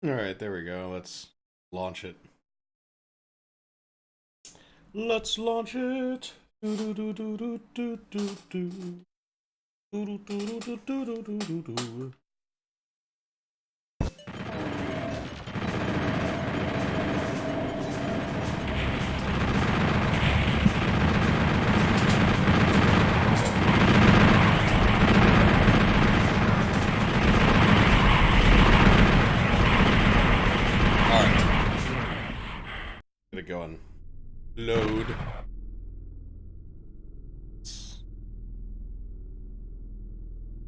Alright, there we go. Let's launch it. Let's launch it. Get it going. Load.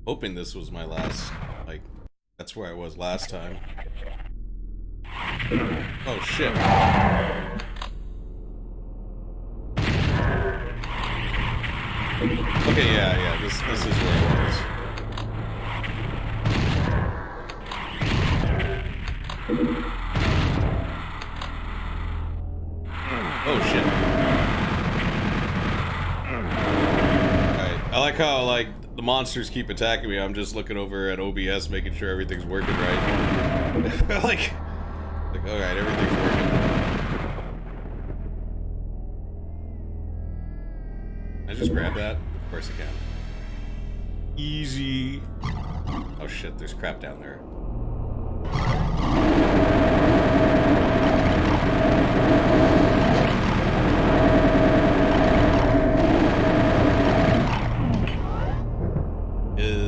Hoping this was my last, like, that's where I was last time. Oh shit. Okay, yeah, this is where I was. Oh shit. Alright, I like how, like, the monsters keep attacking me. I'm just looking over at OBS, making sure everything's working right. like, alright, everything's working. Can I just grab that? Of course I can. Easy. Oh shit, there's crap down there.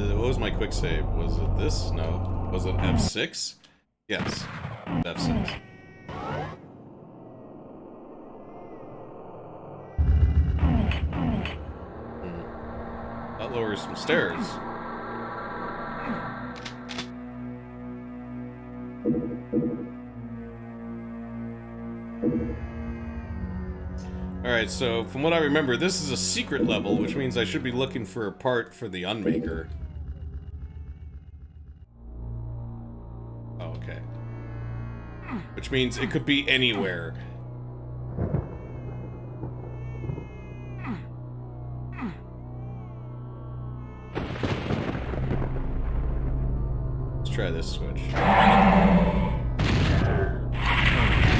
What was my quick save? Was it this? No. Was it F6? Yes. F6. That lowers some stairs. Alright, so from what I remember, this is a secret level, which means I should be looking for a part for the Unmaker. Oh, okay. Which means it could be anywhere. Let's try this switch.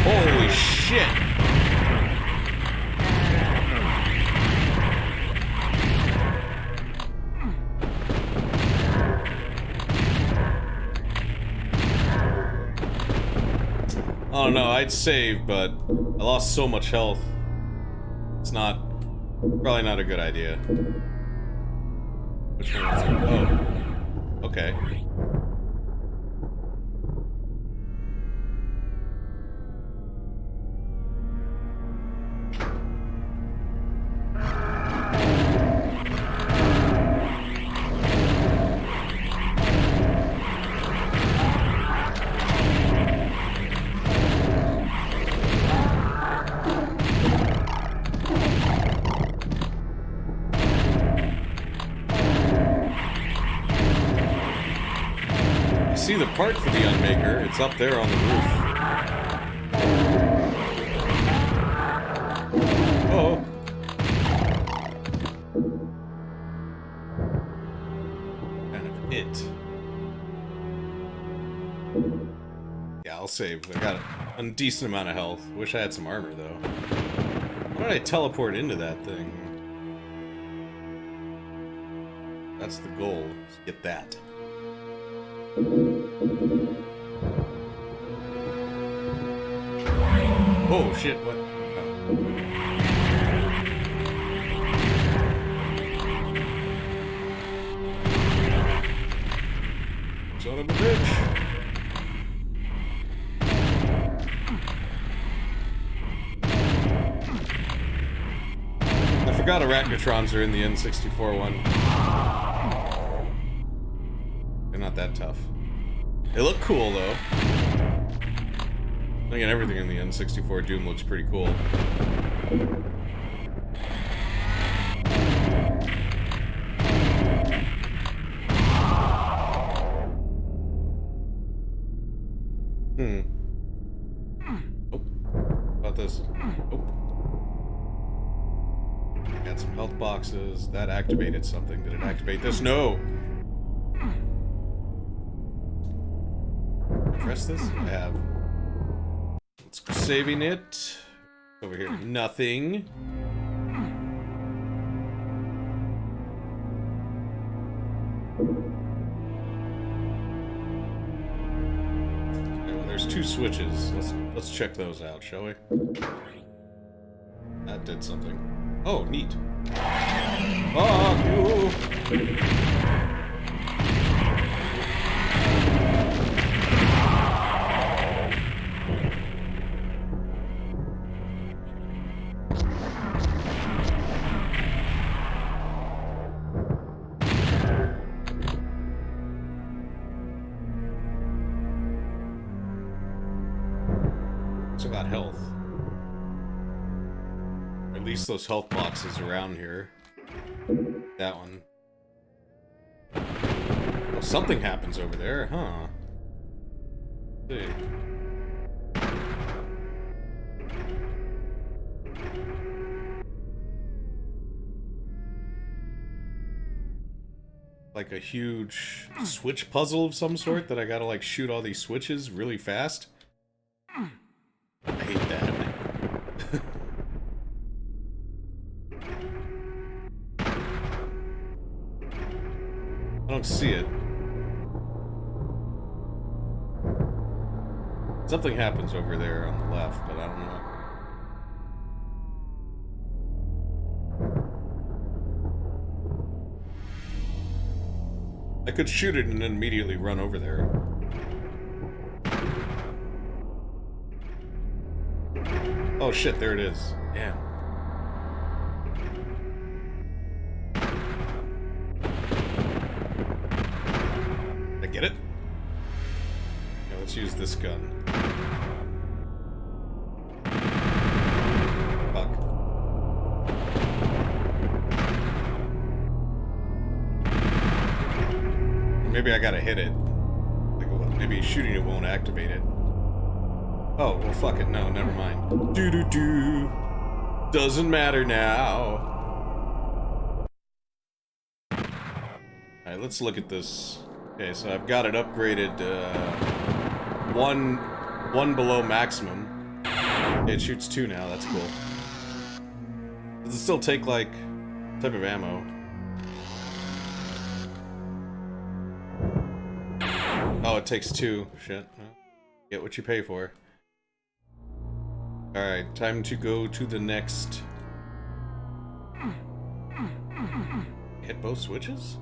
Holy shit! I don't know, I'd save, but I lost so much health. It's probably not a good idea. Which one was it? Oh. Okay. See the part for the Unmaker, it's up there on the roof. Oh. Kind of it. Yeah, I'll save. I got a decent amount of health. Wish I had some armor though. Why did I teleport into that thing? That's the goal. Let's get that. Oh shit, what? Oh. Son of a bitch! I forgot arachnotrons are in the N64 one. They're not that tough. They look cool, though. Again, everything in the N64 Doom looks pretty cool. Oh. About this. Oh. Got some health boxes. That activated something. Did it activate this? No! Press this? I have. Let's go saving it. Over here, nothing. Okay, well, there's 2 switches. Let's check those out, shall we? That did something. Oh, neat. Fuck you! It's about health. At least those health boxes around here. That one. Well, something happens over there, huh? Let's see. Like a huge switch puzzle of some sort that I gotta like shoot all these switches really fast. I hate that. I don't see it. Something happens over there on the left, but I don't know. I could shoot it and then immediately run over there. Oh shit, there it is. Damn. Did I get it? Yeah, let's use this gun. Fuck. Maybe I gotta hit it. Like, maybe shooting it won't activate it. Oh, well, fuck it. No, never mind. Doo-doo-doo. Doesn't matter now. Alright, let's look at this. Okay, so I've got it upgraded, one below maximum. Okay, it shoots 2 now, that's cool. Does it still take, like, type of ammo? Oh, it takes 2. Shit. Well, get what you pay for. Alright, time to go to the next... Hit both switches?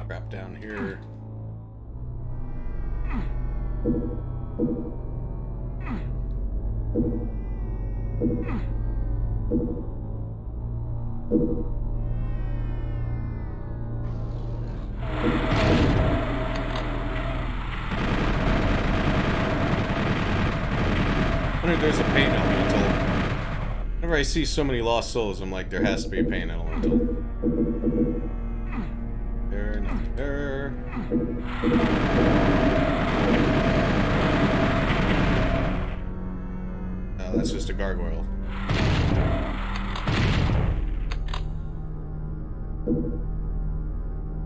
Crap down here. I wonder if there's a pain elemental. Whenever I see so many lost souls, I'm like, there has to be a pain elemental. There, nothing there. Oh, that's just a gargoyle.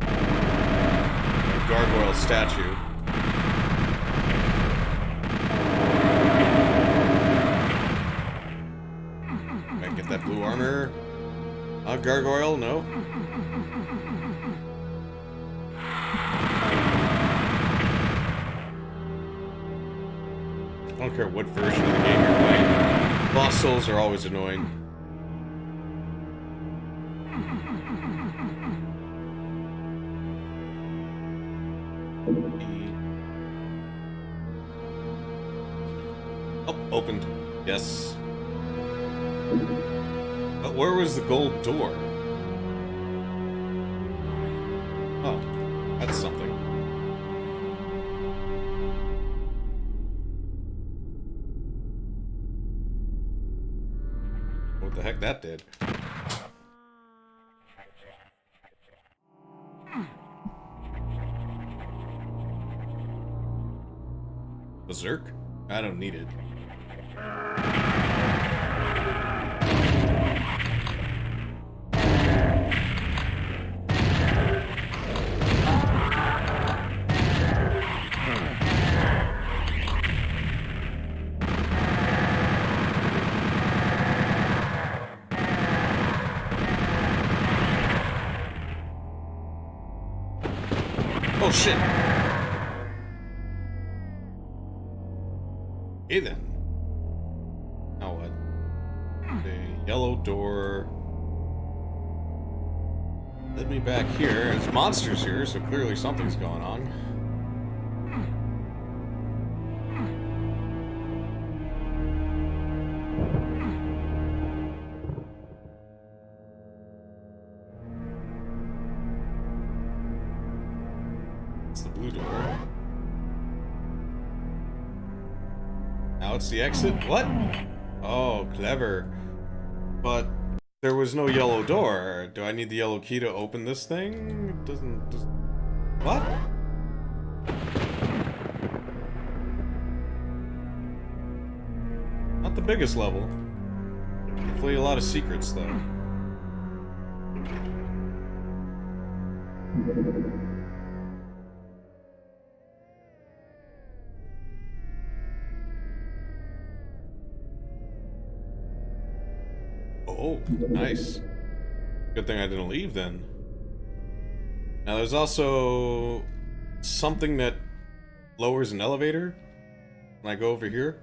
A gargoyle statue. Get that blue armor. Gargoyle, no. I don't care what version of the game you're playing. Lost souls are always annoying. Oh, opened. Yes. But where was the gold door? Oh, that's something. What the heck that did? Berserk? I don't need it. Oh shit! Hey then. Now what? The yellow door. Let me back here. There's monsters here, so clearly something's going on. It's the blue door. Now it's the exit. What? Oh, clever. But there was no yellow door. Do I need the yellow key to open this thing? It doesn't. What? Not the biggest level. Hopefully a lot of secrets though. Oh, nice. Good thing I didn't leave then. Now there's also something that lowers an elevator when I go over here.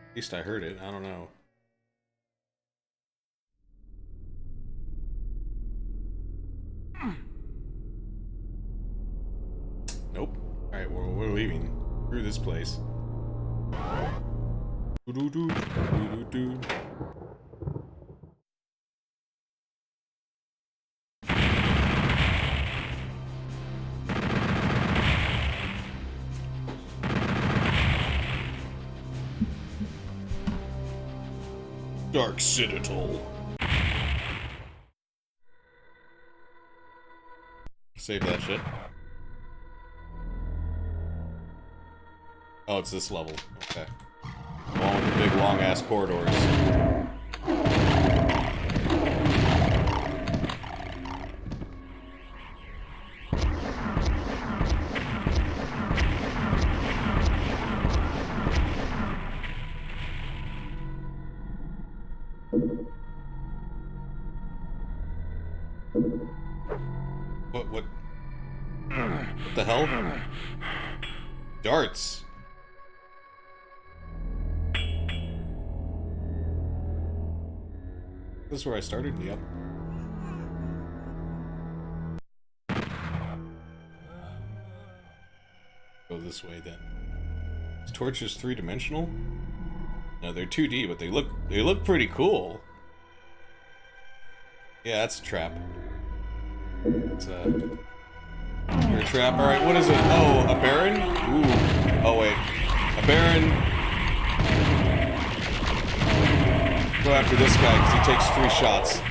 At least I heard it. I don't know. Nope. Alright, well, we're leaving through this place. Doo-doo-doo. Dark Citadel. Save that shit. Oh, it's this level. Okay. Along with the big long-ass corridors. What the hell? Darts. This is where I started? Yep. Go this way then. Is torches three-dimensional? No, they're 2D, but they look pretty cool. Yeah, that's a trap. It's a trap. All right, what is it? Oh, a Baron? Ooh. Oh wait, a Baron. Go after this guy because he takes 3 shots.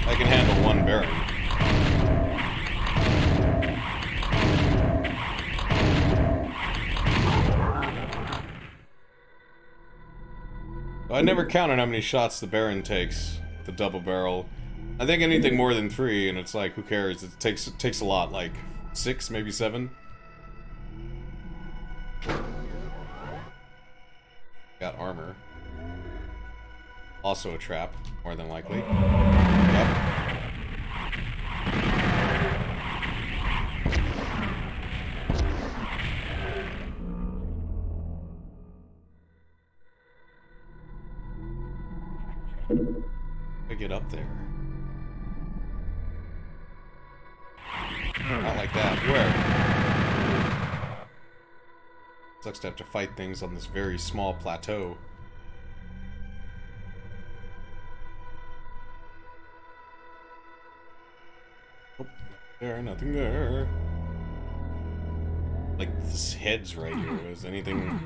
I can handle 1 Baron. I never counted how many shots the Baron takes, the double barrel. I think anything more than 3, and it's like, who cares? It takes a lot, like 6, maybe 7. Got armor. Also a trap, more than likely. Yep. I get up there. Not like that. Where? Sucks to have to fight things on this very small plateau. Oh, there, nothing there. Like, this head's right here. Is anything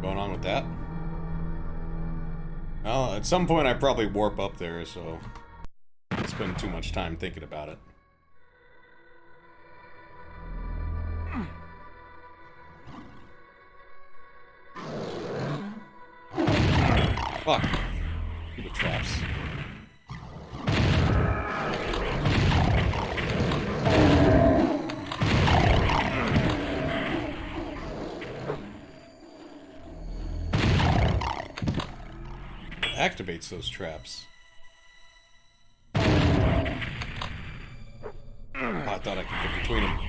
going on with that? Well, at some point I probably warp up there, so I spend too much time thinking about it. Fuck. Stupid traps. Activates those traps. Oh, I thought I could get between them.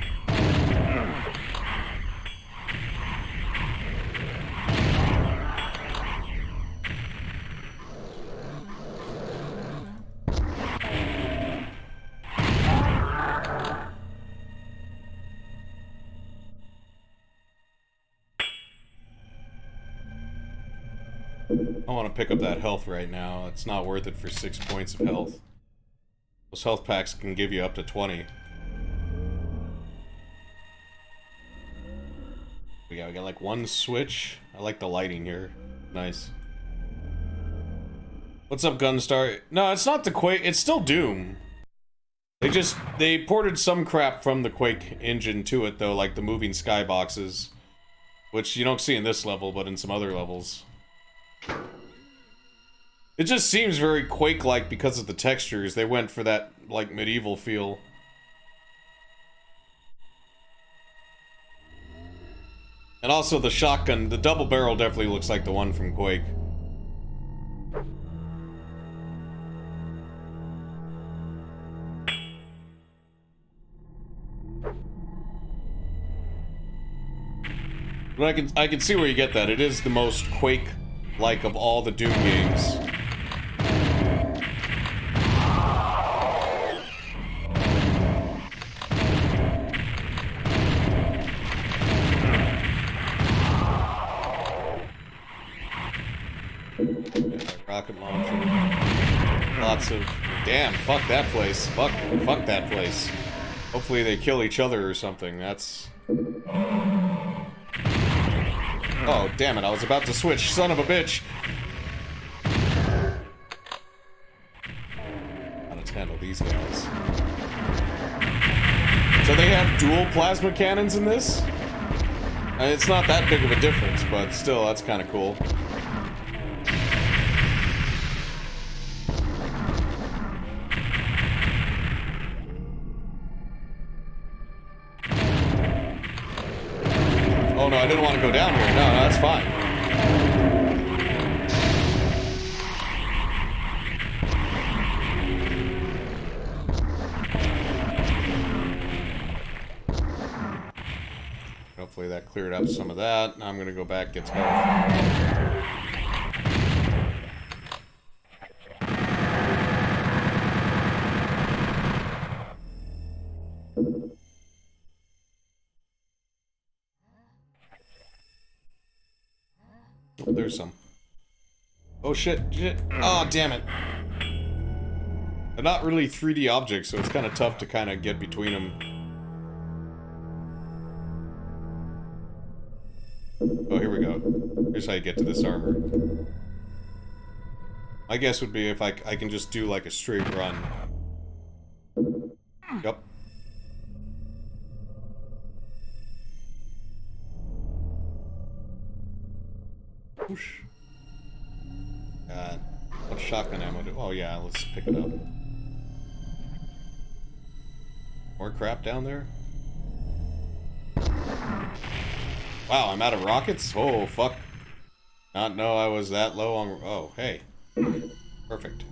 I want to pick up that health right now. It's not worth it for 6 points of health. Those health packs can give you up to 20. We got like one switch. I like the lighting here. Nice. What's up, Gunstar? No, it's not the Quake. It's still Doom. They ported some crap from the Quake engine to it, though, like the moving skyboxes. Which you don't see in this level, but in some other levels. It just seems very Quake-like because of the textures. They went for that, like, medieval feel. And also the shotgun, the double barrel definitely looks like the one from Quake. But I can see where you get that. It is the most Quake-like of all the Doom games. Rocket launcher. Lots of... Damn, fuck that place. Fuck that place. Hopefully they kill each other or something. That's... Oh, damn it, I was about to switch, son of a bitch! Let's handle these guys. So they have dual plasma cannons in this? It's not that big of a difference, but still, that's kind of cool. Oh no, I didn't want to go down here. No, that's fine. Hopefully that cleared up some of that. Now I'm gonna go back, get health. Oh, there's some. Oh shit. Oh, damn it. They're not really 3D objects, so it's kind of tough to kind of get between them. Oh, here we go. Here's how you get to this armor. My guess would be if I can just do like a straight run. Yup. Whoosh. What shotgun ammo do? Oh yeah, let's pick it up. More crap down there? Wow, I'm out of rockets? Oh, fuck. Not know I was that low on... Oh, hey. Perfect.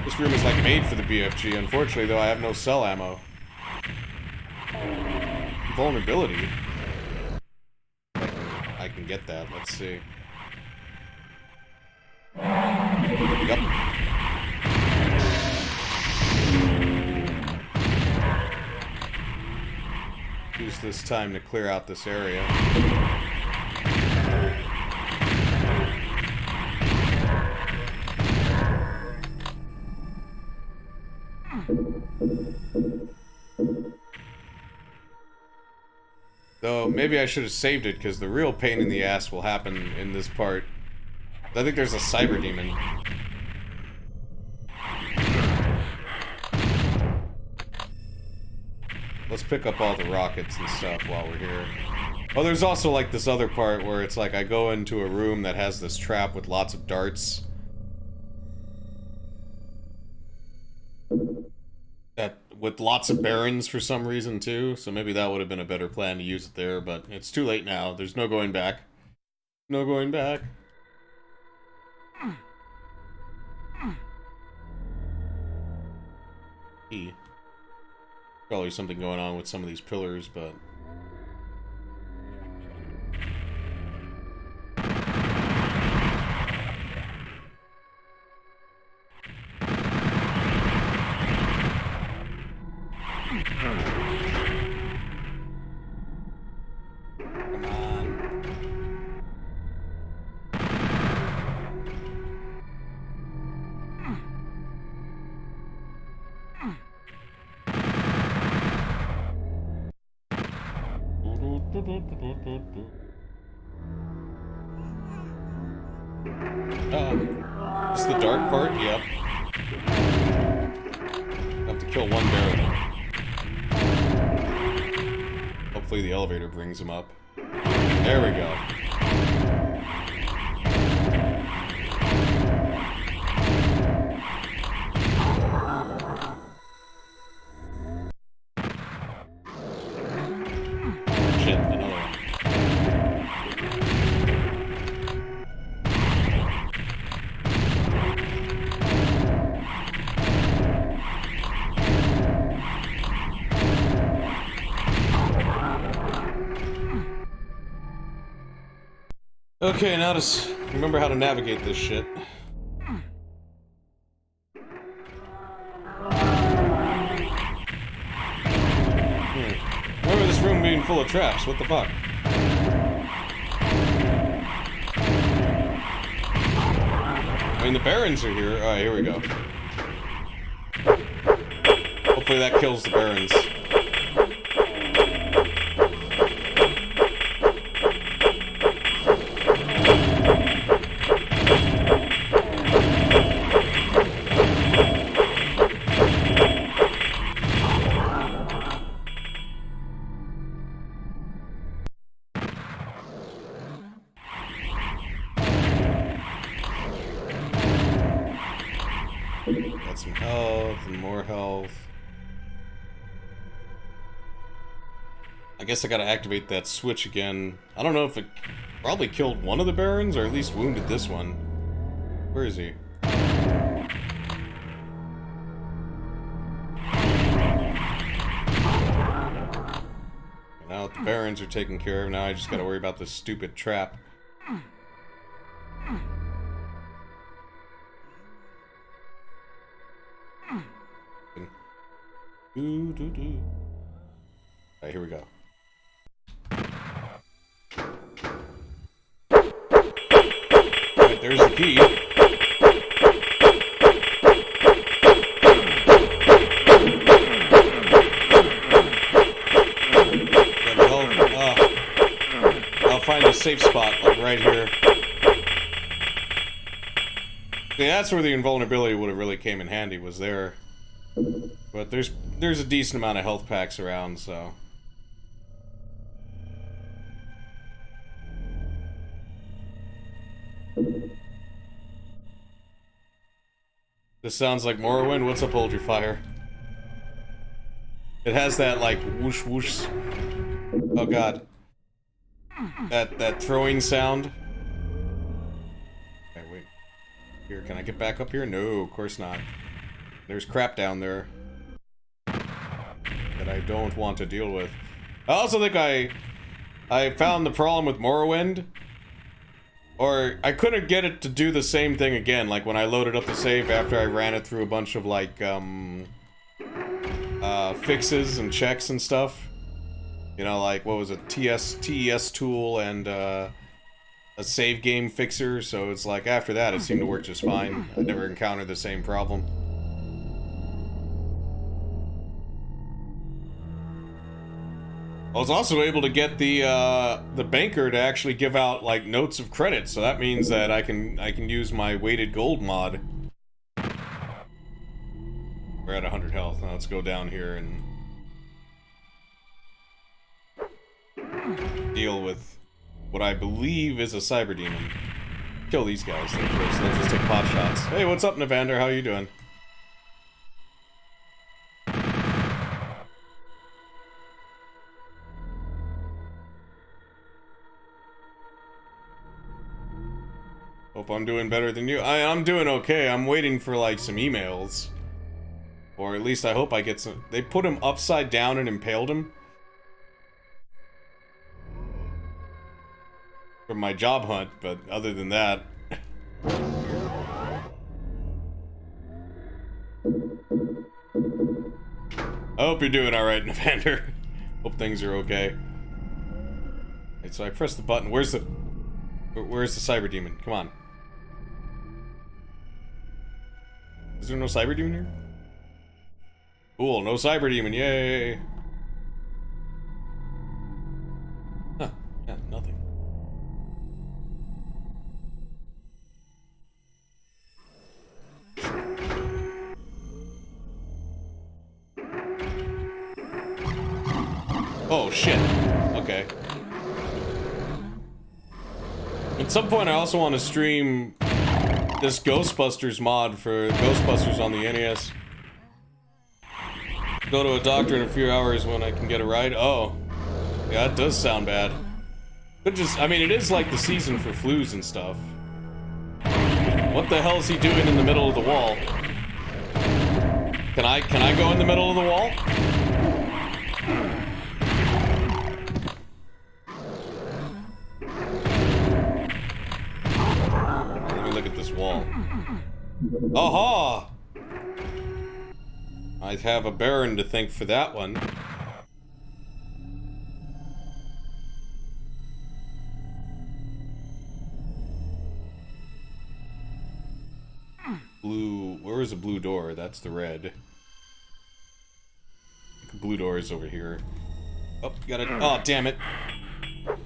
This room is like made for the BFG. Unfortunately, though, I have no cell ammo. Vulnerability. I can get that. Let's see. Yep. Use this time to clear out this area. Though, maybe I should have saved it, because the real pain in the ass will happen in this part. I think there's a cyber demon. Let's pick up all the rockets and stuff while we're here. Oh, there's also, like, this other part where it's like I go into a room that has this trap with lots of darts. With lots of barons for some reason, too. So maybe that would have been a better plan to use it there, but it's too late now. There's no going back. No going back. Probably something going on with some of these pillars, but... This is the dark part? Yep. I have to kill one baron. Hopefully the elevator brings him up. There we go. Shit, another one. Okay, now to remember how to navigate this shit. Remember this room being full of traps, what the fuck? I mean, the barons are here. Alright, here we go. Hopefully that kills the barons. Got some health and more health. I guess I gotta activate that switch again. I don't know if it probably killed one of the barons, or at least wounded this one. Where is he? Now that the barons are taken care of, now I just gotta worry about this stupid trap. Alright, here we go. Alright, there's the key. I'll find a safe spot, like right here. Yeah, that's where the invulnerability would have really came in handy, was there. But there's a decent amount of health packs around, so... This sounds like Morrowind. What's up, Hold Your Fire? It has that, like, whoosh whoosh... Oh god. That throwing sound. Okay, wait. Here, can I get back up here? No, of course not. There's crap down there that I don't want to deal with. I also think I found the problem with Morrowind. Or, I couldn't get it to do the same thing again, like when I loaded up the save after I ran it through a bunch of, like, fixes and checks and stuff. You know, like, what was it, TES tool and, a save game fixer, so it's like, after that it seemed to work just fine. I never encountered the same problem. I was also able to get the banker to actually give out like notes of credit, so that means that I can use my weighted gold mod. We're at 100 health. Now let's go down here and deal with what I believe is a cyber demon. Kill these guys then first. Let's just take pot shots. Hey, what's up, Navander? How you doing? Hope I'm doing better than you. I'm doing okay. I'm waiting for, like, some emails. Or at least I hope I get some... They put him upside down and impaled him. From my job hunt, but other than that... I hope you're doing alright, Navander. Hope things are okay. Right, so I press the button. Where's the cyber demon? Come on. Is there no cyber demon here? Cool, no cyber demon, yay! Huh, yeah, nothing. Oh, shit. Okay. At some point I also want to stream this Ghostbusters mod for Ghostbusters on the NES. Go to a doctor in a few hours when I can get a ride. Oh. Yeah, that does sound bad. But just, I mean, it is like the season for flus and stuff. What the hell is he doing in the middle of the wall? Can I go in the middle of the wall? Let me look at this wall. Aha! I have a Baron to thank for that one. Blue, where is the blue door? That's the red. The blue door is over here. Oh, got it. Oh, damn it.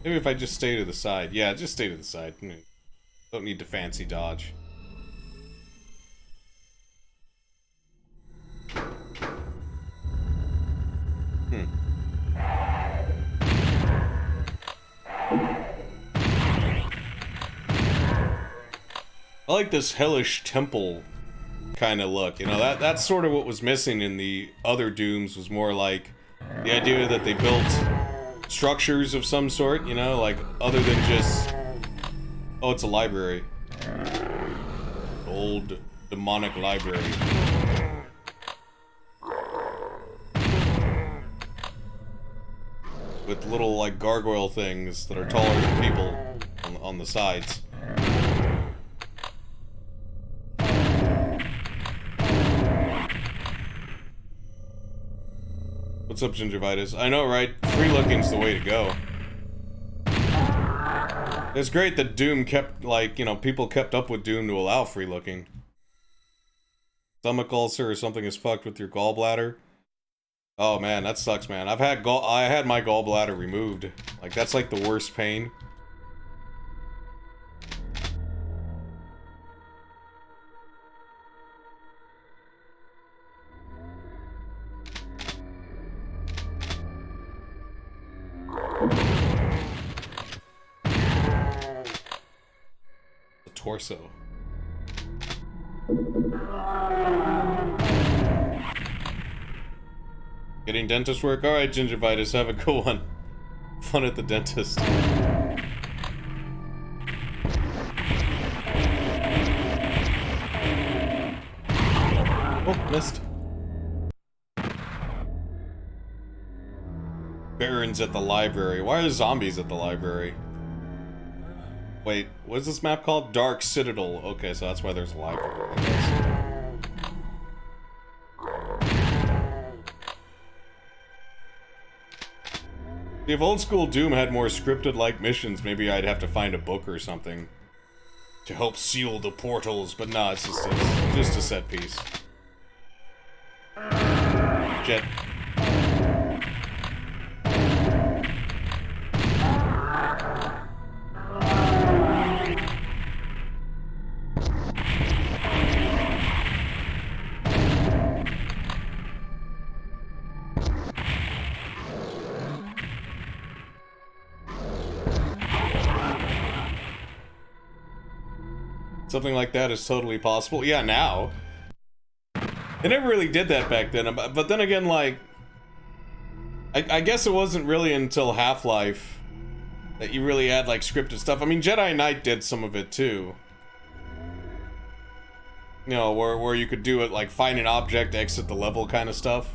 Maybe if I just stay to the side. Yeah, just stay to the side. Don't need to fancy dodge. I like this hellish temple kind of look, you know, that's sort of what was missing in the other Dooms, was more like the idea that they built structures of some sort, you know, like other than just, oh, it's a library. Old demonic library. With little, like, gargoyle things that are taller than people on the sides. What's up, Gingivitis? I know, right? Free looking's the way to go. It's great that Doom kept, like, you know, people kept up with Doom to allow free looking. Stomach ulcer or something is fucked with your gallbladder. Oh man, that sucks, man. I had my gallbladder removed. Like, that's like the worst pain. The torso. Getting dentist work? Alright, Gingivitis, have a good one. Fun at the dentist. Oh, missed. Barons at the library. Why are there zombies at the library? Wait, what is this map called? Dark Citadel. Okay, so that's why there's a library, I guess. If old school Doom had more scripted like missions, maybe I'd have to find a book or something to help seal the portals, but nah, it's just a set piece. Jet. Something like that is totally possible. Yeah, now. They never really did that back then, but then again, like, I guess it wasn't really until Half-Life that you really had, like, scripted stuff. I mean, Jedi Knight did some of it, too. You know, where you could do it, like, find an object, exit the level kind of stuff.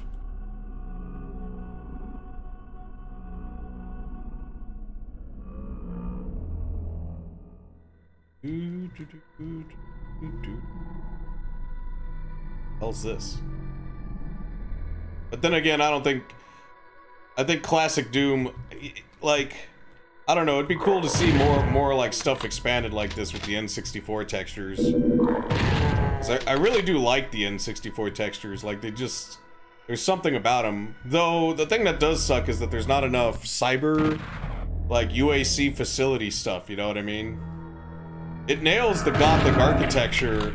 Hell's this? But then again, I think classic Doom, like, I don't know, it'd be cool to see more like stuff expanded like this with the N64 textures. 'Cause I really do like the N64 textures, like there's something about them. Though the thing that does suck is that there's not enough cyber, like UAC facility stuff, you know what I mean? It nails the gothic architecture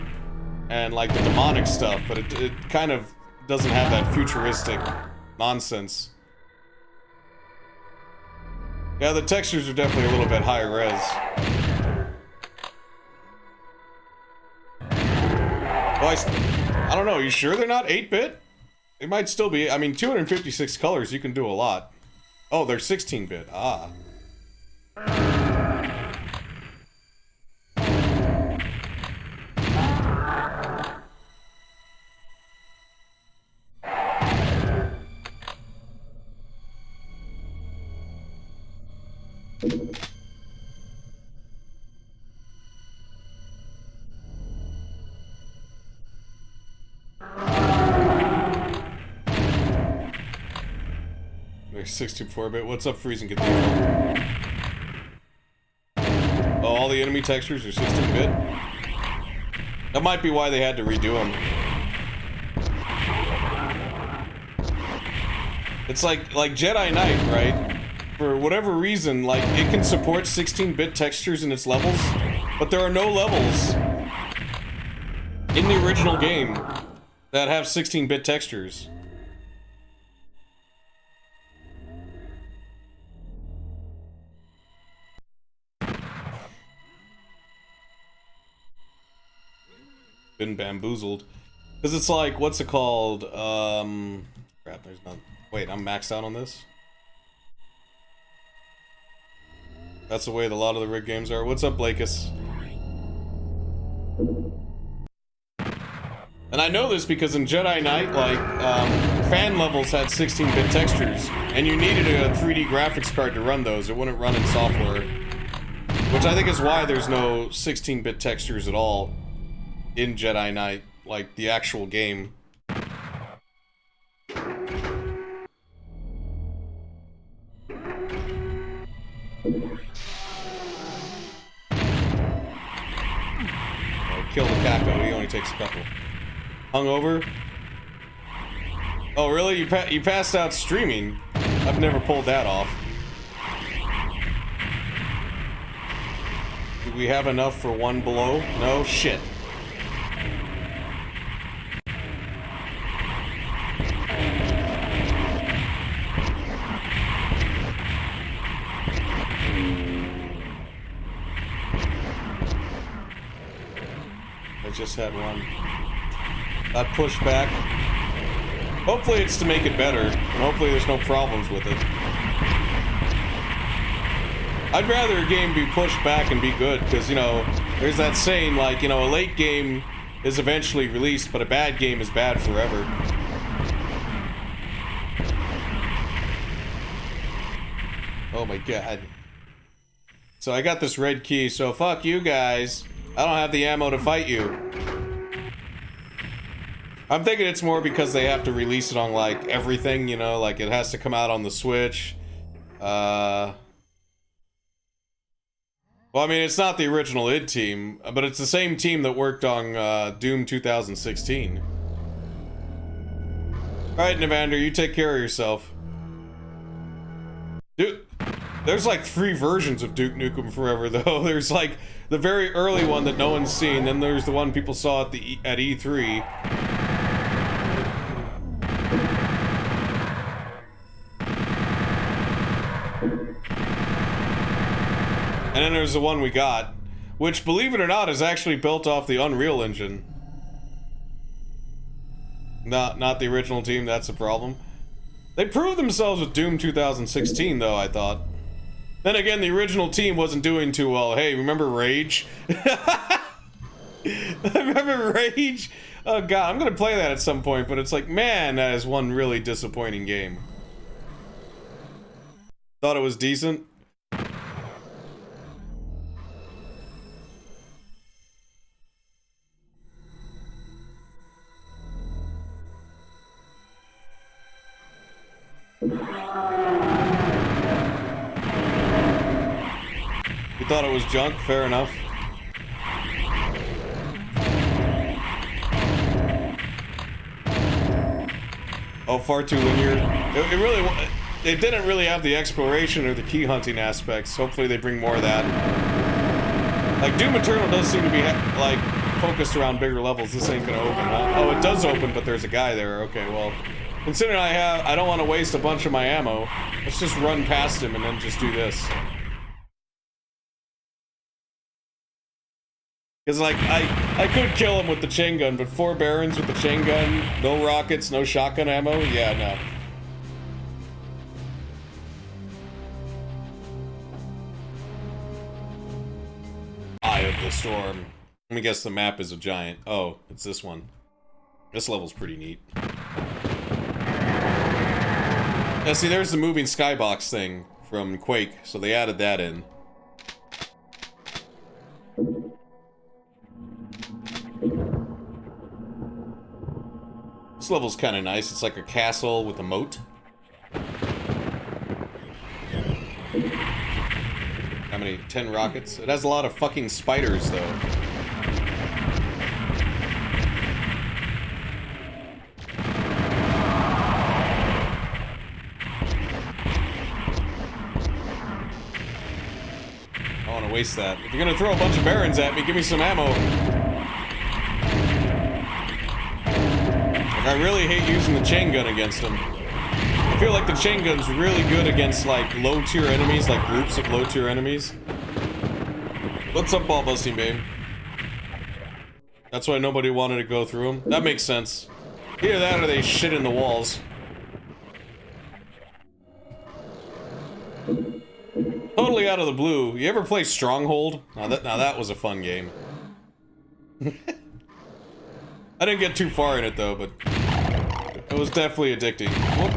and like the demonic stuff, but it kind of doesn't have that futuristic nonsense. Yeah, the textures are definitely a little bit higher res. Well, I don't know, you sure they're not 8-bit? They might still be. I mean, 256 colors, you can do a lot. Oh, they're 16-bit. Ah. They're 64-bit. What's up, Freezing Cathedral? Oh, all the enemy textures are 16-bit? That might be why they had to redo them. It's like Jedi Knight, right? For whatever reason, like, it can support 16-bit textures in its levels, but there are no levels in the original game that have 16-bit textures. Been bamboozled. Because it's like, what's it called? Crap, there's none. Wait, I'm maxed out on this? That's the way a lot of the rig games are. What's up, Blakus? And I know this because in Jedi Knight, like, fan levels had 16-bit textures, and you needed a 3D graphics card to run those. It wouldn't run in software. Which I think is why there's no 16-bit textures at all in Jedi Knight, like the actual game. Kill the Kako, he only takes a couple. Hungover? Oh really? You passed out streaming? I've never pulled that off. Do we have enough for one below? No? Shit. I just had one. Got pushed back. Hopefully it's to make it better, and hopefully there's no problems with it. I'd rather a game be pushed back and be good, because, you know, there's that saying, like, you know, a late game is eventually released, but a bad game is bad forever. Oh my god. So I got this red key, so fuck you guys. I don't have the ammo to fight you. I'm thinking it's more because they have to release it on, like, everything, you know? Like, it has to come out on the Switch. Well, I mean, it's not the original id team, but it's the same team that worked on, Doom 2016. Alright, Navander, you take care of yourself. Dude, there's like 3 versions of Duke Nukem Forever, though. There's, like, the very early one that no one's seen, then there's the one people saw at at E3. And then there's the one we got, which, believe it or not, is actually built off the Unreal Engine. Not the original team, that's a problem. They proved themselves with Doom 2016, though, I thought. Then again, the original team wasn't doing too well. Hey, remember Rage? Remember Rage? Oh god, I'm gonna play that at some point, but it's like, man, that is one really disappointing game. Thought it was decent. You thought it was junk? Fair enough. Oh, far too linear. It didn't really have the exploration or the key hunting aspects. Hopefully they bring more of that. Like, Doom Eternal does seem to be, like, focused around bigger levels. This ain't gonna open, huh? Oh, it does open, but there's a guy there. Okay, well, considering I don't want to waste a bunch of my ammo, let's just run past him and then just do this. Because, like, I could kill him with the chain gun, but 4 Barons with the chain gun, no rockets, no shotgun ammo? Yeah, no. Eye of the Storm. Let me guess the map is a giant. Oh, it's this one. This level's pretty neat. Yeah, see, there's the moving skybox thing from Quake, so they added that in. This level's kind of nice. It's like a castle with a moat. How many? 10 rockets? It has a lot of fucking spiders, though. I don't want to waste that. If you're gonna throw a bunch of Barons at me, give me some ammo. I really hate using the chain gun against them. I feel like the chain gun's really good against, like, low-tier enemies, like groups of low-tier enemies. What's up, ball busting, babe? That's why nobody wanted to go through them. That makes sense. Either that or they shit in the walls. Totally out of the blue. You ever play Stronghold? Now that was a fun game. I didn't get too far in it, though, but it was definitely addicting. Whoop.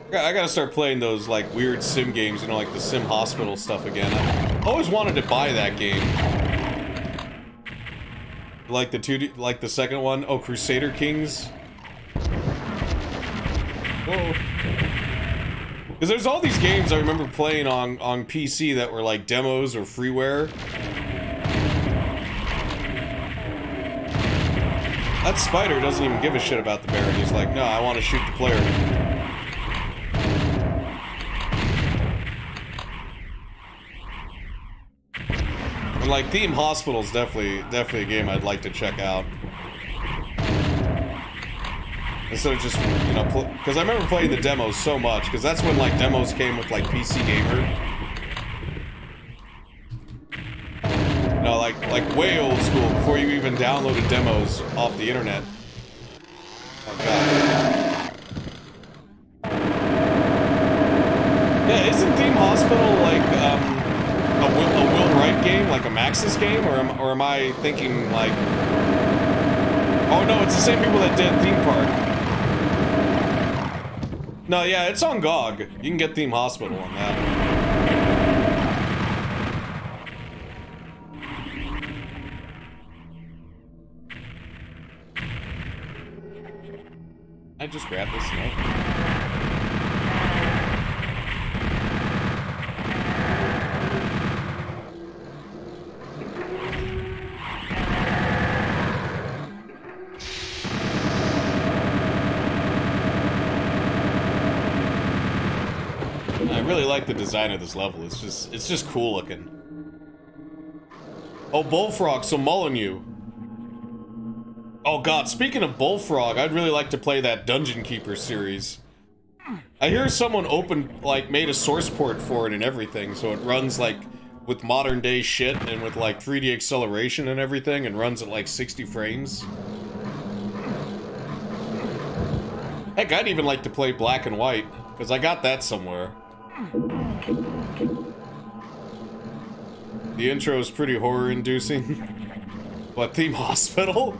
I gotta start playing those, like, weird sim games, you know, like the Sim Hospital stuff again. I always wanted to buy that game. Like the 2D, like the second one. Oh, Crusader Kings. Whoa. Because there's all these games I remember playing on PC that were, like, demos or freeware. That spider doesn't even give a shit about the Baron. He's like, no, I want to shoot the player. And, like, Theme Hospital is definitely a game I'd like to check out. Instead of just, you know, because I remember playing the demos so much, because that's when, like, demos came with, like, PC Gamer. No, like way old school, before you even downloaded demos off the internet. Oh god. Yeah, isn't Theme Hospital like a Will Wright game, like a Maxis game, or am I thinking like? Oh no, it's the same people that did Theme Park. No, yeah, it's on GOG. You can get Theme Hospital on that. I just grabbed this note. I really like the design of this level. It's just cool looking. Oh, Bullfrog, so Molyneux. Oh god, speaking of Bullfrog, I'd really like to play that Dungeon Keeper series. I hear someone made a source port for it and everything, so it runs, like, with modern day shit and with, like, 3D acceleration and everything, and runs at, like, 60 frames. Heck, I'd even like to play black and white, because I got that somewhere. The intro is pretty horror-inducing. But Theme Hospital?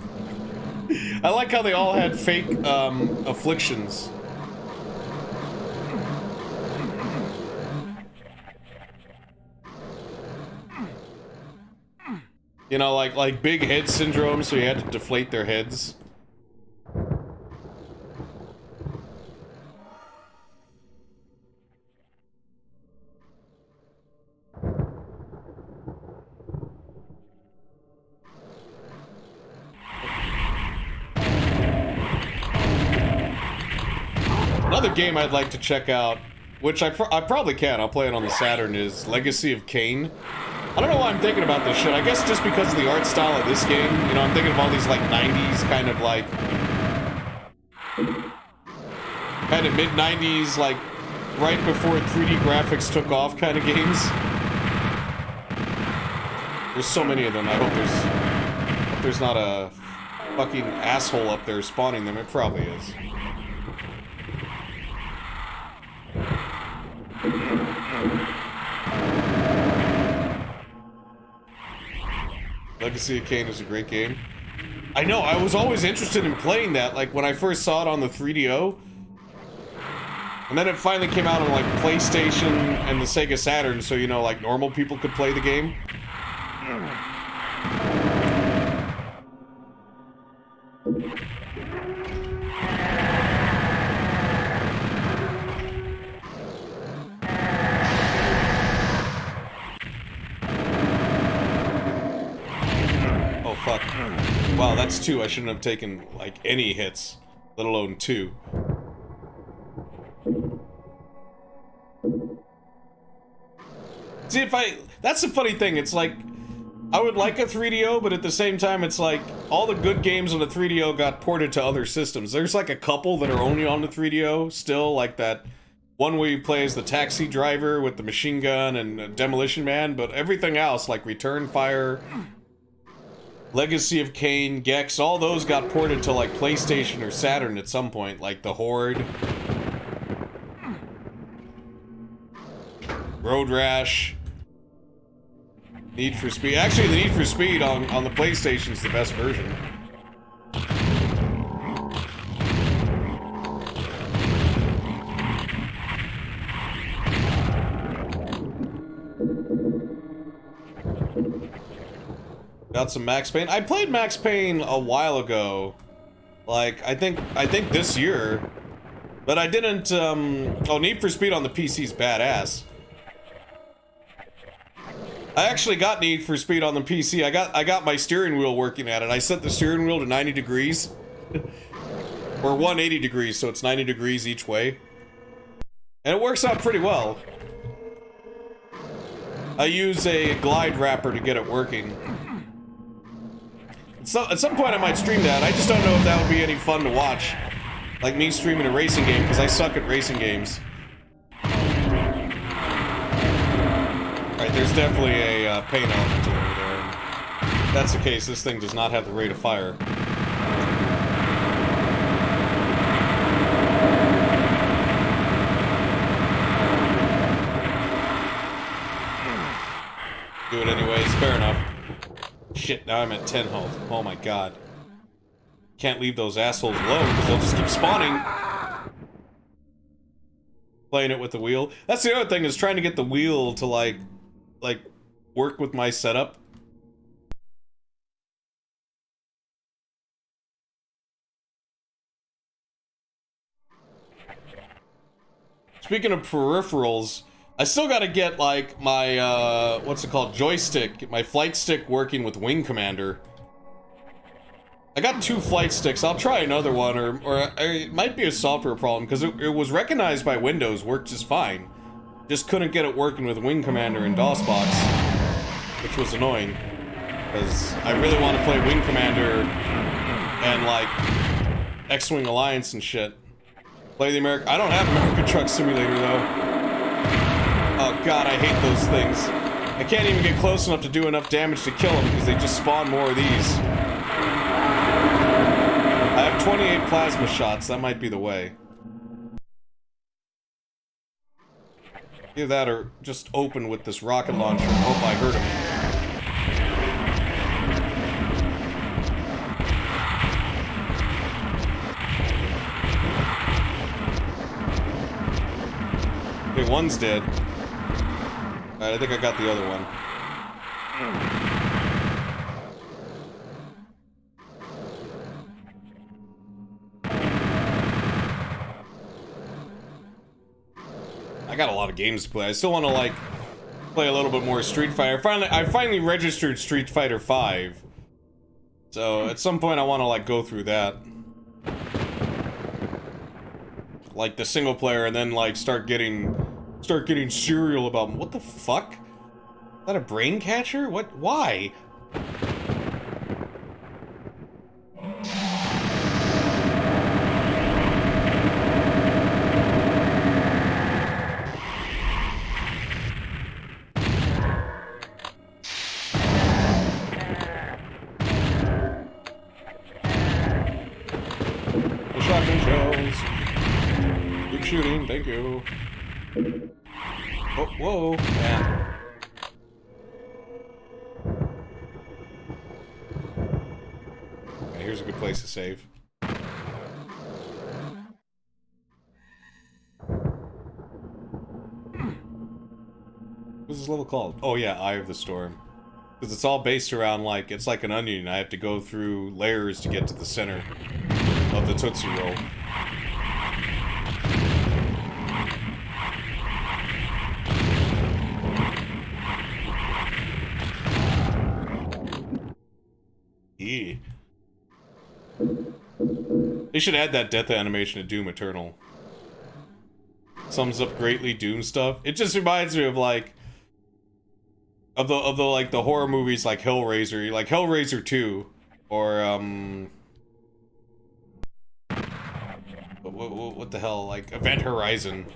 I like how they all had fake, afflictions. You know, like big head syndrome, so you had to deflate their heads. Another game I'd like to check out, which I probably can, I'll play it on the Saturn, is Legacy of Kain. I don't know why I'm thinking about this shit. I guess just because of the art style of this game. You know, I'm thinking of all these, like, 90s kind of, like... kind of mid-90s, like, right before 3D graphics took off kind of games. There's so many of them. I hope there's not a fucking asshole up there spawning them. It probably is. Legacy of Kain is a great game. I know, I was always interested in playing that, like, when I first saw it on the 3DO. And then it finally came out on, like, PlayStation and the Sega Saturn, so, you know, like, normal people could play the game. Fuck. Wow, that's 2. I shouldn't have taken, like, any hits, let alone 2. See, that's the funny thing, it's like, I would like a 3DO, but at the same time, it's like, all the good games on the 3DO got ported to other systems. There's, like, a couple that are only on the 3DO, still, like that one where you play as the taxi driver with the machine gun and Demolition Man, but everything else, like Return Fire... Legacy of Kain, Gex, all those got ported to, like, PlayStation or Saturn at some point, like the Horde, Road Rash, Need for Speed. Actually, the Need for Speed on the PlayStation is the best version. Got some Max Payne. I played Max Payne a while ago. Like, I think this year. But I didn't, oh, Need for Speed on the PC is badass. I actually got Need for Speed on the PC. I got my steering wheel working at it. I set the steering wheel to 90 degrees. Or 180 degrees, so it's 90 degrees each way. And it works out pretty well. I use a glide wrapper to get it working. So, at some point I might stream that. I just don't know if that would be any fun to watch. Like me streaming a racing game, because I suck at racing games. Alright, there's definitely a pain element to it over there. If that's the case, this thing does not have the rate of fire. Do it anyways, fair enough. Shit, now I'm at 10 health. Oh my god. Can't leave those assholes alone, because they'll just keep spawning. Playing it with the wheel. That's the other thing, is trying to get the wheel to, like, work with my setup. Speaking of peripherals, I still gotta get, like, my, what's it called, joystick, my flight stick working with Wing Commander. I got 2 flight sticks, I'll try another one, or it might be a software problem, because it was recognized by Windows, worked just fine. Just couldn't get it working with Wing Commander and DOSBox, which was annoying, because I really want to play Wing Commander and, like, X-Wing Alliance and shit. Play the American. I don't have American Truck Simulator though. Oh god, I hate those things. I can't even get close enough to do enough damage to kill them because they just spawn more of these. I have 28 plasma shots. That might be the way. Either that or just open with this rocket launcher and hope I hurt him. Okay, one's dead. Alright, I think I got the other one. I got a lot of games to play. I still want to, like, play a little bit more Street Fighter. I finally registered Street Fighter 5. So, at some point I want to, like, go through that. Like, the single player, and then, like, start getting serial about... What the fuck? Is that a brain catcher? What? Why? Shooting, thank you. Oh, whoa, man. Okay, here's a good place to save. What's this level called? Oh yeah, Eye of the Storm. Because it's all based around, like, it's like an onion. I have to go through layers to get to the center of the Tootsie Roll. Yeah. They should add that death animation to Doom Eternal. Sums up greatly Doom stuff. It just reminds me of like of the horror movies like Hellraiser, like Hellraiser 2 or what the hell, like Event Horizon.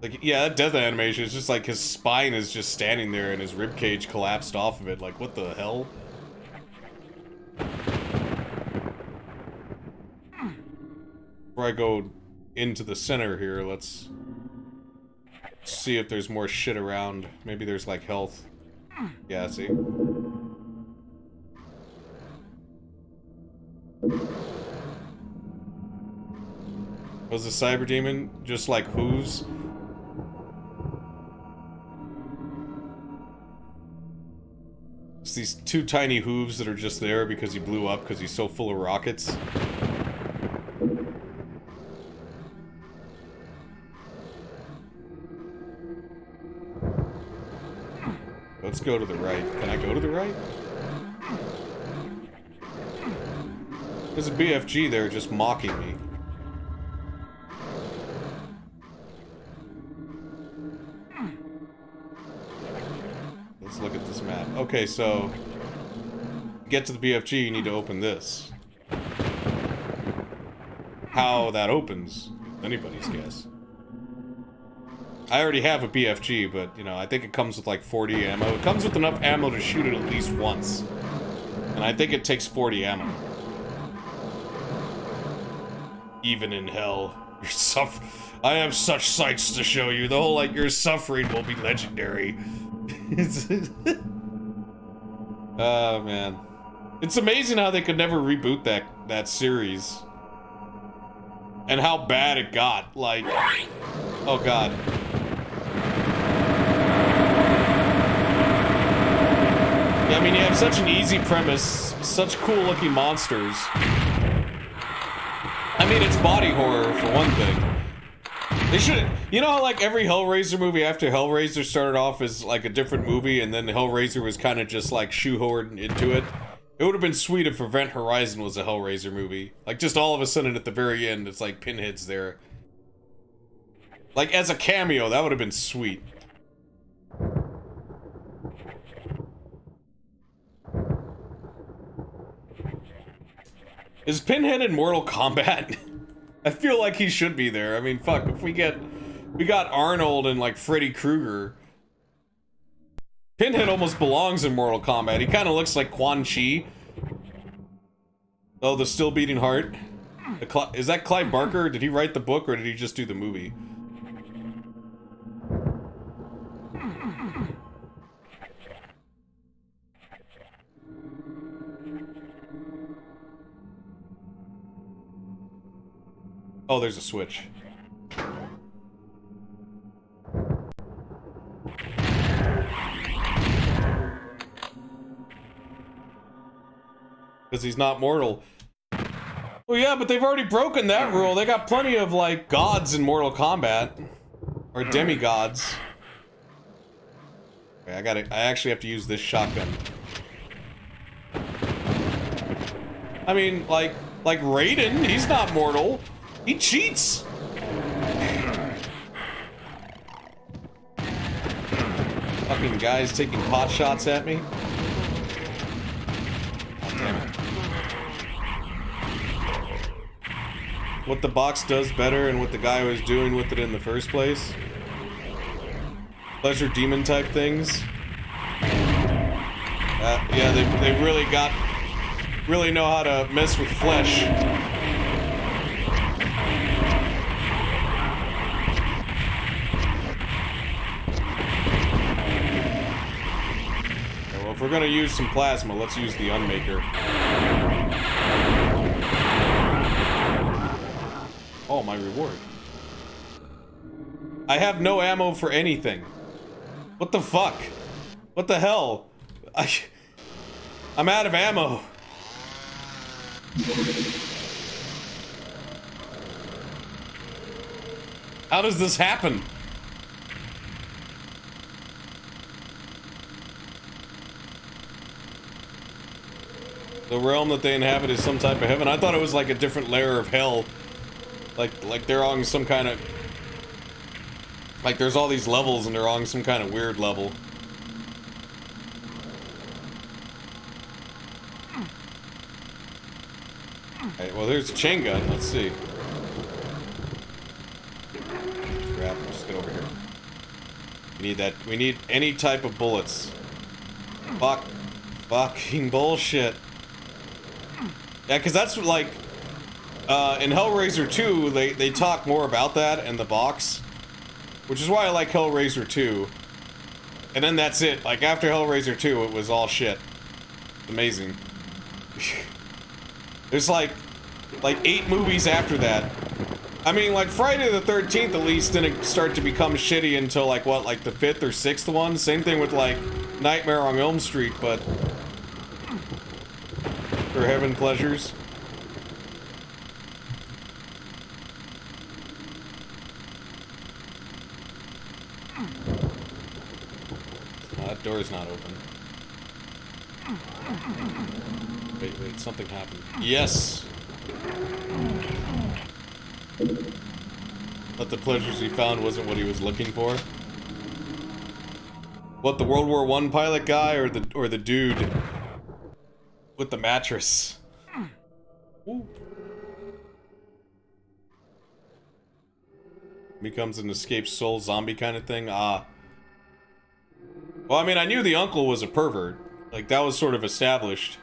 Like, yeah, that death animation is just like his spine is just standing there and his ribcage collapsed off of it. Like, what the hell? Before I go into the center here, let's see if there's more shit around. Maybe there's like health. Yeah, see? Was the cyber demon just like hooves? It's these two tiny hooves that are just there because he blew up because he's so full of rockets. Let's go to the right. Can I go to the right? There's a BFG there just mocking me. Let's look at this map. Okay, so to get to the BFG, you need to open this. How that opens, anybody's guess. I already have a BFG, but, you know, I think it comes with like 40 ammo. It comes with enough ammo to shoot it at least once. And I think it takes 40 ammo. Even in hell, you're I have such sights to show you. The whole, like, your suffering will be legendary. Oh, man. It's amazing how they could never reboot that series. And how bad it got. Like, oh, God. Yeah, I mean, you have such an easy premise, such cool-looking monsters. I mean, it's body horror, for one thing. They should... You know how, like, every Hellraiser movie after Hellraiser started off as, like, a different movie, and then Hellraiser was kind of just, like, shoehorned into it? It would have been sweet if Event Horizon was a Hellraiser movie. Like, just all of a sudden at the very end, it's like Pinhead's there. Like, as a cameo, that would have been sweet. Is Pinhead in Mortal Kombat? I feel like he should be there. I mean, fuck, if we got Arnold and like Freddy Krueger. Pinhead almost belongs in Mortal Kombat. He kind of looks like Quan Chi. Oh, the still beating heart. Is that Clive Barker? Did he write the book or did he just do the movie? Oh, there's a switch. Because he's not mortal. Well, yeah, but they've already broken that rule. They got plenty of, like, gods in Mortal Kombat. Or demigods. Okay, I actually have to use this shotgun. I mean, like Raiden, he's not mortal. He cheats. Fucking guys taking pot shots at me. Oh, damn it. What the box does better and what the guy was doing with it in the first place. Pleasure demon type things. Yeah, they really know how to mess with flesh. Okay, well, if we're gonna use some plasma, let's use the Unmaker. Oh, my reward. I have no ammo for anything. What the fuck? What the hell? I'm out of ammo. How does this happen? The realm that they inhabit is some type of heaven. I thought it was like a different layer of hell. Like they're on some kind of... Like there's all these levels and they're on some kind of weird level. Alright, well there's a chain gun, let's see. Crap, just get over here. We need any type of bullets. Fucking bullshit. Yeah, cause that's like... in Hellraiser 2, they talk more about that in the box. Which is why I like Hellraiser 2. And then that's it. Like, after Hellraiser 2, it was all shit. Amazing. There's like 8 movies after that. I mean, like, Friday the 13th at least didn't start to become shitty until, like, what, like the 5th or 6th one? Same thing with, like, Nightmare on Elm Street, but... For heaven pleasures. That door's not open. Wait, something happened. Yes! But the pleasures he found wasn't what he was looking for. What, the World War I pilot guy or the dude with the mattress? Ooh. Becomes an escaped soul zombie kind of thing? Ah. Well, I mean, I knew the uncle was a pervert. Like, that was sort of established.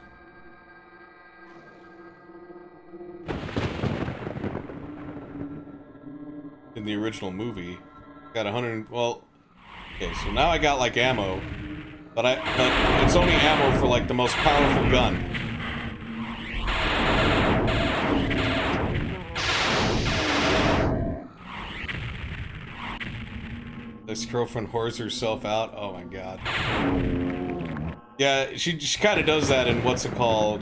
In the original movie. Got 100... Well... Okay, so now I got, like, ammo. But it's only ammo for, like, the most powerful gun. This girlfriend whores herself out. Oh my god. Yeah, she kind of does that in what's it called?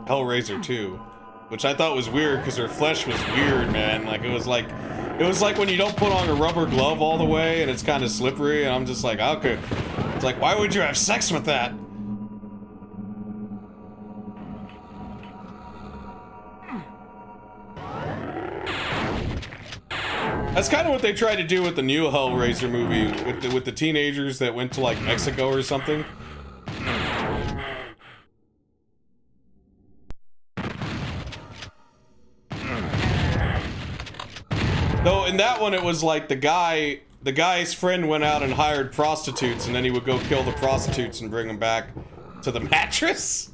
Hellraiser 2, which I thought was weird because her flesh was weird, man. Like it was like when you don't put on a rubber glove all the way and it's kind of slippery, and I'm just like, okay. It's like, why would you have sex with that? That's kind of what they tried to do with the new Hellraiser movie, with the teenagers that went to, like, Mexico or something. Though in that one, it was like the guy's friend went out and hired prostitutes, and then he would go kill the prostitutes and bring them back to the mattress.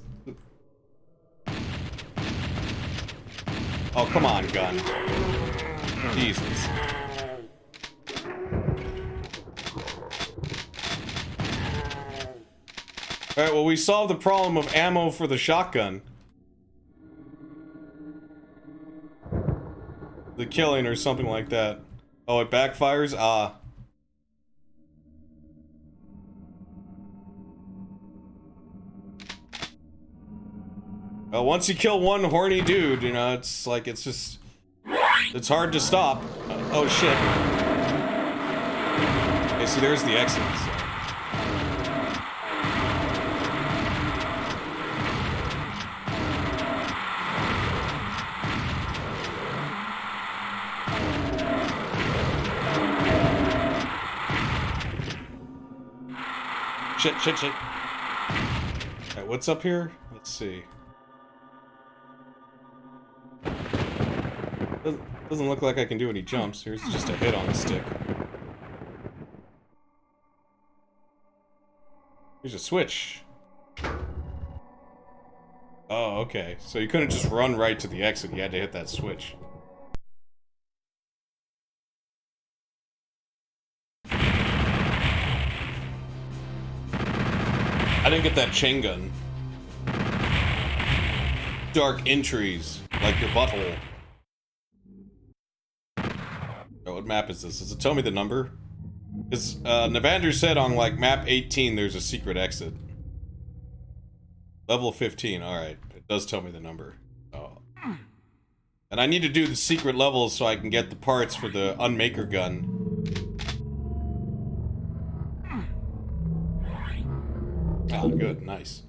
Oh, come on, gun. Jesus. Alright, well, we solved the problem of ammo for the shotgun. The killing or something like that. Oh, it backfires? Ah. Well, once you kill one horny dude, you know, it's like, it's just... It's hard to stop. Oh, shit. Okay, see, there's the exit. So. Shit. Alright, what's up here? Let's see. Doesn't look like I can do any jumps. Here's just a hit on the stick. Here's a switch. Oh, okay. So you couldn't just run right to the exit. You had to hit that switch. I didn't get that chain gun. Dark entries, like your butthole. Oh, what map is this? Does it tell me the number? Because Navander said on like map 18 there's a secret exit. Level 15, alright. It does tell me the number. Oh. And I need to do the secret levels so I can get the parts for the Unmaker gun. Oh, good, nice.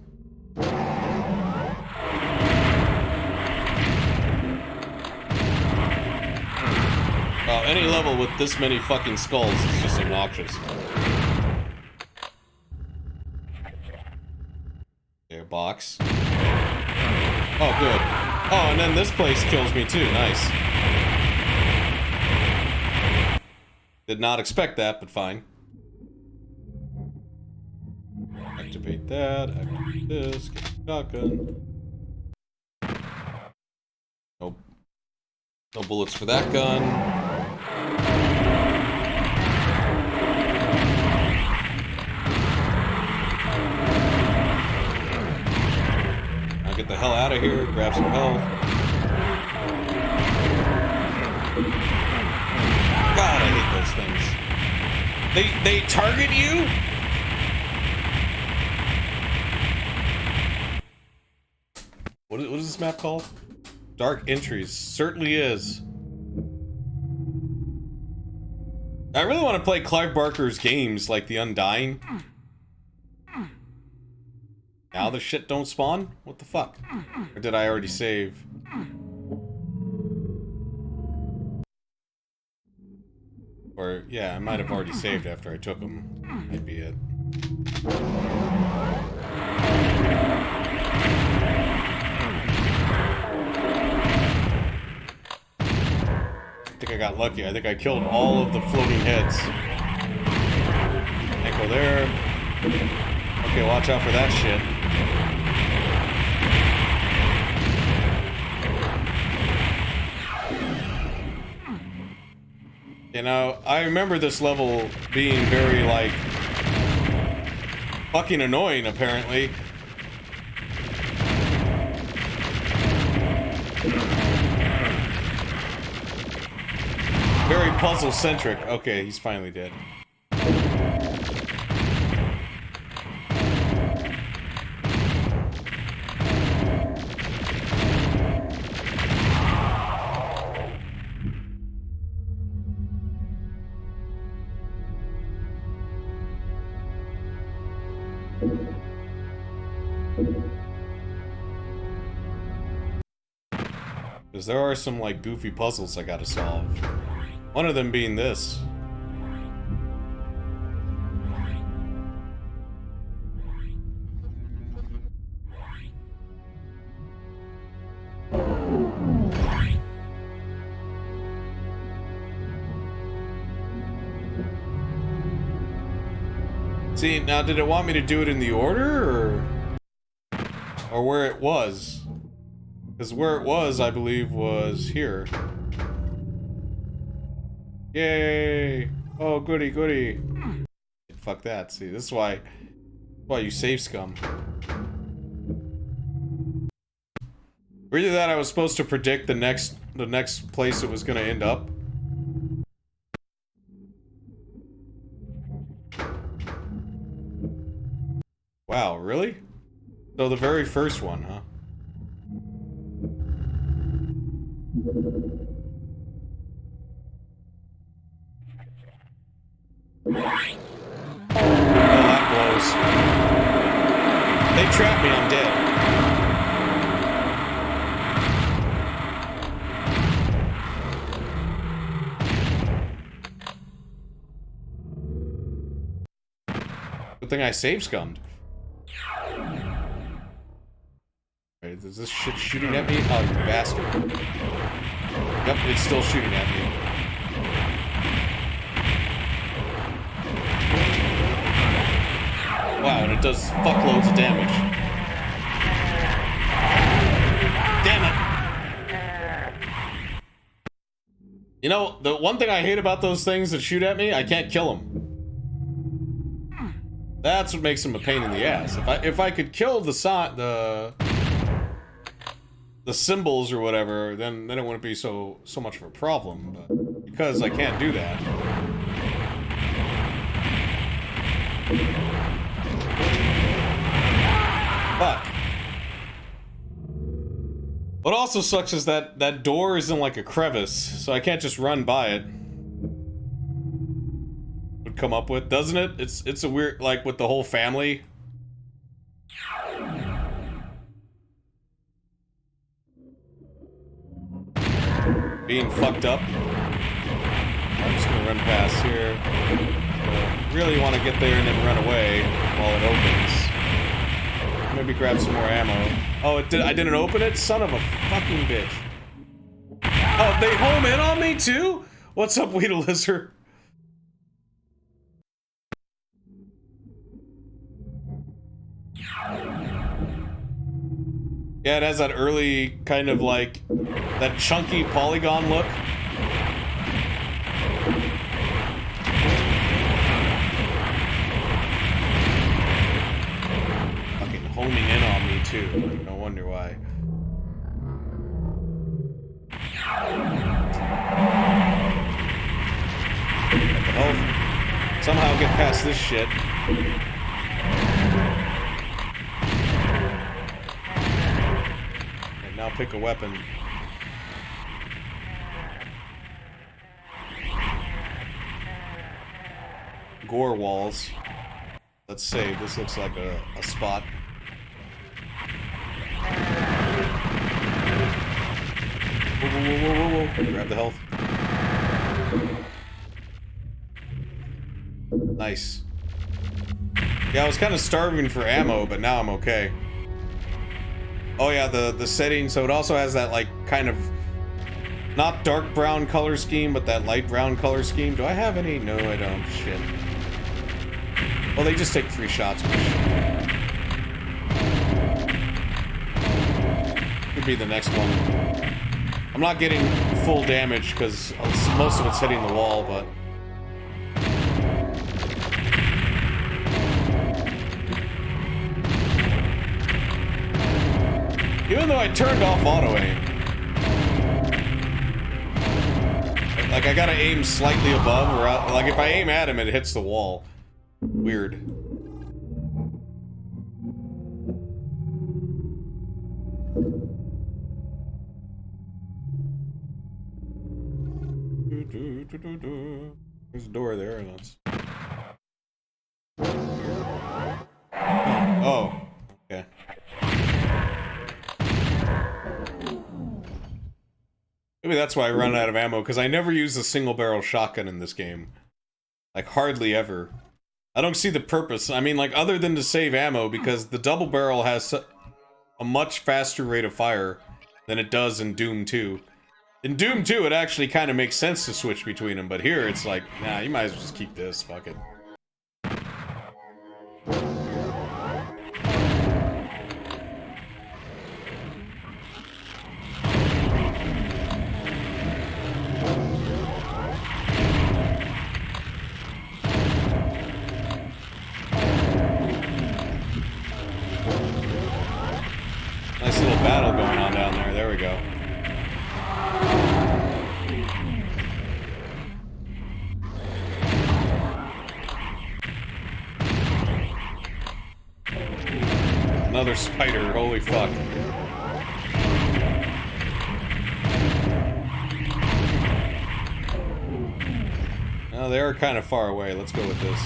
Well, any level with this many fucking skulls is just obnoxious. There, box. Oh, good. Oh, and then this place kills me too, nice. Did not expect that, but fine. Activate that, activate this, get the shotgun. Nope. No bullets for that gun. I'll get the hell out of here, grab some health. God, I hate those things. They target you? What is this map called? Dark Entries. Certainly is. I really want to play Clive Barker's games like The Undying. Now the shit don't spawn? What the fuck? Or did I already save? Or, yeah, I might have already saved after I took them. Might be it. I think I got lucky. I think I killed all of the floating heads. Can't go there. Okay, watch out for that shit. You know, I remember this level being very, like, fucking annoying, apparently. Very puzzle-centric. Okay, he's finally dead. Because there are some, like, goofy puzzles I gotta solve. One of them being this. See, now did it want me to do it in the order, or where it was? Because where it was, I believe, was here. Yay! Oh, goody, goody. Fuck that. See, this is why you save scum. Or either that, I was supposed to predict the next place it was gonna end up. Wow, really? So the very first one, huh? Oh, that blows. They trapped me, I'm dead. Good thing I save scummed. Wait, is this shit shooting at me? Oh, you bastard. Yep, it's still shooting at me. Wow, and it does fuckloads of damage. Damn it! You know, the one thing I hate about those things that shoot at me, I can't kill them. That's what makes them a pain in the ass. If I could kill the symbols or whatever, then it wouldn't be so much of a problem. But because I can't do that. Fuck. What also sucks is that door is in like a crevice, so I can't just run by it. Would come up with, doesn't it? It's a weird, like with the whole family. Being fucked up. I'm just gonna run past here. Really want to get there and then run away while it opens. Maybe grab some more ammo. Oh, it did. I didn't open it? Son of a fucking bitch. Oh, they home in on me too? What's up, Weedle Lizard? Yeah, it has that early kind of like that chunky polygon look. Fucking homing in on me too. No wonder why. Oh, somehow get past this shit. Now pick a weapon. Gore walls. Let's save. This looks like a spot. Whoa, whoa, whoa, whoa, whoa, whoa. Grab the health. Nice. Yeah, I was kind of starving for ammo, but now I'm okay. Oh yeah, the setting, so it also has that like kind of not dark brown color scheme, but that light brown color scheme. Do I have any? No, I don't. Shit. Well, they just take 3 shots. Could be the next one. I'm not getting full damage because most of it's hitting the wall, but even though I turned off auto aim. Like, I gotta aim slightly above, or like, if I aim at him, it hits the wall. Weird. There's a door there, and that's... Oh. Okay. Maybe that's why I run out of ammo, because I never use a single barrel shotgun in this game. Like, hardly ever. I don't see the purpose. I mean, like, other than to save ammo, because the double barrel has a much faster rate of fire than it does in Doom 2. In Doom 2, it actually kind of makes sense to switch between them, but here it's like, nah, you might as well just keep this, fuck it. another spider. Holy fuck. Oh, they are kind of far away. Let's go with this.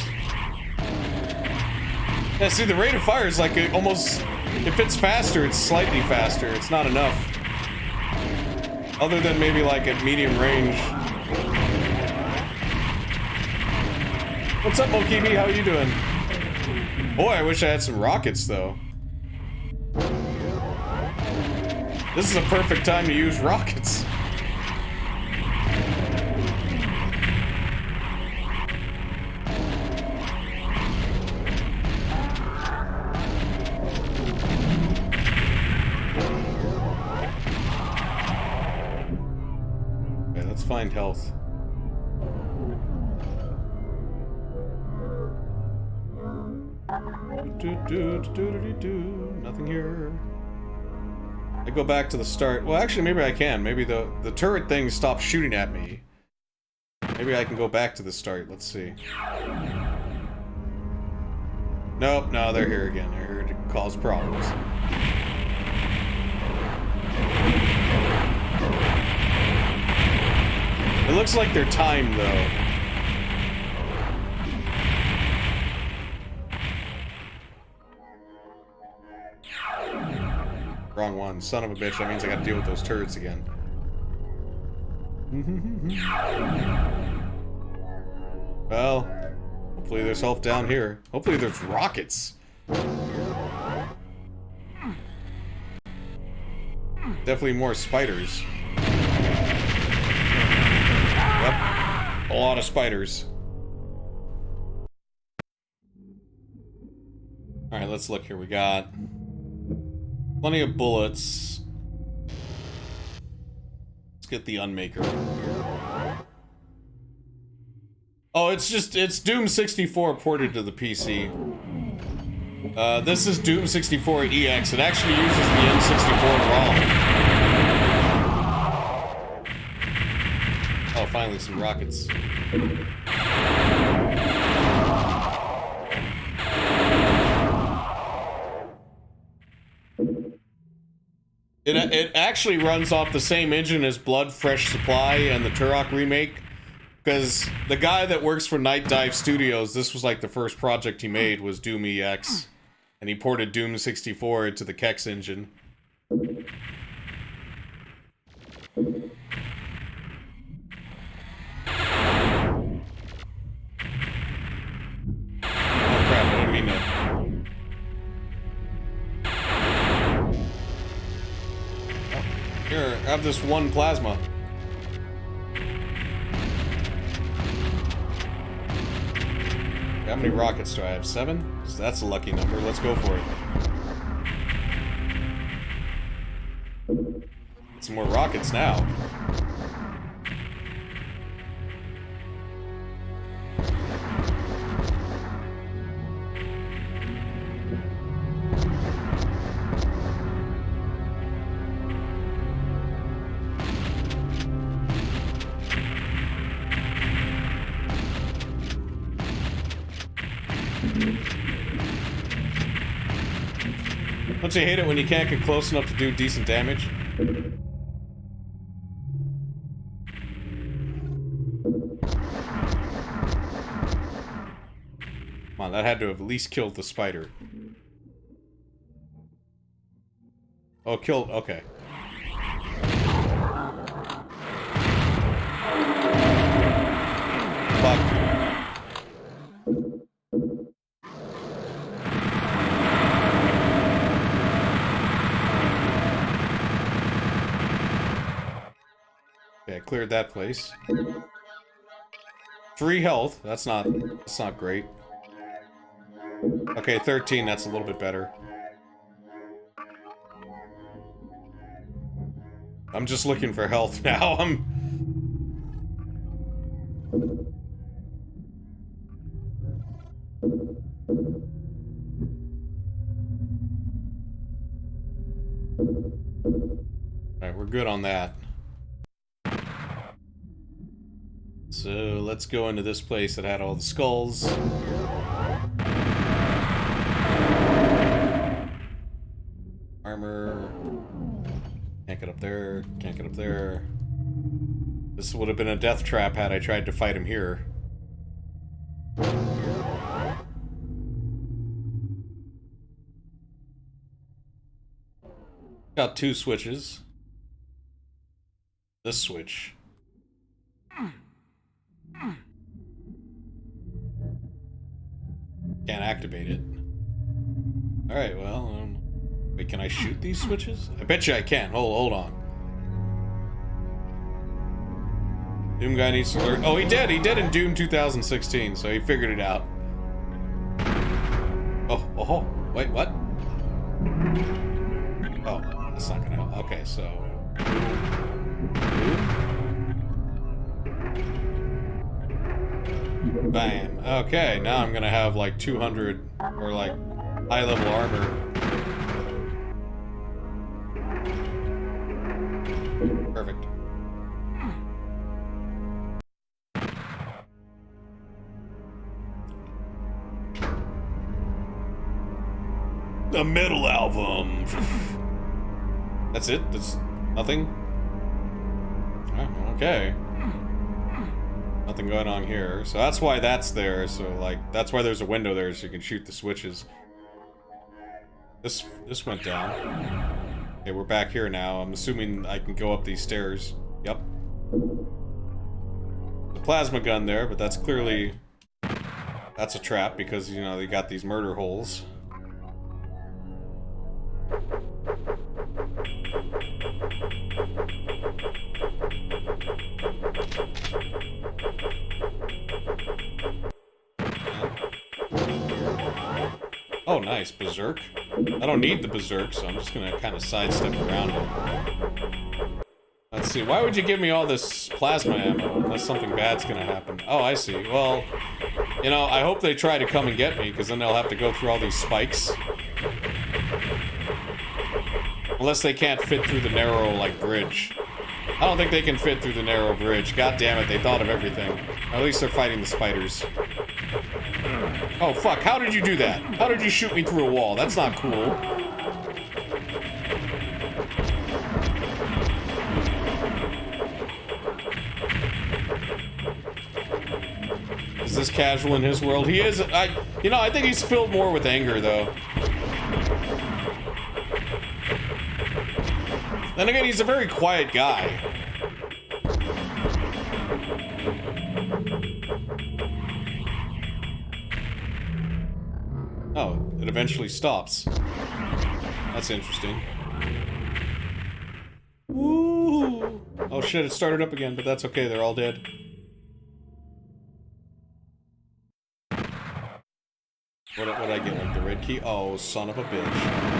Yeah, see, the rate of fire is like almost... If it's faster, it's slightly faster. It's not enough. Other than maybe like at medium range. What's up, Mokibi? How are you doing? Boy, I wish I had some rockets, though. This is a perfect time to use rockets. Okay, let's find health. Nothing here. I go back to the start. Well, actually, maybe I can. Maybe the turret thing stopped shooting at me. Maybe I can go back to the start. Let's see. Nope, no, they're here again. They're here to cause problems. It looks like they're timed, though. Wrong one. Son of a bitch. That means I gotta deal with those turrets again. Well, hopefully there's health down here. Hopefully there's rockets. Definitely more spiders. Yep. A lot of spiders. Alright, let's look here. We got... plenty of bullets. Let's get the Unmaker. Oh, it's Doom64 ported to the PC. This is Doom64 EX. It actually uses the N64 ROM. Oh, finally some rockets. It actually runs off the same engine as Blood Fresh Supply and the Turok remake, because the guy that works for Night Dive Studios, this was like the first project he made, was Doom EX, and he ported Doom64 to the Kex engine. Oh crap, I didn't mean to... Here, have this one plasma. How many rockets do I have? 7? So that's a lucky number. Let's go for it. Get some more rockets now. Don't you hate it when you can't get close enough to do decent damage? Come on, that had to have at least killed the spider. Oh, killed... okay. Fuck. Okay, I cleared that place. 3 health. That's not great. Okay, 13. That's a little bit better. I'm just looking for health now. Alright, we're good on that. So let's go into this place that had all the skulls. Armor. Can't get up there. Can't get up there. This would have been a death trap had I tried to fight him here. Got 2 switches. This switch. Can't activate it. Alright, well, wait, can I shoot these switches? I bet you I can. Hold on. Doom guy needs to learn. Oh, he did in Doom 2016, so he figured it out. Oh, wait, what? Oh, that's not gonna help. Okay, so... Bam. Okay, now I'm gonna have like 200 or like high-level armor. Perfect. The middle album. That's it? That's nothing? Oh, okay. Nothing going on here. So that's why that's there. So, like, that's why there's a window there so you can shoot the switches. This went down. Okay, we're back here now. I'm assuming I can go up these stairs. Yep. The plasma gun there, but that's clearly... That's a trap because, you know, they got these murder holes. Oh, nice. Berserk. I don't need the Berserk, so I'm just gonna kind of sidestep around it. Let's see. Why would you give me all this plasma ammo unless something bad's gonna happen? Oh, I see. Well, you know, I hope they try to come and get me, because then they'll have to go through all these spikes. Unless they can't fit through the narrow, like, bridge. I don't think they can fit through the narrow bridge. God damn it, they thought of everything. Or at least they're fighting the spiders. Oh, fuck. How did you do that? How did you shoot me through a wall? That's not cool. Is this casual in his world? He is. You know, I think he's filled more with anger, though. Then again, he's a very quiet guy. Oh, it eventually stops. That's interesting. Woo! Oh shit, it started up again, but that's okay, they're all dead. What did I get, like the red key? Oh, son of a bitch.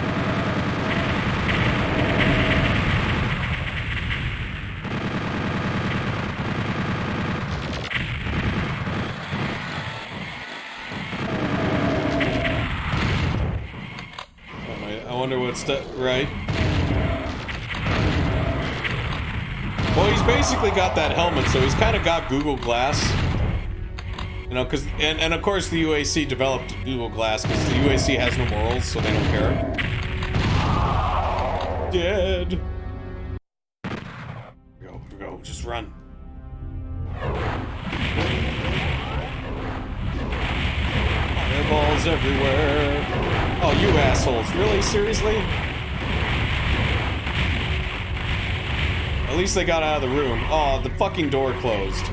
I wonder what's right. Well, he's basically got that helmet, so he's kind of got Google Glass. You know, because, and of course the UAC developed Google Glass, because the UAC has no morals, so they don't care. Dead. Go, just run. Fireballs everywhere. Oh, you assholes. Really? Seriously? At least they got out of the room. Oh, the fucking door closed.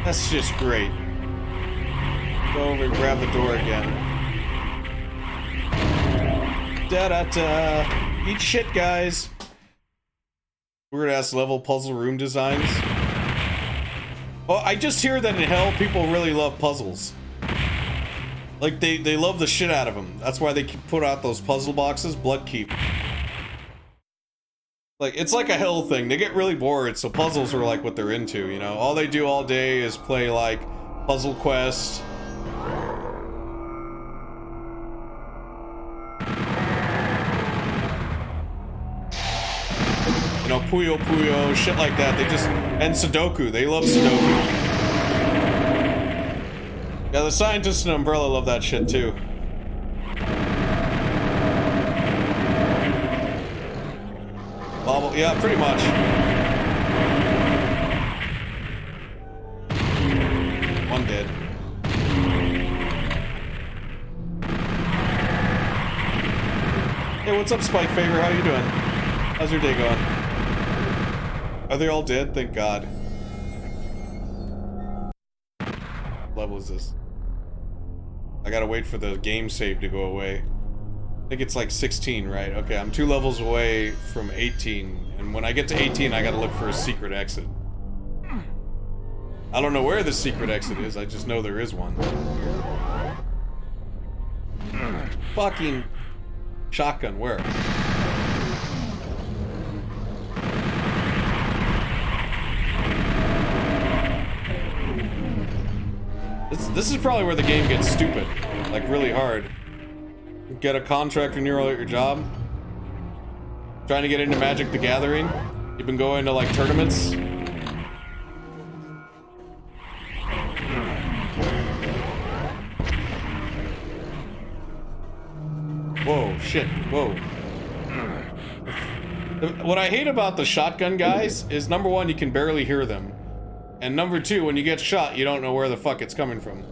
That's just great. Go over and grab the door again. Da-da-da. Eat shit, guys. Weird-ass level puzzle room designs. Well, I just hear that in hell, people really love puzzles. Like, they love the shit out of them. That's why they put out those puzzle boxes. Bloodkeep. Like, it's like a hell thing. They get really bored, so puzzles are like what they're into, you know? All they do all day is play, like, Puzzle Quest. You know, Puyo Puyo, shit like that. They just... And Sudoku. They love Sudoku. Yeah, the scientists in Umbrella love that shit, too. Bobble, yeah, pretty much. One dead. Hey, what's up, Spike Favor? How you doing? How's your day going? Are they all dead? Thank God. What level is this? I gotta wait for the game save to go away. I think it's like 16, right? Okay, I'm 2 levels away from 18, and when I get to 18, I gotta look for a secret exit. I don't know where the secret exit is, I just know there is one. Fucking shotgun, where? This is probably where the game gets stupid, like really hard. Get a contract renewal at your job. Trying to get into Magic the Gathering. You've been going to like tournaments. Whoa, shit, whoa. What I hate about the shotgun guys is, number one, you can barely hear them. And number two, when you get shot, you don't know where the fuck it's coming from.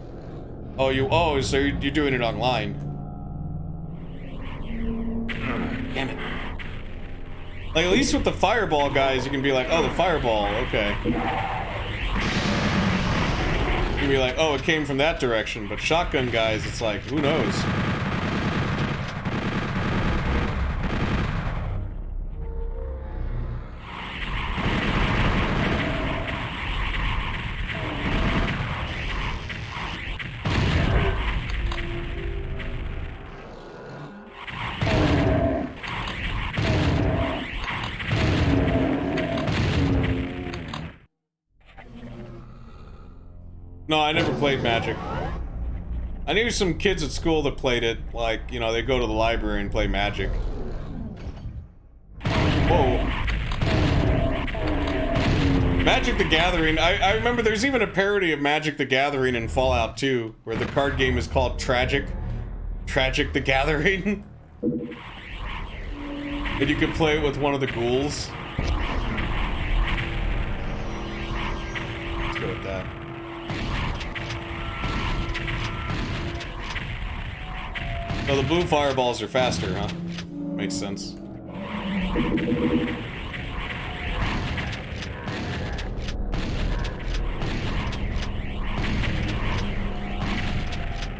Oh, so you're doing it online. Damn it. Like, at least with the fireball guys, you can be like, oh, the fireball, okay. You can be like, oh, it came from that direction. But shotgun guys, it's like, who knows? No, I never played Magic. I knew some kids at school that played it, like, you know, they go to the library and play Magic. Whoa. Magic the Gathering, I remember there's even a parody of Magic the Gathering in Fallout 2, where the card game is called Tragic the Gathering. And you could play it with one of the ghouls. Let's go with that. Oh, the blue fireballs are faster, huh? Makes sense.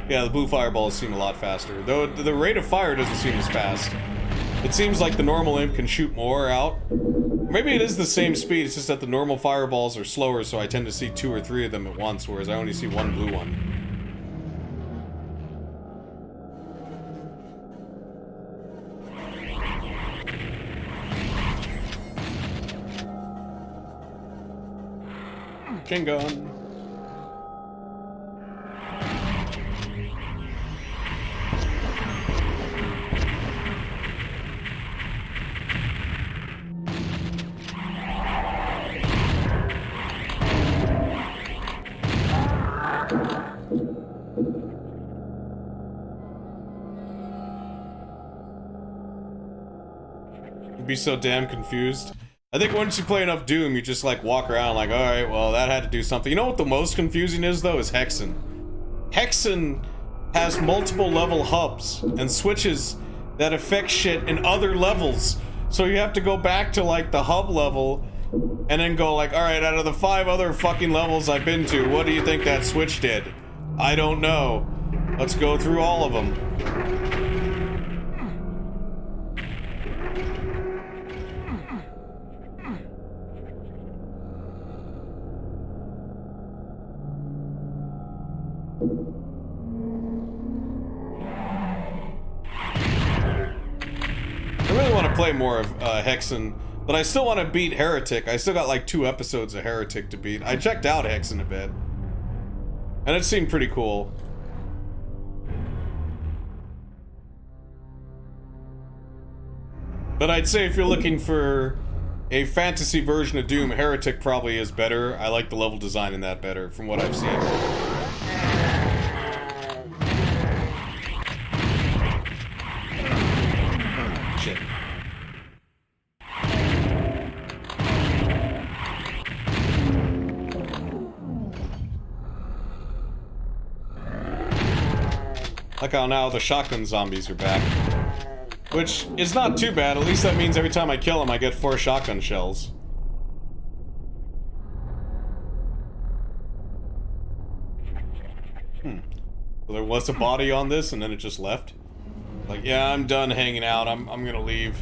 Yeah, the blue fireballs seem a lot faster. Though the rate of fire doesn't seem as fast. It seems like the normal imp can shoot more out. Maybe it is the same speed, it's just that the normal fireballs are slower, so I tend to see 2 or 3 of them at once, whereas I only see one blue one. Chain gun. You'd be so damn confused. I think once you play enough Doom, you just like walk around like, alright, well that had to do something. You know what the most confusing is though? Is Hexen. Hexen has multiple level hubs and switches that affect shit in other levels. So you have to go back to like the hub level and then go like, alright, out of the 5 other fucking levels I've been to, what do you think that switch did? I don't know. Let's go through all of them. Play more of Hexen, but I still want to beat Heretic. I still got like 2 episodes of Heretic to beat. I checked out Hexen a bit, and it seemed pretty cool. But I'd say if you're looking for a fantasy version of Doom, Heretic probably is better. I like the level design in that better, from what I've seen. Like how now the shotgun zombies are back. Which is not too bad, at least that means every time I kill them I get 4 shotgun shells. So there was a body on this and then it just left. Like, yeah, I'm done hanging out, I'm gonna leave.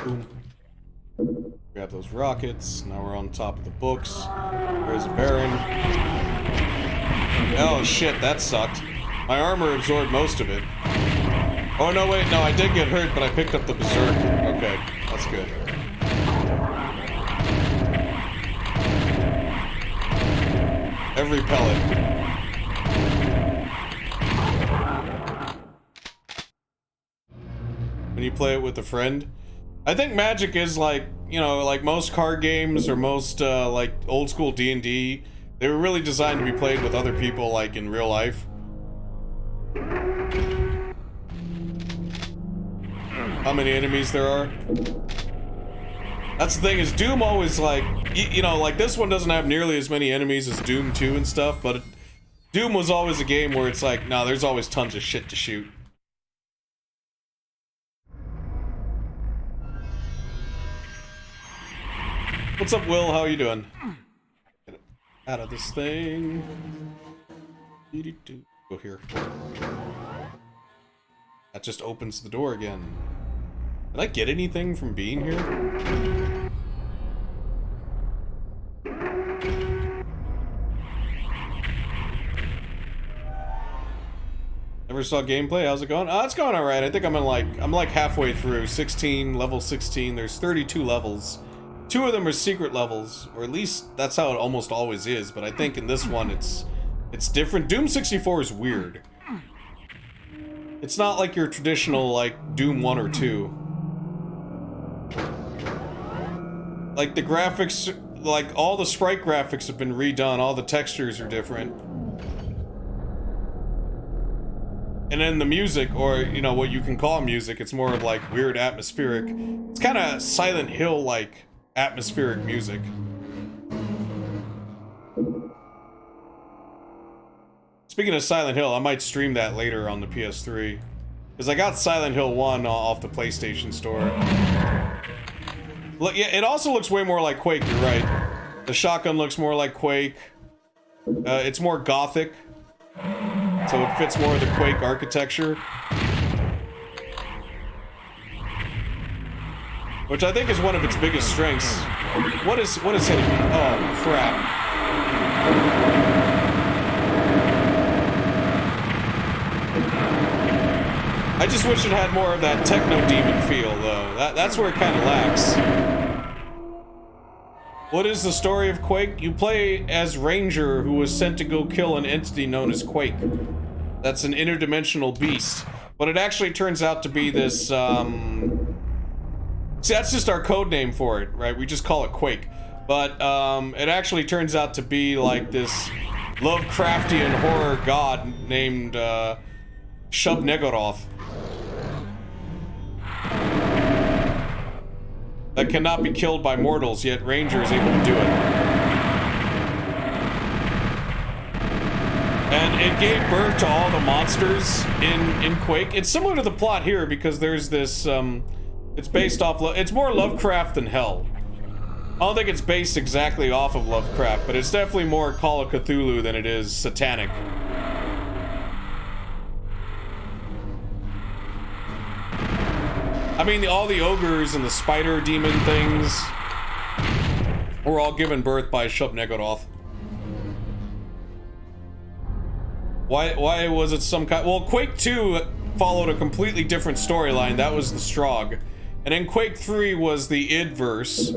Boom. Grab those rockets. Now we're on top of the books. There's a Baron. Oh shit, that sucked. My armor absorbed most of it. Oh no, wait, no, I did get hurt, but I picked up the Berserk. Okay, that's good. Every pellet. When you play it with a friend. I think Magic is like, you know, like most card games or most like old school D&D, they were really designed to be played with other people like in real life. How many enemies there are? That's the thing, is Doom always like, you know, like this one doesn't have nearly as many enemies as Doom 2 and stuff, but Doom was always a game where it's like, no, there's always tons of shit to shoot. What's up, Will? How are you doing? Get out of this thing. Go here. That just opens the door again. Did I get anything from being here? Never saw gameplay. How's it going? Oh, it's going alright. I think I'm like halfway through. 16, level 16. There's 32 levels. 2 of them are secret levels, or at least that's how it almost always is, but I think in this one it's different. Doom64 is weird. It's not like your traditional, like, Doom 1 or 2. Like, the graphics, like, all the sprite graphics have been redone, all the textures are different. And then the music, or, you know, what you can call music, it's more of, like, weird atmospheric. It's kind of Silent Hill-like atmospheric music. Speaking of Silent Hill, I might stream that later on the PS3. Because I got Silent Hill 1 off the PlayStation Store. Look, yeah, it also looks way more like Quake, you're right. The shotgun looks more like Quake. It's more gothic. So it fits more of the Quake architecture. Which I think is one of its biggest strengths. What is hitting me? Oh, crap. I just wish it had more of that techno demon feel, though. That's where it kind of lacks. What is the story of Quake? You play as Ranger, who was sent to go kill an entity known as Quake. That's an interdimensional beast. But it actually turns out to be this, See, that's just our code name for it, right? We just call it Quake. But, it actually turns out to be like this Lovecraftian horror god named, Shub-Niggurath. That cannot be killed by mortals, yet Ranger is able to do it. And it gave birth to all the monsters in Quake. It's similar to the plot here because there's this, it's based off, it's more Lovecraft than Hell. I don't think it's based exactly off of Lovecraft, but it's definitely more Call of Cthulhu than it is satanic. I mean, all the ogres and the spider demon things were all given birth by Shub-Niggurath. Why was it some kind... Well, Quake 2 followed a completely different storyline. That was the Strogg. And then Quake 3 was the id-verse.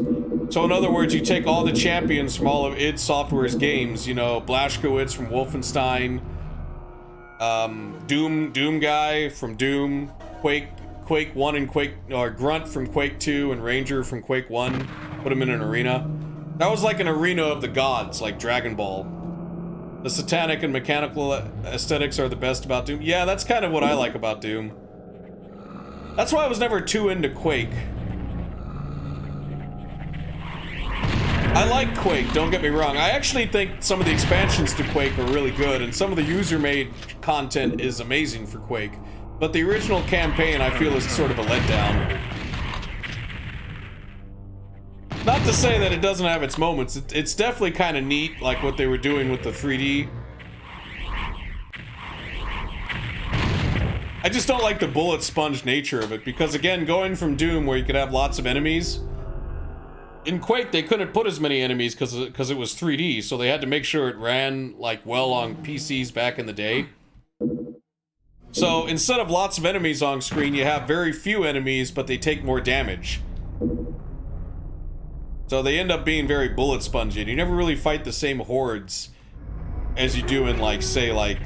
So in other words, you take all the champions from all of id Software's games. You know, Blazkowicz from Wolfenstein. Doom guy from Doom. Quake 1 and Grunt from Quake 2 and Ranger from Quake 1. Put him in an arena. That was like an arena of the gods, like Dragon Ball. The satanic and mechanical aesthetics are the best about Doom. Yeah, that's kind of what I like about Doom. That's why I was never too into Quake. I like Quake, don't get me wrong. I actually think some of the expansions to Quake are really good, and some of the user-made content is amazing for Quake. But the original campaign, I feel, is sort of a letdown. Not to say that it doesn't have its moments. It's definitely kind of neat, like what they were doing with the 3D. I just don't like the bullet sponge nature of it, because again, going from Doom where you could have lots of enemies, in Quake they couldn't put as many enemies because it was 3D, so they had to make sure it ran like well on PCs back in the day. So instead of lots of enemies on screen, you have very few enemies, but they take more damage. So they end up being very bullet spongy, and you never really fight the same hordes as you do in, like, say, like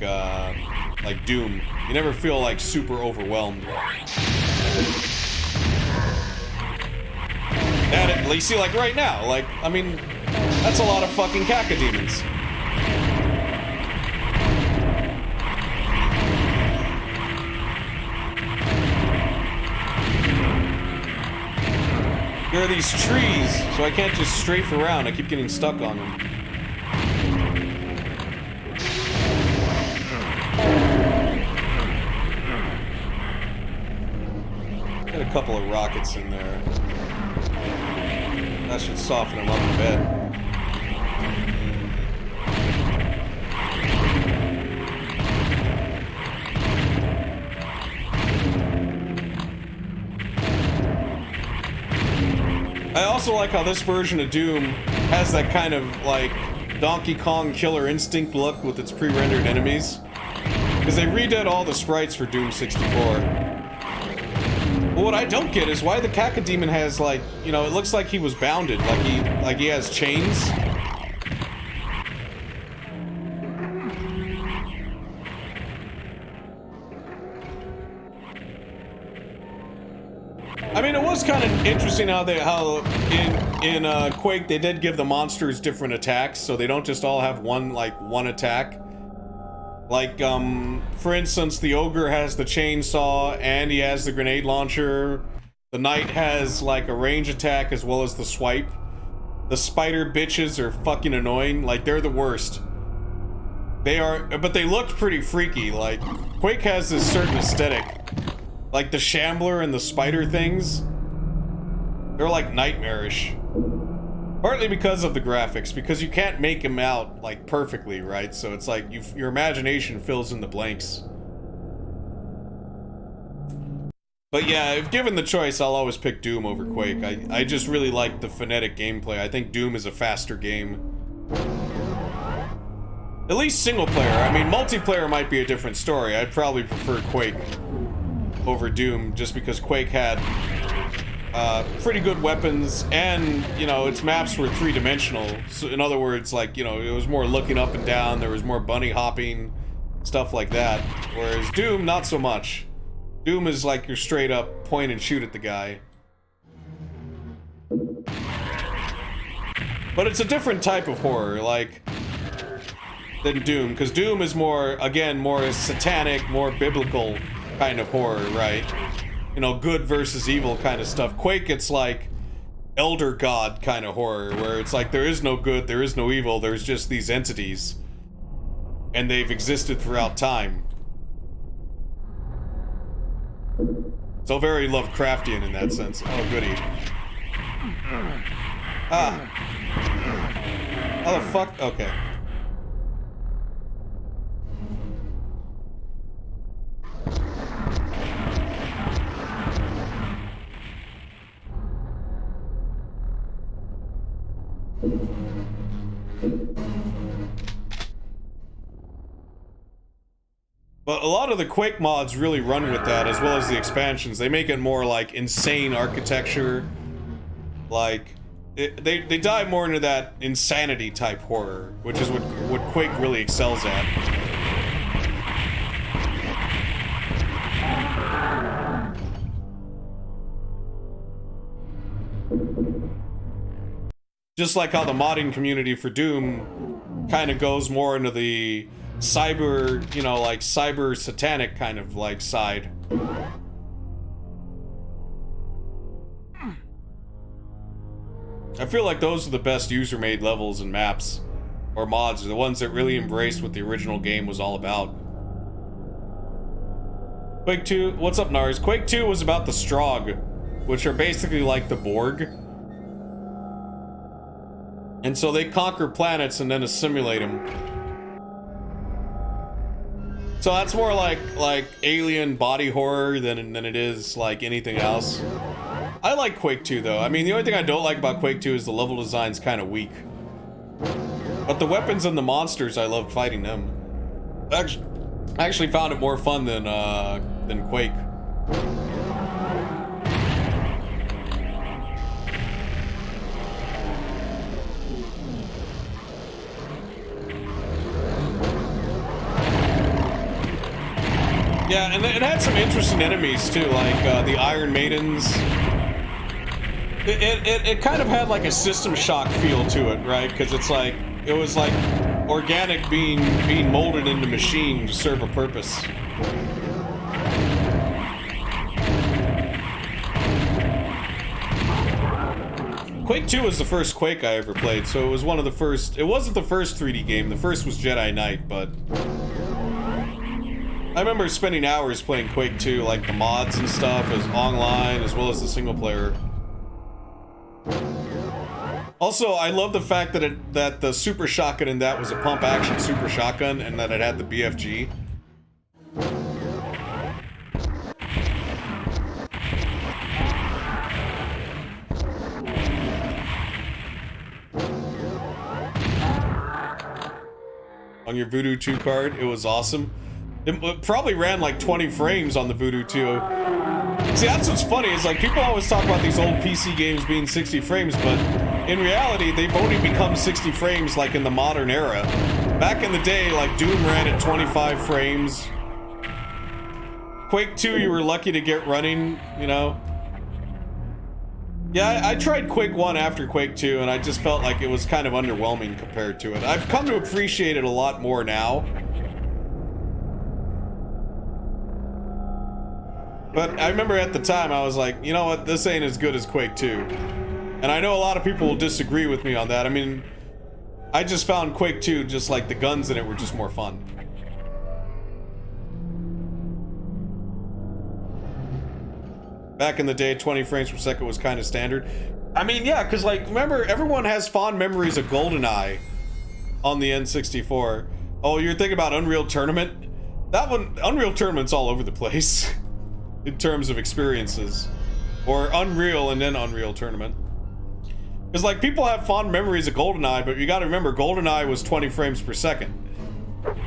Doom. You never feel, like, super overwhelmed. And you see, like, right now, like, I mean, that's a lot of fucking cacodemons. There are these trees, so I can't just strafe around. I keep getting stuck on them. Got a couple of rockets in there. That should soften them up a bit. I also like how this version of Doom has that kind of, like, Donkey Kong Killer Instinct look with its pre-rendered enemies. Because they redid all the sprites for Doom64. But what I don't get is why the cacodemon has, like, you know, it looks like he was bounded, like he has chains. I mean, it was kind of interesting how in Quake they did give the monsters different attacks, so they don't just all have one attack. Like, for instance, the ogre has the chainsaw and he has the grenade launcher. The knight has like a range attack as well as the swipe. The spider bitches are fucking annoying. Like, they're the worst. They are, but they looked pretty freaky. Like, Quake has this certain aesthetic. Like the shambler and the spider things, they're like nightmarish. Partly because of the graphics, because you can't make them out like perfectly, right? So it's like your imagination fills in the blanks. But yeah, if given the choice, I'll always pick Doom over Quake. I just really like the frenetic gameplay. I think Doom is a faster game. At least single player. I mean, multiplayer might be a different story. I'd probably prefer Quake over Doom, just because Quake had pretty good weapons, and, you know, its maps were three-dimensional. So in other words, like, you know, it was more looking up and down, there was more bunny hopping, stuff like that. Whereas Doom, not so much. Doom is like your straight up point and shoot at the guy. But it's a different type of horror, like, than Doom, because Doom is more, again, more satanic, more biblical kind of horror, right? You know, good versus evil kind of stuff. Quake, it's like Elder God kind of horror, where it's like there is no good, there is no evil, there's just these entities. And they've existed throughout time. So very Lovecraftian in that sense. Oh, goody. Ah. How the fuck? Okay. But a lot of the Quake mods really run with that, as well as the expansions. They make it more like insane architecture. Like, they dive more into that insanity type horror, which is what Quake really excels at. Just like how the modding community for Doom kind of goes more into the cyber, you know, like cyber satanic kind of like side. I feel like those are the best user-made levels and maps or mods, are the ones that really embraced what the original game was all about. Quake 2, what's up, Nars? Quake 2 was about the Strogg, which are basically like the Borg. And so they conquer planets and then assimilate them. So that's more like alien body horror than it is like anything else. I like Quake 2 though. I mean, the only thing I don't like about Quake 2 is the level design's kind of weak. But the weapons and the monsters, I loved fighting them. I actually found it more fun than Quake. Yeah, and it had some interesting enemies too, like the Iron Maidens. It kind of had like a System Shock feel to it, right? Because it's like, it was like organic being molded into machine to serve a purpose. Quake 2 was the first Quake I ever played, so it was one of the first. It wasn't the first 3D game. The first was Jedi Knight, but I remember spending hours playing Quake 2, like the mods and stuff, as online as well as the single player. Also, I love the fact that the super shotgun in that was a pump action super shotgun and that it had the BFG. On your Voodoo 2 card, it was awesome. It probably ran like 20 frames on the Voodoo 2. See, that's what's funny, is like people always talk about these old PC games being 60 frames, but in reality, they've only become 60 frames like in the modern era. Back in the day, like Doom ran at 25 frames. Quake 2, you were lucky to get running, you know? Yeah, I tried Quake 1 after Quake 2, and I just felt like it was kind of underwhelming compared to it. I've come to appreciate it a lot more now. But I remember at the time, I was like, you know what, this ain't as good as Quake 2. And I know a lot of people will disagree with me on that. I mean, I just found Quake 2, just like the guns in it were just more fun. Back in the day, 20 frames per second was kind of standard. I mean, yeah, because like, remember, everyone has fond memories of GoldenEye on the N64. Oh, you're thinking about Unreal Tournament? That one, Unreal Tournament's all over the place in terms of experiences. Or Unreal and then Unreal Tournament. Because like, people have fond memories of GoldenEye, but you gotta remember, GoldenEye was 20 frames per second.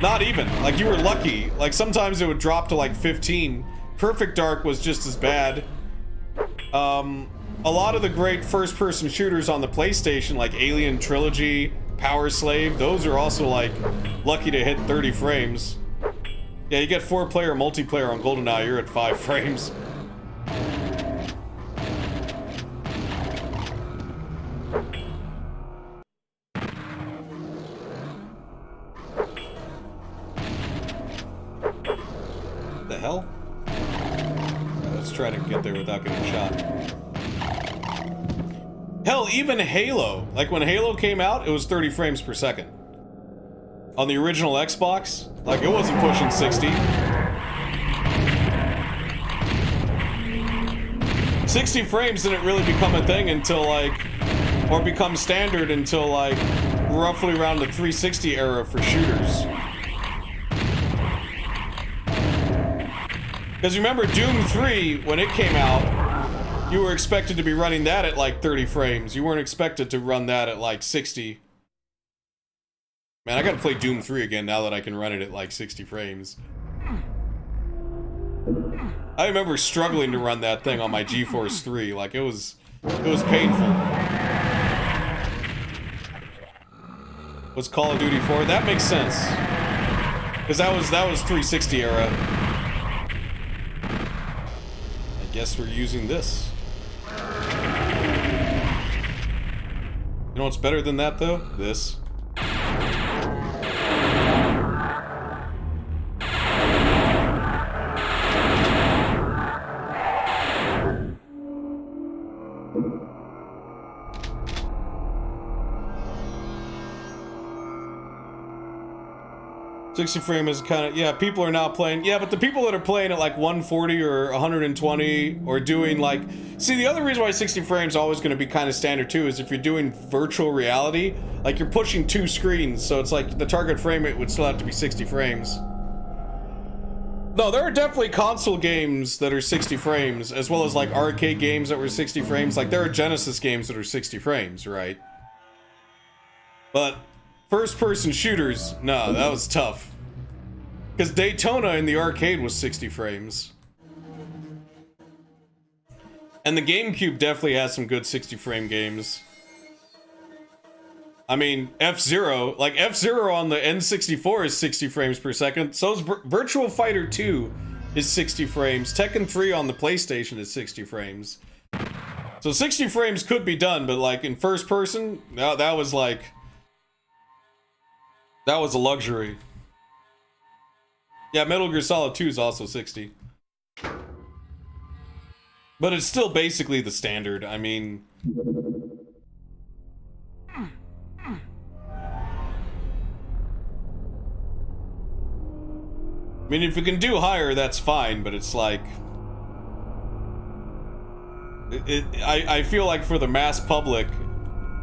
Not even. Like, you were lucky. Like, sometimes it would drop to like 15. Perfect Dark was just as bad. A lot of the great first-person shooters on the PlayStation, like Alien Trilogy, Power Slave, those are also like lucky to hit 30 frames. Yeah, you get 4-player multiplayer on GoldenEye, you're at 5 frames. What the hell? Let's try to get there without getting shot. Hell, even Halo. Like, when Halo came out, it was 30 frames per second. On the original Xbox, like, it wasn't pushing 60. 60 frames didn't really become a thing until, like, or become standard until, like, roughly around the 360 era for shooters. Because remember, Doom 3, when it came out, you were expected to be running that at like 30 frames. You weren't expected to run that at like 60. Man, I gotta play Doom 3 again now that I can run it at like 60 frames. I remember struggling to run that thing on my GeForce 3. Like, it was painful. Was Call of Duty 4? That makes sense. Because that was 360 era. I guess we're using this. You know what's better than that, though? This. 60 frame is kind of, yeah, people are now playing, yeah, but the people that are playing at like 140 or 120 or doing like, see, the other reason why 60 frames is always going to be kind of standard too is if you're doing virtual reality, like you're pushing 2 screens, so it's like the target frame rate would still have to be 60 frames. No, there are definitely console games that are 60 frames, as well as like arcade games that were 60 frames. Like there are Genesis games that are 60 frames, right? But first-person shooters, no, that was tough. Because Daytona in the arcade was 60 frames. And the GameCube definitely has some good 60-frame games. I mean, F-Zero, like F-Zero on the N64 is 60 frames per second. So is Virtua Fighter 2 is 60 frames. Tekken 3 on the PlayStation is 60 frames. So 60 frames could be done, but like in first person, no, that was like... That was a luxury. Yeah, Metal Gear Solid 2 is also 60. But it's still basically the standard. I mean... if you can do higher, that's fine, but it's like... I feel like for the mass public,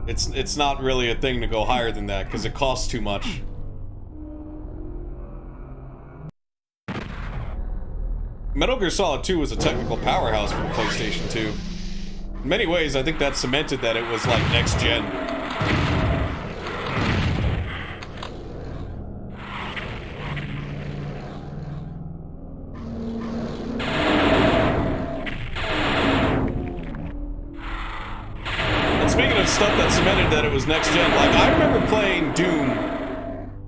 it's not really a thing to go higher than that, because it costs too much. Metal Gear Solid 2 was a technical powerhouse for the PlayStation 2. In many ways, I think that cemented that it was like next gen. And speaking of stuff that cemented that it was next gen, like I remember playing Doom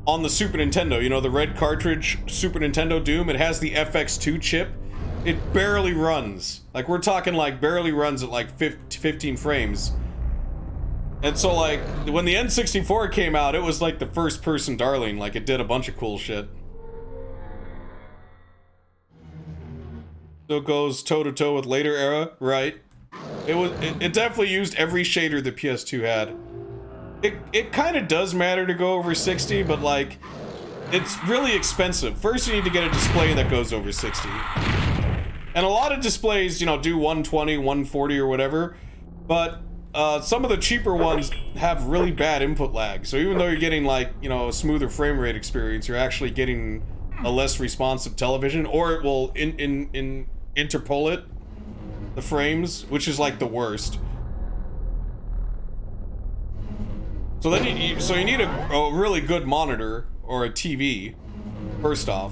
on the Super Nintendo, you know, the red cartridge Super Nintendo Doom. It has the FX2 chip. It barely runs. Like, we're talking like barely runs at like 15 frames. And so like, when the N64 came out, it was like the first person darling. Like, it did a bunch of cool shit. So it goes toe-to-toe with later era, right? It definitely used every shader the PS2 had. It kind of does matter to go over 60, but like, it's really expensive. First, you need to get a display that goes over 60. And a lot of displays, you know, do 120, 140 or whatever, but some of the cheaper ones have really bad input lag. So even though you're getting like, you know, a smoother frame rate experience, you're actually getting a less responsive television, or it will interpolate the frames, which is like the worst. So then you need a really good monitor or a TV, first off.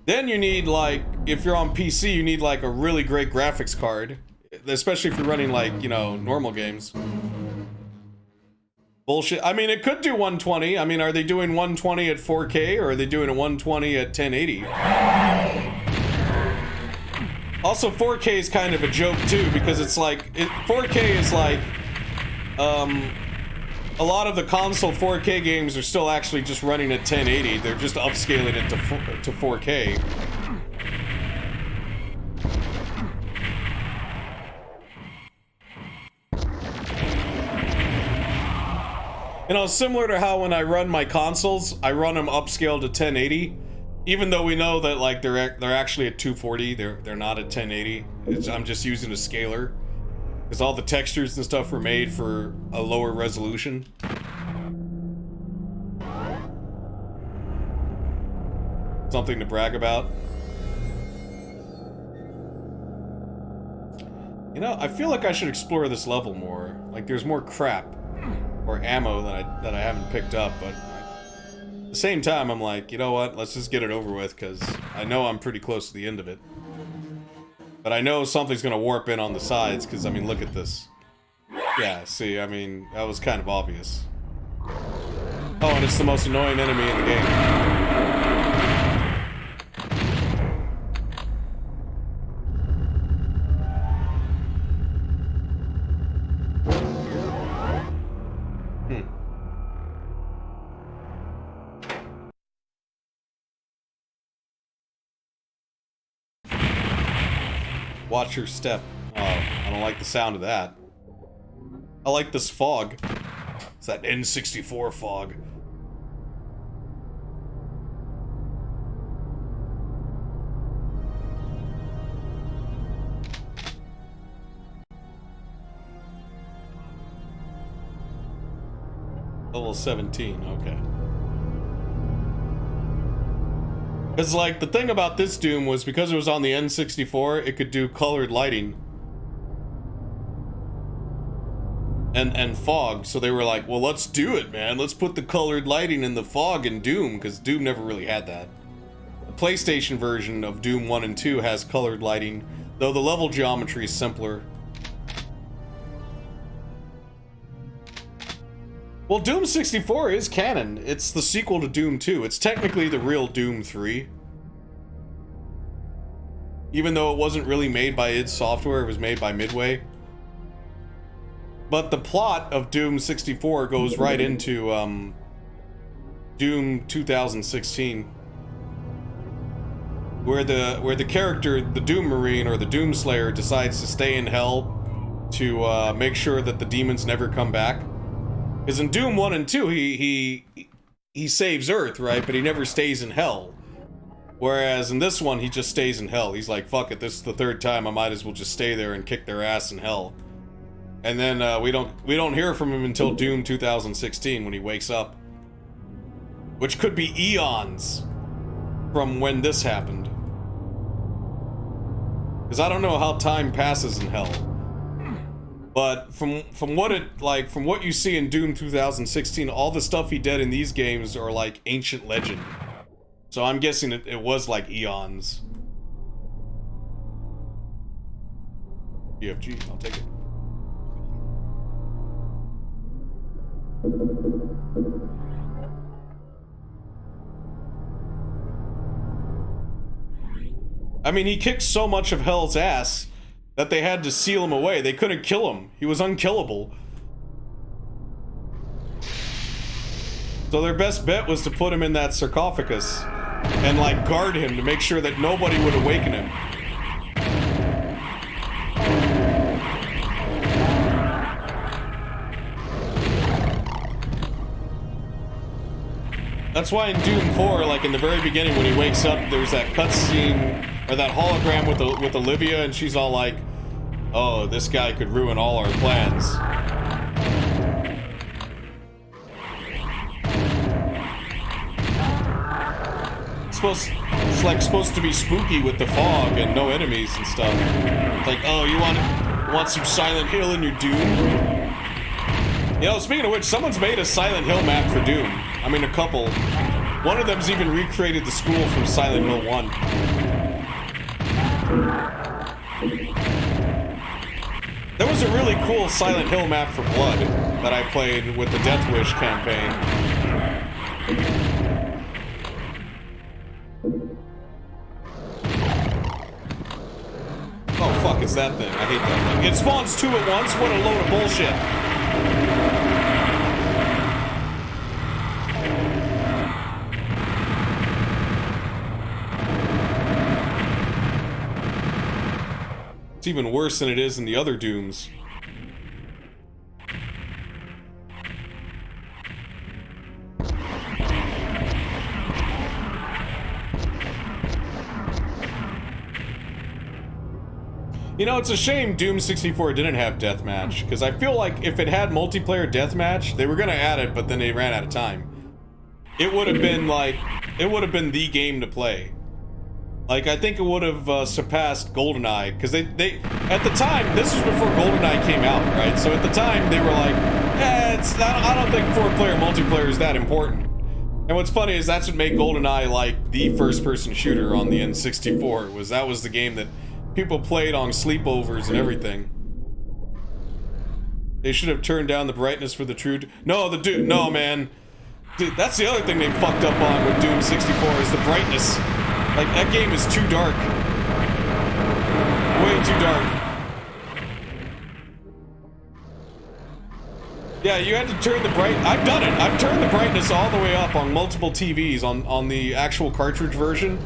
Then you need, like, if you're on PC, you need like a really great graphics card, especially if you're running like, you know, normal games. Bullshit. I mean, it could do 120. I mean, are they doing 120 at 4K or are they doing a 120 at 1080? Also, 4K is kind of a joke too, because it's like 4K is like a lot of the console 4K games are still actually just running at 1080. They're just upscaling it to 4K. You know, similar to how when I run my consoles, I run them upscaled to 1080. Even though we know that like they're actually at 240, they're not at 1080. I'm just using a scaler. Because all the textures and stuff were made for a lower resolution. Something to brag about. You know, I feel like I should explore this level more. Like, there's more crap or ammo that I haven't picked up, but at the same time, I'm like, you know what? Let's just get it over with, because I know I'm pretty close to the end of it. But I know something's gonna warp in on the sides, because, I mean, look at this. Yeah, see, I mean, that was kind of obvious. Oh, and it's the most annoying enemy in the game. Watch your step. Oh, I don't like the sound of that. I like this fog. It's that N64 fog. Level 17, okay. Because, like, the thing about this Doom was because it was on the N64, it could do colored lighting. And fog, so they were like, well, let's do it, man. Let's put the colored lighting in the fog in Doom, because Doom never really had that. The PlayStation version of Doom 1 and 2 has colored lighting, though the level geometry is simpler. Well, Doom 64 is canon. It's the sequel to Doom 2. It's technically the real Doom 3. Even though it wasn't really made by id Software, it was made by Midway. But the plot of Doom 64 goes right into Doom 2016, where the character, the Doom Marine or the Doom Slayer, decides to stay in hell to make sure that the demons never come back. Because in Doom 1 and 2, he saves Earth, right? But he never stays in hell. Whereas in this one, he just stays in hell. He's like, fuck it, this is the third time, I might as well just stay there and kick their ass in hell. And then we don't hear from him until Doom 2016 when he wakes up, which could be eons from when this happened. Because I don't know how time passes in hell, but from what you see in Doom 2016, all the stuff he did in these games are like ancient legend. So I'm guessing it was like eons. BFG, I'll take it. I mean, he kicked so much of Hell's ass that they had to seal him away. They couldn't kill him. He was unkillable. So their best bet was to put him in that sarcophagus and, like, guard him to make sure that nobody would awaken him. That's why in Doom 4, like in the very beginning when he wakes up, there's that cutscene or that hologram with Olivia, and she's all like, "Oh, this guy could ruin all our plans." It's like supposed to be spooky with the fog and no enemies and stuff. It's like, oh, you want some Silent Hill in your Doom? You know, speaking of which, someone's made a Silent Hill map for Doom. I mean, a couple. One of them's even recreated the school from Silent Hill 1. There was a really cool Silent Hill map for Blood that I played with the Death Wish campaign. Oh, fuck, it's that thing. I hate that thing. It spawns two at once? What a load of bullshit. It's even worse than it is in the other Dooms. You know, it's a shame Doom64 didn't have deathmatch, because I feel like if it had multiplayer deathmatch, they were gonna add it, but then they ran out of time. It would have been like, it would have been the game to play. Like, I think it would have surpassed GoldenEye, because they at the time, this was before GoldenEye came out, right? So at the time, they were like, I don't think 4-player multiplayer is that important. And what's funny is that's what made GoldenEye, like, the first-person shooter on the N64, that was the game that people played on sleepovers and everything. They should have turned down the brightness for the true... No, man. Dude, that's the other thing they fucked up on with Doom 64 is the brightness. Like, that game is too dark. Way too dark. Yeah, you had to turn the I've done it. I've turned the brightness all the way up on multiple TVs on the actual cartridge version.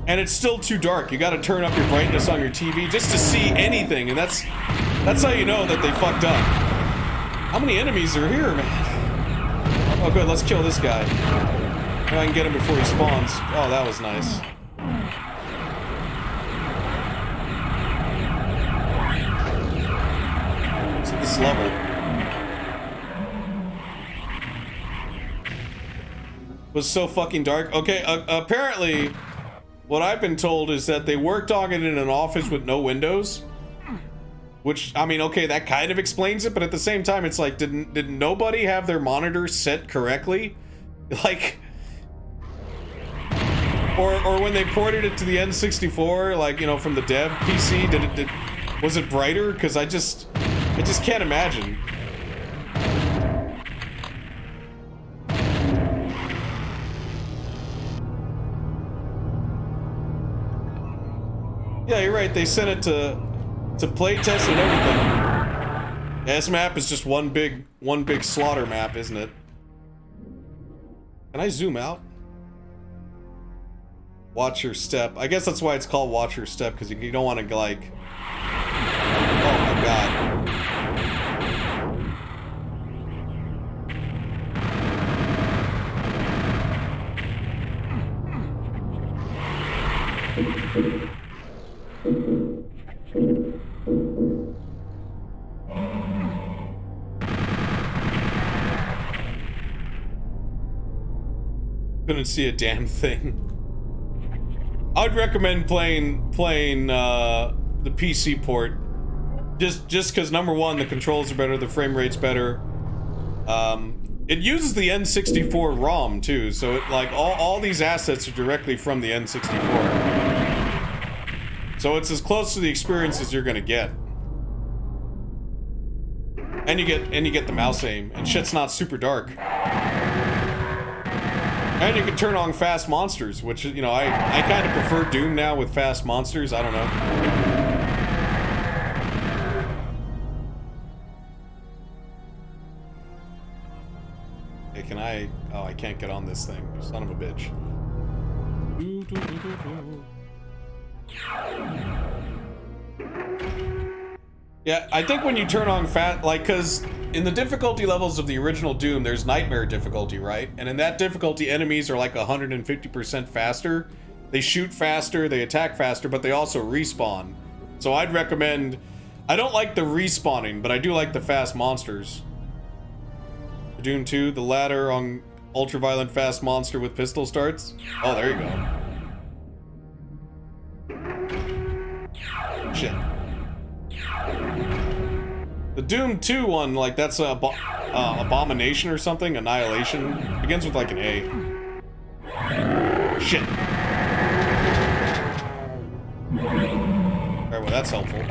And it's still too dark. You gotta turn up your brightness on your TV just to see anything. And that's how you know that they fucked up. How many enemies are here, man? Oh, good. Let's kill this guy. Maybe I can get him before he spawns. Oh, that was nice. So this level. was so fucking dark. Okay, apparently, what I've been told is that they worked on it in an office with no windows. Which, I mean, okay, that kind of explains it, but at the same time, it's like, did nobody have their monitors set correctly? Like, or when they ported it to the N64, like, you know, from the dev PC, was it brighter? Because I just can't imagine. Yeah, you're right. They sent it to playtest and everything. Yeah, this map is just one big slaughter map, isn't it? Can I zoom out? Watch your step. I guess that's why it's called watch your step, because you don't want to, like... Oh my god. Couldn't see a damn thing. I would recommend playing the PC port, just because number one, the controls are better, the frame rate's better. It uses the N64 ROM too, so it, like all these assets are directly from the N64. So it's as close to the experience as you're gonna get. And you get the mouse aim, and shit's not super dark. And you can turn on fast monsters, which, you know, I kind of prefer Doom now with fast monsters. I don't know. Hey, can I... Oh, I can't get on this thing. You son of a bitch. Yeah, I think when you turn on like, because in the difficulty levels of the original Doom, there's nightmare difficulty, right? And in that difficulty, enemies are like 150% faster. They shoot faster, they attack faster, but they also respawn. So I'd recommend... I don't like the respawning, but I do like the fast monsters. Doom 2, the ladder on ultraviolent fast monster with pistol starts. Oh, there you go. Shit. The Doom 2 one, like, that's a abomination or something, annihilation. Begins with like an A. Shit. Alright, well that's helpful.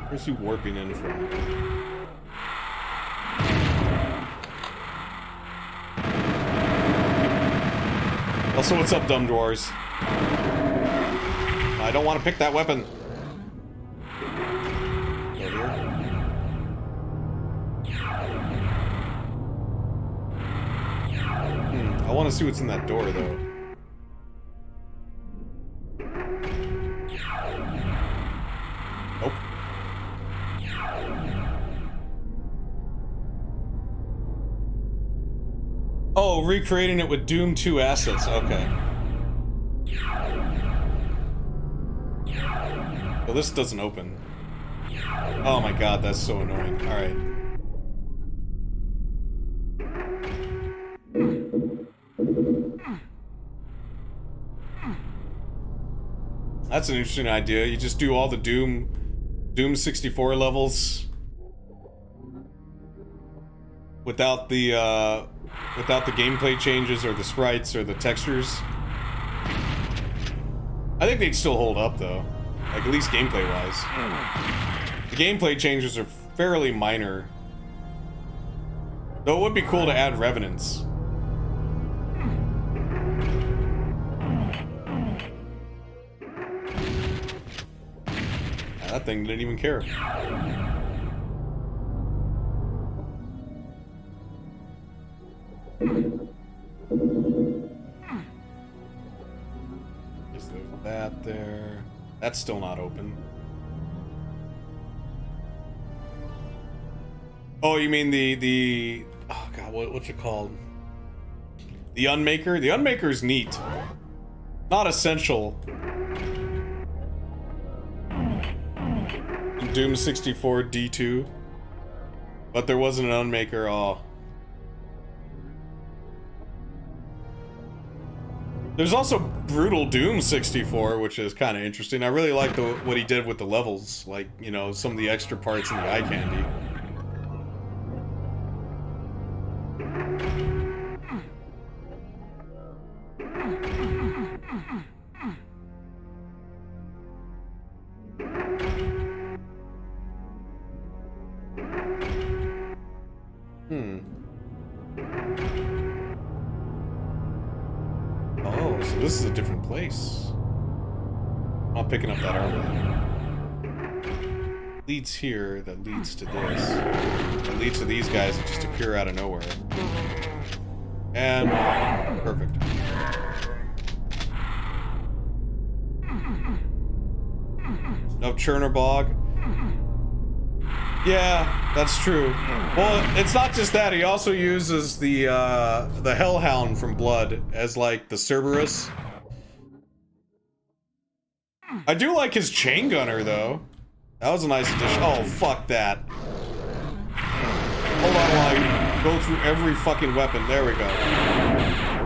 Where's he warping in from? Also, what's up, dumb drawers? I don't want to pick that weapon. Over here. I want to see what's in that door, though. Nope. Oh, recreating it with Doom 2 assets. Okay. Well, this doesn't open. Oh my god, that's so annoying. Alright. That's an interesting idea. You just do all the Doom64 levels without the gameplay changes or the sprites or the textures. I think they'd still hold up though, like at least gameplay wise. The gameplay changes are fairly minor, though it would be cool to add revenants. That thing didn't even care. Is there that there? That's still not open. Oh, you mean the oh god, what's it called? The Unmaker? The Unmaker's neat. Not essential. Doom64 D2. But there wasn't an unmaker. Oh. There's also Brutal Doom64, which is kind of interesting. I really like what he did with the levels. Like, you know, some of the extra parts in the eye candy. Oh, so this is a different place. I'm not picking up that armor. Leads here, that leads to this. That leads to these guys that just appear out of nowhere. And perfect. No Chernerbog. Yeah, that's true. Well, it's not just that. He also uses the Hellhound from Blood as like the Cerberus. I do like his chain gunner though. That was a nice addition. Oh, fuck that. Hold on while I go through every fucking weapon. There we go.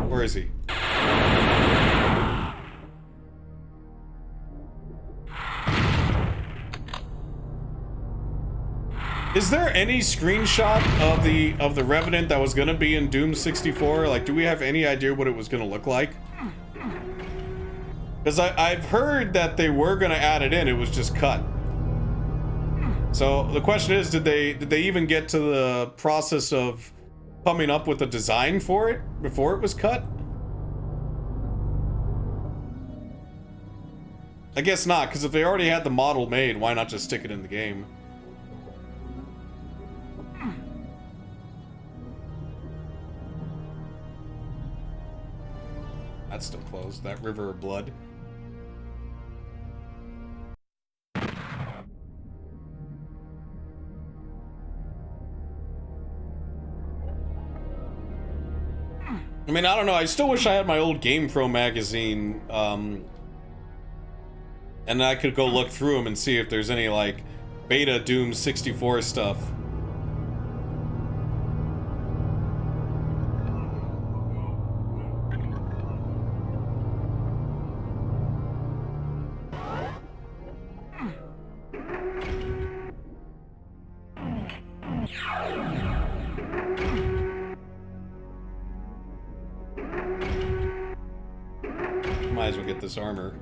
Where is he? Is there any screenshot of the Revenant that was gonna be in Doom64? Like, do we have any idea what it was gonna look like? Because I've heard that they were gonna add it in, it was just cut. So the question is, did they even get to the process of coming up with a design for it before it was cut? I guess not, because if they already had the model made, why not just stick it in the game? That's still closed. That river of blood. I mean, I don't know. I still wish I had my old GamePro magazine, and I could go look through them and see if there's any, like, beta Doom64 stuff. Might as well get this armor.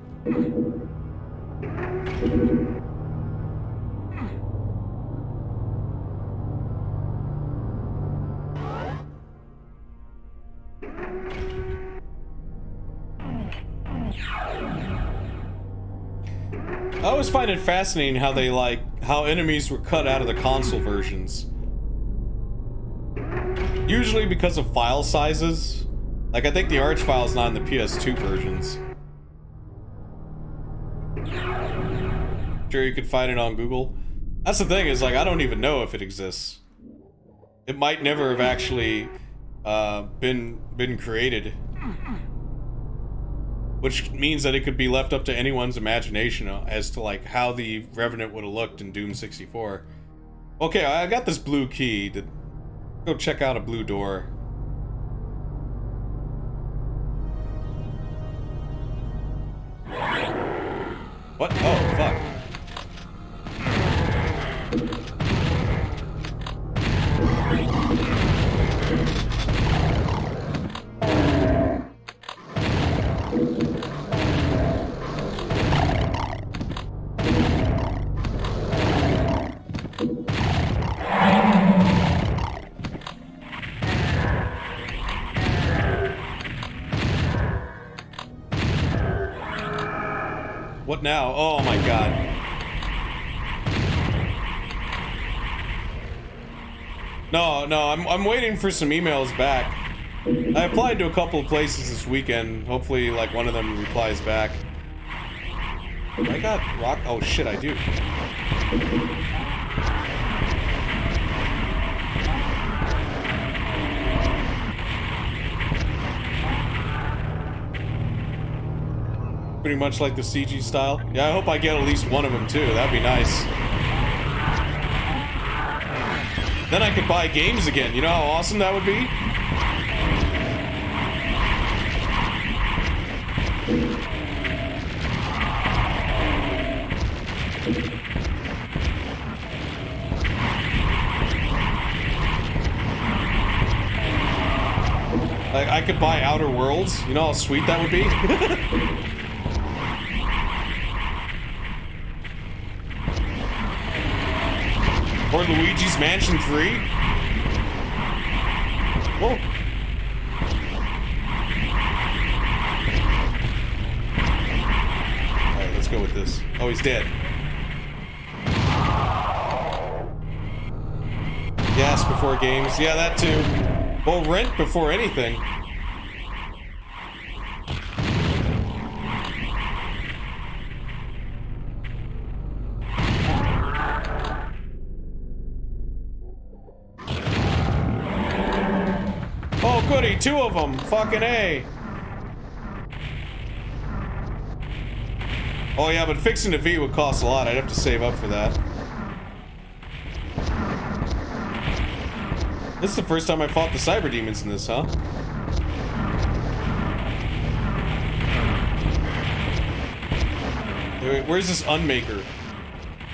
I always find it fascinating how they how enemies were cut out of the console versions. Usually because of file sizes. Like, I think the arch file is not in the PS2 versions. Sure, you could find it on Google. That's the thing, is like, I don't even know if it exists. It might never have actually been created. Which means that it could be left up to anyone's imagination as to like how the Revenant would have looked in Doom64. Okay, I got this blue key. Go check out a blue door. What? Oh, fuck. What now? Oh my god. No, I'm waiting for some emails back. I applied to a couple of places this weekend. Hopefully, like, one of them replies back. I got rock. Oh shit, I do. Pretty much like the CG style. Yeah, I hope I get at least one of them too. That'd be nice. Then I could buy games again. You know how awesome that would be? Like, I could buy Outer Worlds. You know how sweet that would be? Or Luigi's Mansion 3? Whoa. Alright, let's go with this. Oh, he's dead. Gas before games. Yeah, that too. Well, rent before anything. Oh, goody, 2 of them. Fucking A. Oh, yeah, but fixing the V would cost a lot. I'd have to save up for that. This is the first time I fought the cyber demons in this, huh? Wait, where's this Unmaker?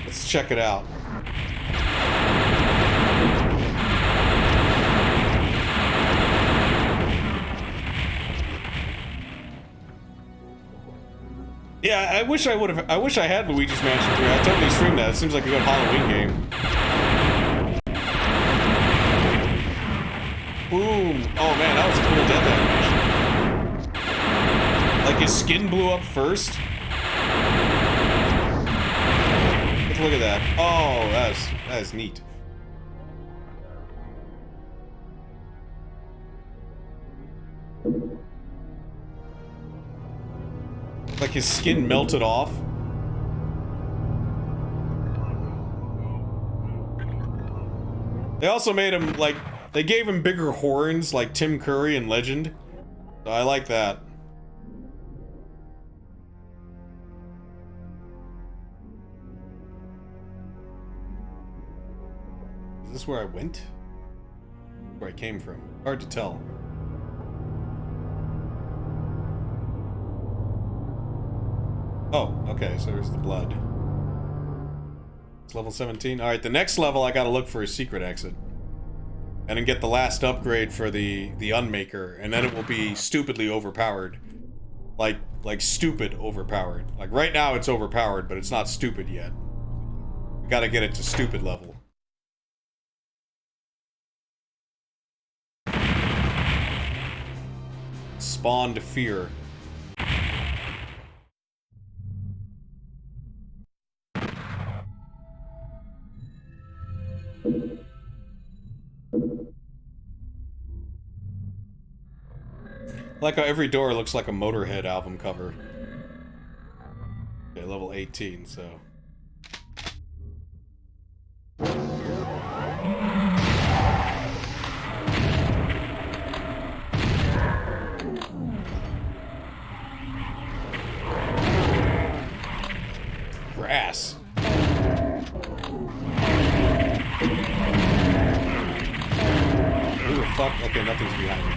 Let's check it out. Yeah, I wish I had Luigi's Mansion 3. I'd totally stream that. It seems like a good Halloween game. Boom. Oh man, that was a cool death animation. Like his skin blew up first. Let's look at that. Oh, that is neat. Like his skin melted off. They also made him like, they gave him bigger horns like Tim Curry in Legend. So I like that. Is this where I went? Where I came from? Hard to tell. Oh, okay, so there's the blood. It's level 17. Alright, the next level I gotta look for a secret exit. And then get the last upgrade for the Unmaker, and then it will be stupidly overpowered. Like stupid overpowered. Like right now it's overpowered, but it's not stupid yet. We gotta get it to stupid level. Spawned fear. Like how every door looks like a Motorhead album cover. Okay, level 18, so... Grass. Who the fuck? Okay, nothing's behind me.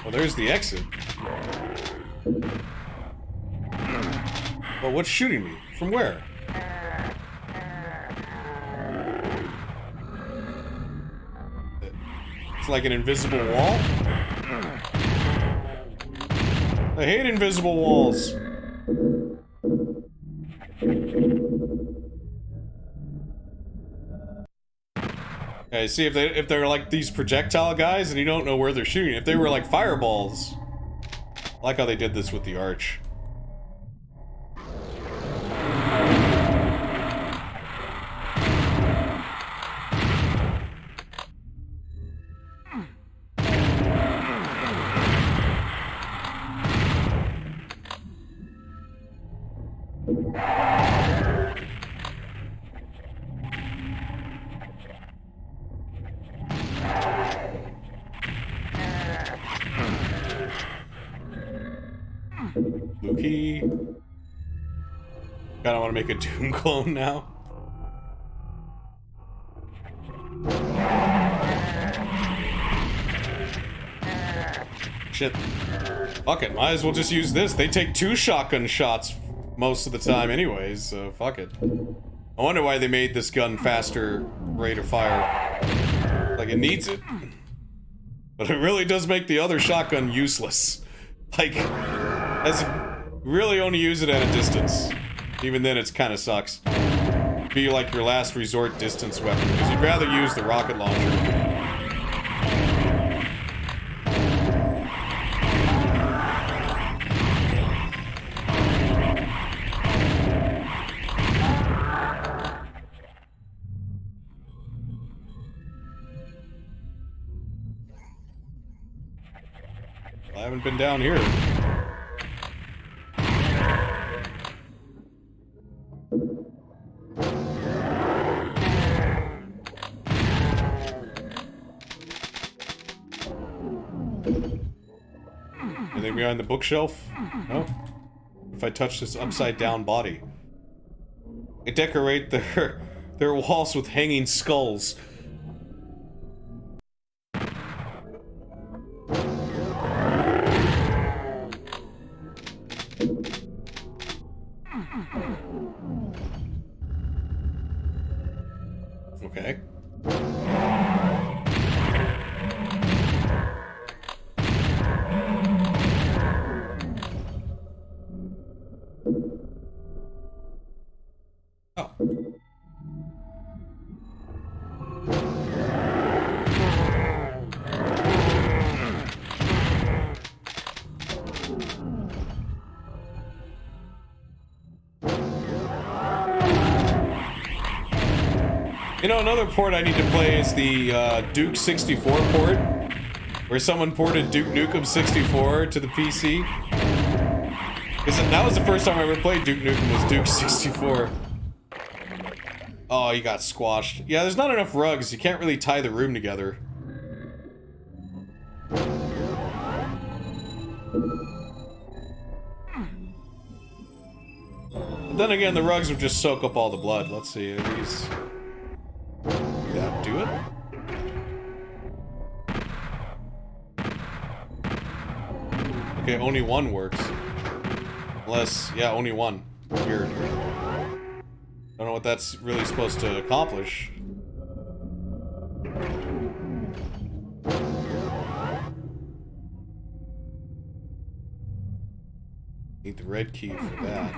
Well, there's the exit. Well, what's shooting me? From where? It's like an invisible wall? I hate invisible walls. Okay, see if they're like these projectile guys and you don't know where they're shooting. If they were like fireballs. I like how they did this with the arch. Lukey. Kinda wanna make a Doom clone now. Shit. Fuck it, might as well just use this. They take 2 shotgun shots most of the time anyways, so fuck it. I wonder why they made this gun faster rate of fire. Like, it needs it. But it really does make the other shotgun useless. Like, as really only use it at a distance. Even then, it kind of sucks. Be like your last resort distance weapon, because you'd rather use the rocket launcher. I haven't been down here. Anything behind the bookshelf? No? If I touch this upside down body. They decorate their walls with hanging skulls. Okay. Oh. You know, another port I need to play is the Doom64 port, where someone ported Duke Nukem 64 to the PC. Because that was the first time I ever played Duke Nukem, was Duke 64. Oh, you got squashed. Yeah, there's not enough rugs. You can't really tie the room together. But then again, the rugs would just soak up all the blood. Let's see, are these... That do it? Okay, only one works. Unless, yeah, only one. Weird. Don't know what that's really supposed to accomplish. Need the red key for that.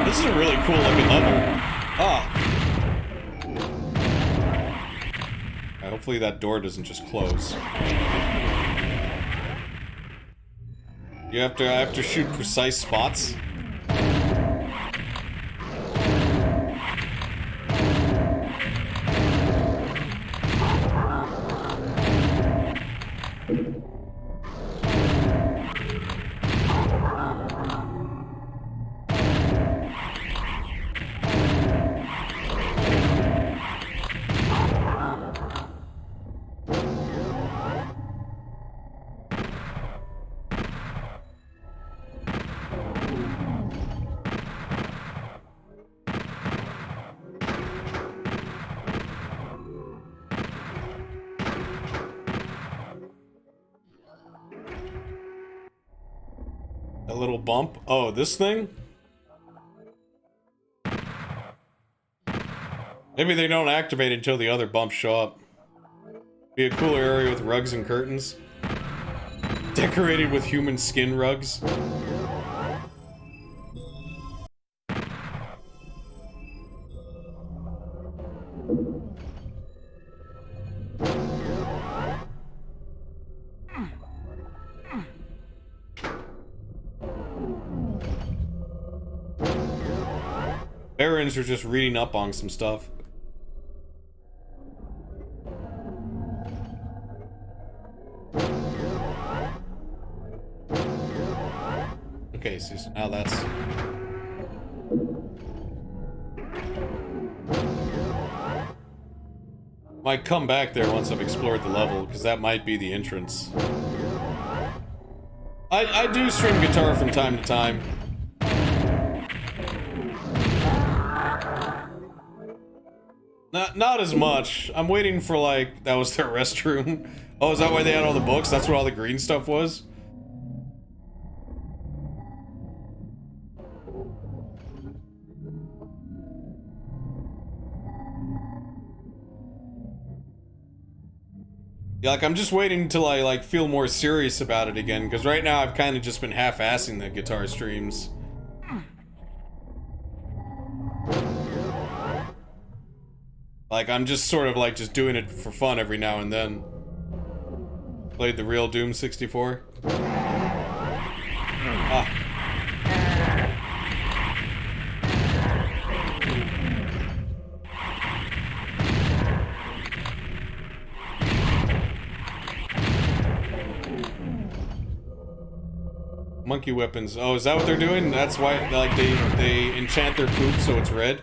This is a really cool looking level. Ah. Right, hopefully that door doesn't just close. I have to shoot precise spots. A little bump. Oh, this thing? Maybe they don't activate until the other bumps show up. Be a cooler area with rugs and curtains. Decorated with human skin rugs. Barons are just reading up on some stuff. Okay, so now that's... Might come back there once I've explored the level, because that might be the entrance. I do stream guitar from time to time. Not as much. I'm waiting for, like, that was their restroom. Oh, is that why they had all the books? That's what all the green stuff was? Yeah, like, I'm just waiting until I, like, feel more serious about it again, because right now I've kind of just been half-assing the guitar streams. Like, I'm just sort of, like, just doing it for fun every now and then. Played the real Doom64. Ah. Monkey weapons. Oh, is that what they're doing? That's why, like, they enchant their poop so it's red?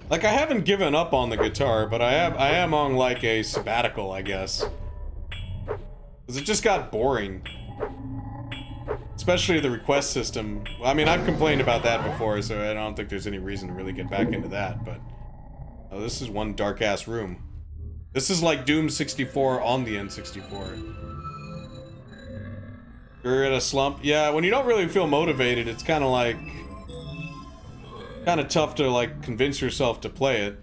Like, I haven't given up on the guitar, but I am on, like, a sabbatical, I guess. Because it just got boring. Especially the request system. I mean, I've complained about that before, so I don't think there's any reason to really get back into that, but... Oh, this is one dark-ass room. This is like Doom64 on the N64. You're in a slump? Yeah, when you don't really feel motivated, it's kind of like... kind of tough to, like, convince yourself to play it.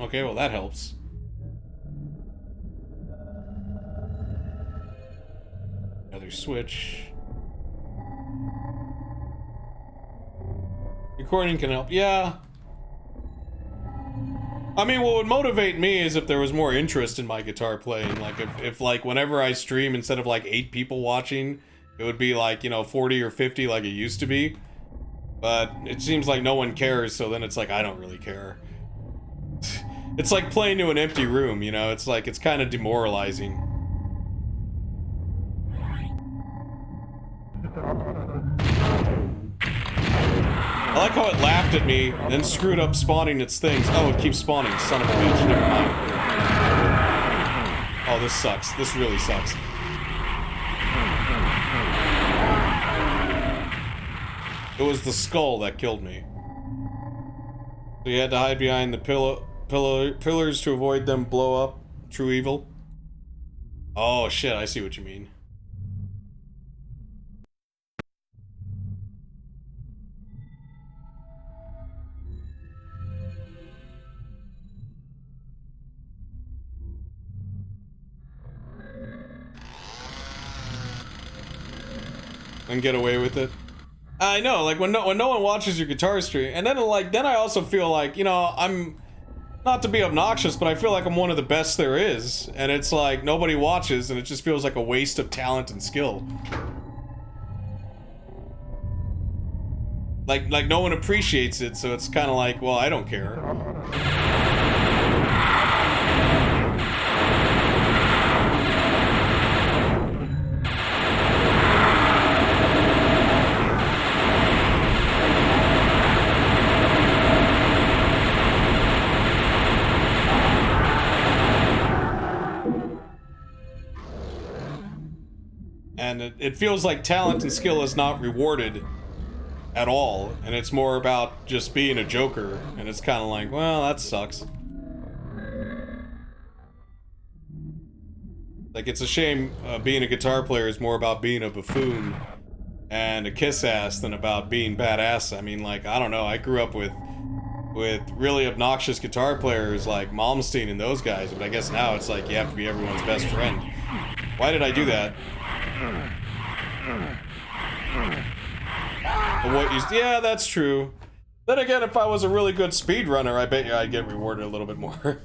Okay, well that helps. Another switch. Recording can help. Yeah. I mean, what would motivate me is if there was more interest in my guitar playing. Like, if like, whenever I stream, instead of, like, 8 people watching, it would be, like, you know, 40 or 50 like it used to be. But it seems like no one cares, so then it's like, I don't really care. It's like playing to an empty room, you know? It's like, it's kind of demoralizing. I like how it laughed at me, then screwed up spawning its things. Oh, it keeps spawning, son of a bitch. Never mind. Oh, this sucks. This really sucks. It was the skull that killed me. So you had to hide behind the pillars to avoid them blow up. True evil. Oh shit, I see what you mean. And get away with it. I know, like when no one watches your guitar stream, and then I also feel like, you know, I'm not to be obnoxious, but I feel like I'm one of the best there is, and it's like nobody watches, and it just feels like a waste of talent and skill. Like no one appreciates it, so it's kind of like, well, I don't care. And it feels like talent and skill is not rewarded at all, and it's more about just being a joker, and it's kind of like, well, that sucks. Like, it's a shame being a guitar player is more about being a buffoon and a kiss-ass than about being badass. I mean, like, I don't know, I grew up with with really obnoxious guitar players like Malmsteen and those guys, but I guess now it's like you have to be everyone's best friend. Why did I do that? Yeah, that's true. Then again, if I was a really good speedrunner, I bet you I'd get rewarded a little bit more.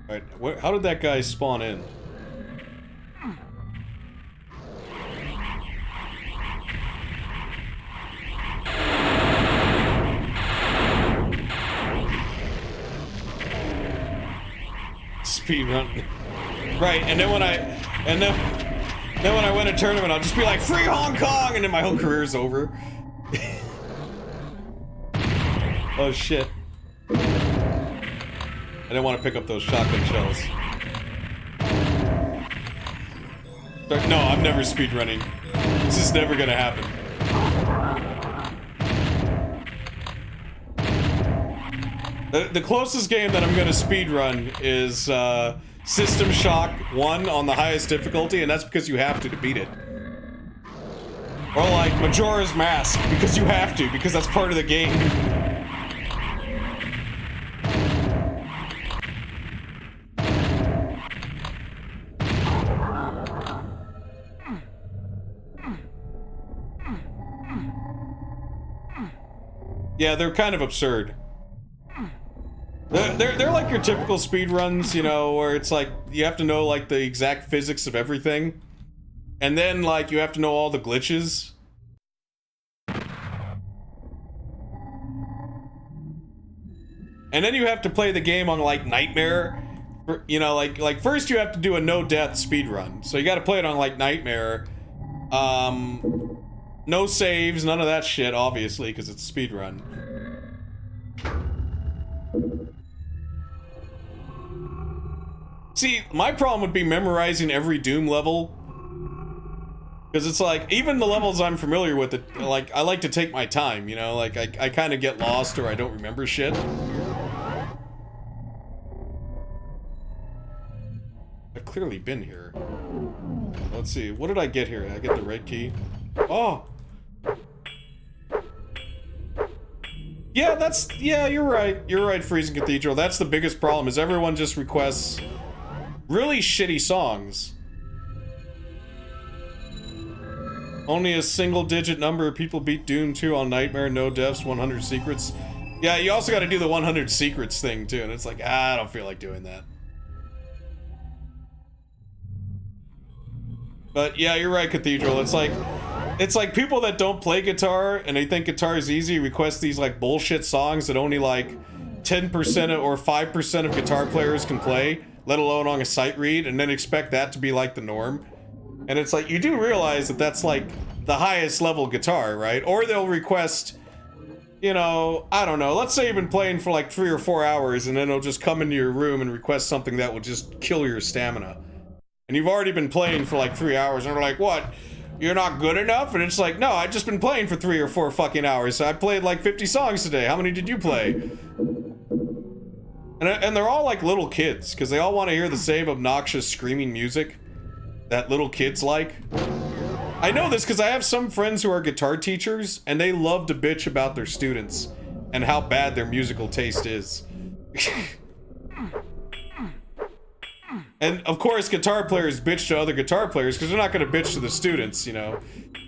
Alright, how did that guy spawn in? Speedrun. Right, and then when I win a tournament, I'll just be like, "Free Hong Kong!" and then my whole career's over. Oh shit. I didn't want to pick up those shotgun shells. No, I'm never speedrunning. This is never gonna happen. The closest game that I'm gonna speedrun is System Shock 1 on the highest difficulty, and that's because you have to beat it. Or like Majora's Mask, because you have to, because that's part of the game. Yeah, they're kind of absurd. They're like your typical speedruns, you know, where it's like you have to know like the exact physics of everything, and then like you have to know all the glitches. And then you have to play the game on like Nightmare, you know, like first you have to do a no death speedrun, so you got to play it on like Nightmare. No saves, none of that shit, obviously, because it's a speedrun. See, my problem would be memorizing every Doom level. Because it's like, even the levels I'm familiar with, like, I like to take my time, you know? Like, I kind of get lost or I don't remember shit. I've clearly been here. Let's see, what did I get here? I get the red key. Oh! Yeah, you're right. You're right, Freezing Cathedral. That's the biggest problem, is everyone just requests really shitty songs. Only a single-digit number of people beat Doom 2 on Nightmare, no deaths, 100 secrets. Yeah, you also gotta do the 100 secrets thing, too, and it's like, I don't feel like doing that. But yeah, you're right, Cathedral. It's like people that don't play guitar and they think guitar is easy request these like bullshit songs that only like 10% or 5% of guitar players can play, let alone on a sight read, and then expect that to be like the norm. And it's like, you do realize that that's like the highest level guitar, right? Or they'll request, you know, I don't know, let's say you've been playing for like 3 or 4 hours and then they'll just come into your room and request something that will just kill your stamina. And you've already been playing for like 3 hours and they're like, what? You're not good enough? And it's like, no, I've just been playing for 3 or 4 fucking hours. So I played like 50 songs today. How many did you play? And they're all like little kids, because they all want to hear the same obnoxious screaming music that little kids like. I know this because I have some friends who are guitar teachers, and they love to bitch about their students and how bad their musical taste is. And of course, guitar players bitch to other guitar players because they're not going to bitch to the students, you know.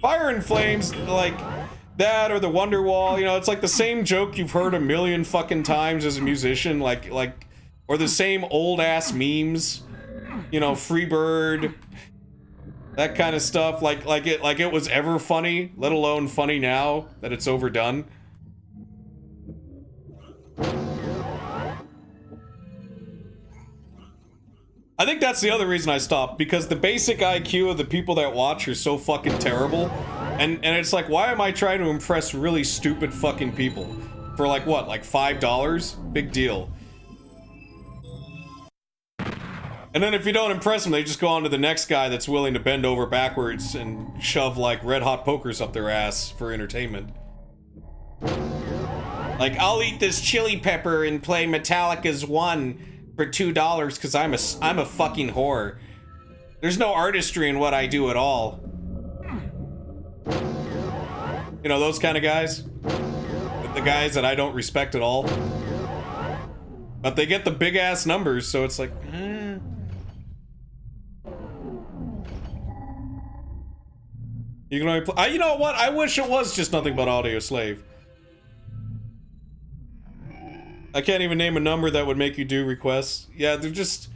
Fire and Flames, like that, or the Wonderwall, you know, it's like the same joke you've heard a million fucking times as a musician, like, or the same old ass memes, you know, Freebird, that kind of stuff, like it was ever funny, let alone funny now that it's overdone. I think that's the other reason I stopped, because the basic IQ of the people that watch are so fucking terrible, and it's like, why am I trying to impress really stupid fucking people? For like what, like $5? Big deal. And then if you don't impress them, they just go on to the next guy that's willing to bend over backwards and shove like red hot pokers up their ass for entertainment. Like, I'll eat this chili pepper and play Metallica's One for $2 because I'm a fucking whore. There's no artistry in what I do at all. You know, those kind of guys? The guys that I don't respect at all. But they get the big ass numbers, so it's like, You can only play. You know what? I wish it was just nothing but Audio Slave. I can't even name a number that would make you do requests. Yeah, they're just...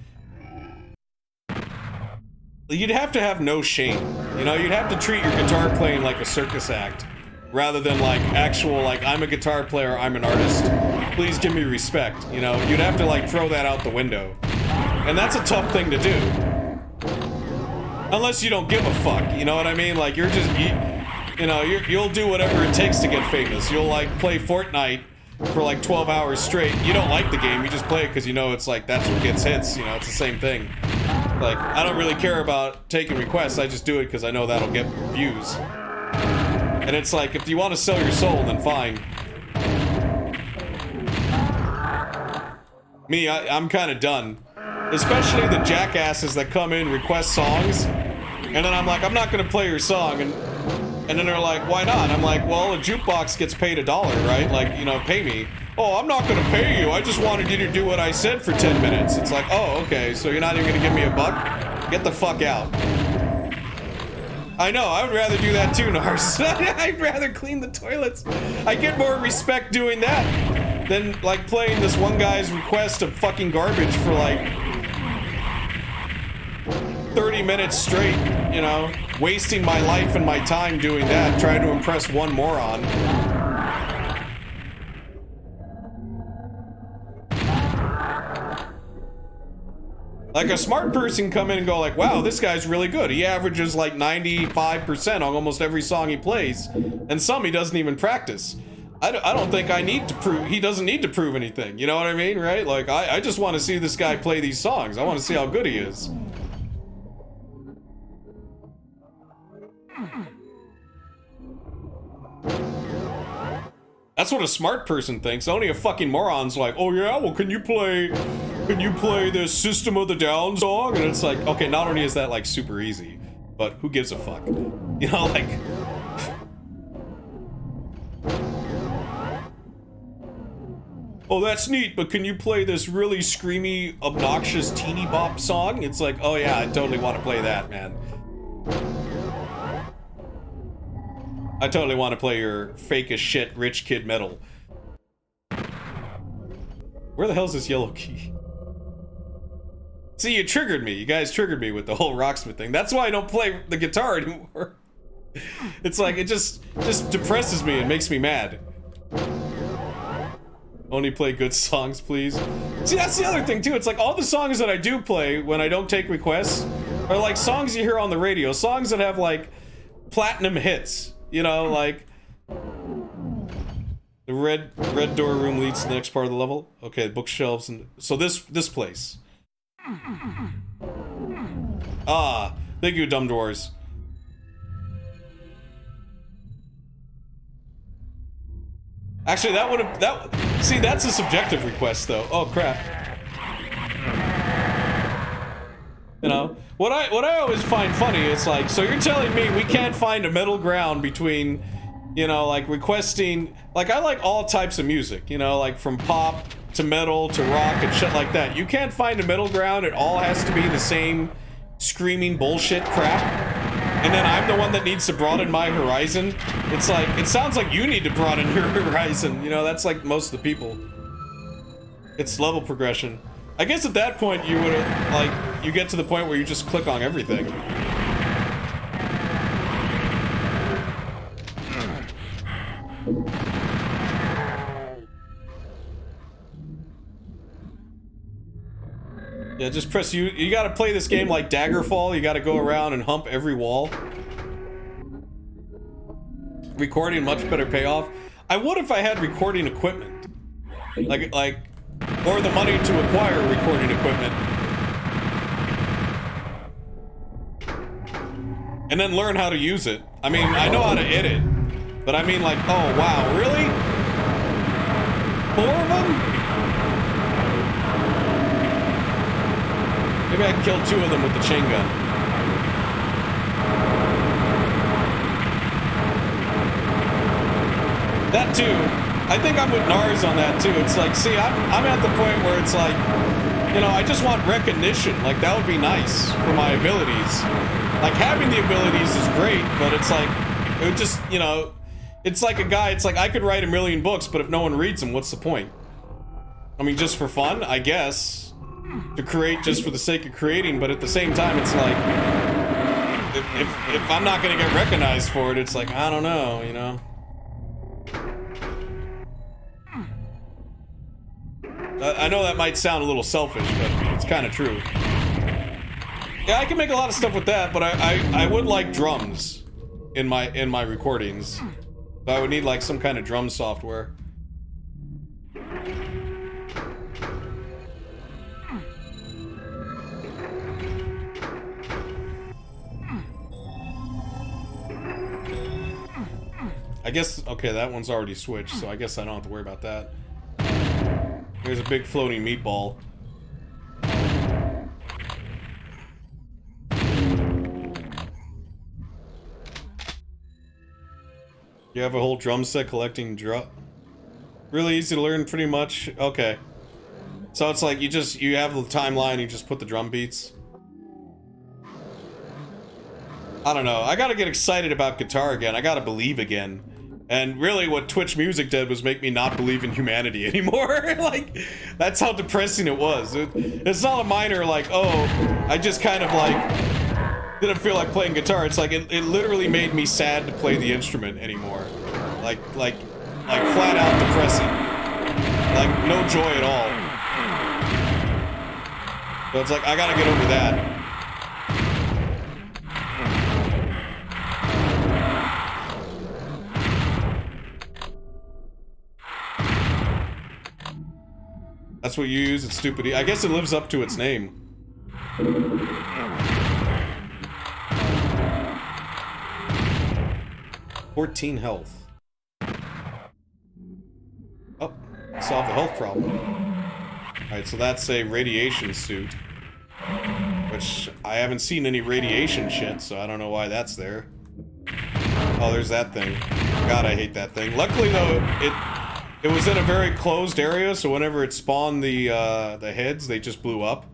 You'd have to have no shame. You know, you'd have to treat your guitar playing like a circus act. Rather than like actual, like, I'm a guitar player, I'm an artist. Please give me respect. You know, you'd have to like throw that out the window. And that's a tough thing to do. Unless you don't give a fuck, you know what I mean? Like, you're just, you know, you'll do whatever it takes to get famous. You'll like play Fortnite for like 12 hours straight. You don't like the game, you just play it because you know it's like, that's what gets hits, you know, it's the same thing. Like, I don't really care about taking requests, I just do it because I know that'll get views. And it's like, if you want to sell your soul, then fine. Me, I'm kind of done. Especially the jackasses that come in, request songs, and then I'm like, I'm not gonna play your song, and then they're like, why not? I'm like, well, a jukebox gets paid $1, right? Like, you know, pay me. Oh, I'm not gonna pay you, I just wanted you to do what I said for 10 minutes. It's like, oh, okay, so you're not even gonna give me $1? Get the fuck out. I know, I would rather do that too, Nars. I'd rather clean the toilets. I get more respect doing that than, like, playing this one guy's request of fucking garbage for, like, 30 minutes straight, you know? Wasting my life and my time doing that, trying to impress one moron. Like, a smart person come in and go like, wow, this guy's really good. He averages like 95% on almost every song he plays. And some he doesn't even practice. I don't think I need to prove, he doesn't need to prove anything. You know what I mean, right? Like, I just want to see this guy play these songs. I want to see how good he is. That's what a smart person thinks. Only a fucking moron's like, oh yeah, well, can you play this System of the Down song? And it's like, okay, not only is that like super easy, but who gives a fuck? You know, like... Oh, that's neat, but can you play this really screamy, obnoxious teeny bop song? It's like, oh yeah, I totally want to play that, man. I totally want to play your fake as shit rich kid metal. Where the hell's this yellow key? See, you triggered me. You guys triggered me with the whole Rocksmith thing. That's why I don't play the guitar anymore. It's like, it just depresses me and makes me mad. Only play good songs, please. See, that's the other thing, too. It's like, all the songs that I do play when I don't take requests are like songs you hear on the radio. Songs that have, like, platinum hits. You know, like... The red door room leads to the next part of the level. Okay, bookshelves and... So this place. Ah, thank you, dumb dwarves. Actually, that would have... See, that's a subjective request, though. Oh, crap. You know? What I always find funny is, like, so you're telling me we can't find a middle ground between, you know, like, requesting... Like, I like all types of music, you know, like, from pop to metal to rock and shit like that. You can't find a middle ground. It all has to be the same screaming bullshit crap. And then I'm the one that needs to broaden my horizon. It's like, it sounds like you need to broaden your horizon. You know, that's like most of the people. It's level progression. I guess at that point you would, like, you get to the point where you just click on everything. Yeah, just press U. You gotta play this game like Daggerfall. You gotta go around and hump every wall. Recording, much better payoff. I would if I had recording equipment. Like, or the money to acquire recording equipment. And then learn how to use it. I mean, I know how to edit. But I mean, like, oh, wow, really? 4 of them? Maybe I can kill 2 of them with the chain gun. That too. I think I'm with Nars on that too. It's like, see, I'm at the point where it's like, you know, I just want recognition. Like, that would be nice for my abilities. Like, having the abilities is great, but it's like, it would just, you know, it's like a guy, it's like, I could write 1,000,000 books, but if no one reads them, what's the point? I mean, just for fun, I guess. To create just for the sake of creating, but at the same time, it's like, if I'm not gonna get recognized for it, it's like, I don't know, you know? I know that might sound a little selfish, but it's kind of true. Yeah, I can make a lot of stuff with that, but I would like drums in my recordings. So I would need like some kind of drum software. I guess, okay, that one's already switched, so I guess I don't have to worry about that. There's a big floating meatball. You have a whole drum set collecting drum. Really easy to learn, pretty much. Okay. So it's like you have the timeline, you just put the drum beats. I don't know. I gotta get excited about guitar again. I gotta believe again. And really what Twitch music did was make me not believe in humanity anymore. Like, that's how depressing it was. It's not a minor, like, oh, I just kind of like didn't feel like playing guitar. It's like it literally made me sad to play the instrument anymore. Like flat out depressing. Like no joy at all. So it's like I gotta get over that. That's what you use, it's stupid. I guess it lives up to its name. 14 health. Oh, solve the health problem. Alright, so that's a radiation suit. Which, I haven't seen any radiation shit, so I don't know why that's there. Oh, there's that thing. God, I hate that thing. Luckily, though, it was in a very closed area, so whenever it spawned the heads, they just blew up.